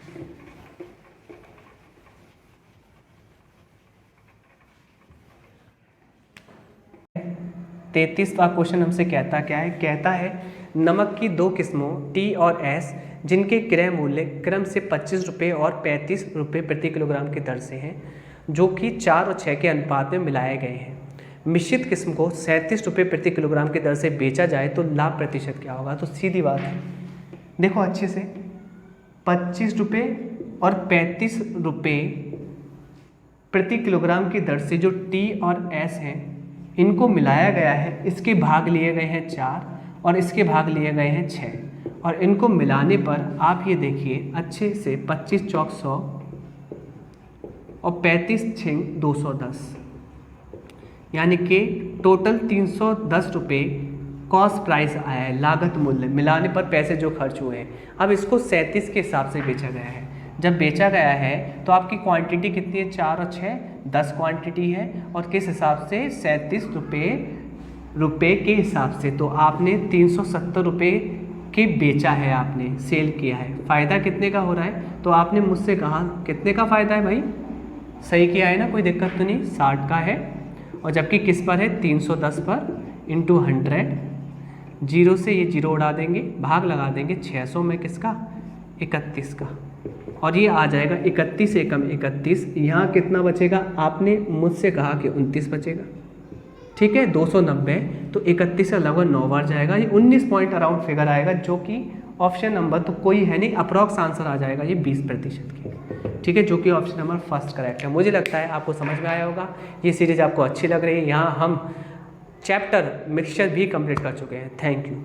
तैंतीसवां क्वेश्चन हमसे कहता क्या है, कहता है नमक की 2 किस्मों T और S जिनके क्रय मूल्य क्रम से 25 रुपये और 35 रुपये प्रति किलोग्राम की दर से हैं, जो कि 4 और 6 के अनुपात में मिलाए गए हैं। मिश्रित किस्म को 37 रुपये प्रति किलोग्राम की दर से बेचा जाए तो लाभ प्रतिशत क्या होगा। तो सीधी बात है, देखो अच्छे से, 25 रुपये और 35 रुपये प्रति किलोग्राम की दर से जो T और S हैं इनको मिलाया गया है। इसके भाग लिए गए हैं 4 और इसके भाग लिए गए हैं 6 और इनको मिलाने पर आप ये देखिए अच्छे से 25 चौक 100 और 35 छिंग 210, यानी कि टोटल 310 रुपये कॉस्ट प्राइस आया है, लागत मूल्य मिलाने पर पैसे जो खर्च हुए हैं। अब इसको 37 के हिसाब से बेचा गया है। जब बेचा गया है तो आपकी क्वांटिटी कितनी है, 4 और 6 10 क्वांटिटी है, और किस हिसाब से 37 रुपये के हिसाब से। तो आपने 370 रुपये के बेचा है, आपने सेल किया है। फ़ायदा कितने का हो रहा है, तो आपने मुझसे कहा कितने का फ़ायदा है भाई, सही किया है ना, कोई दिक्कत तो नहीं, 60 का है। और जबकि किस पर है, 310 पर इंटू 100, जीरो से ये जीरो उड़ा देंगे, भाग लगा देंगे 600 में किसका, 31 का, और ये आ जाएगा 31 एकम 31। यहाँ कितना बचेगा, आपने मुझसे कहा कि 29 बचेगा, ठीक है, 290, तो 31 से लगभग 9 बार जाएगा, ये 19 पॉइंट अराउंड फिगर आएगा, जो कि ऑप्शन नंबर तो कोई है नहीं, अप्रॉक्स आंसर आ जाएगा ये 20% की, ठीक है, जो कि ऑप्शन नंबर फर्स्ट करेक्ट है। मुझे लगता है आपको समझ में आया होगा, ये सीरीज़ आपको अच्छी लग रही है। यहाँ हम चैप्टर मिक्सचर भी कंप्लीट कर चुके हैं। Thank you.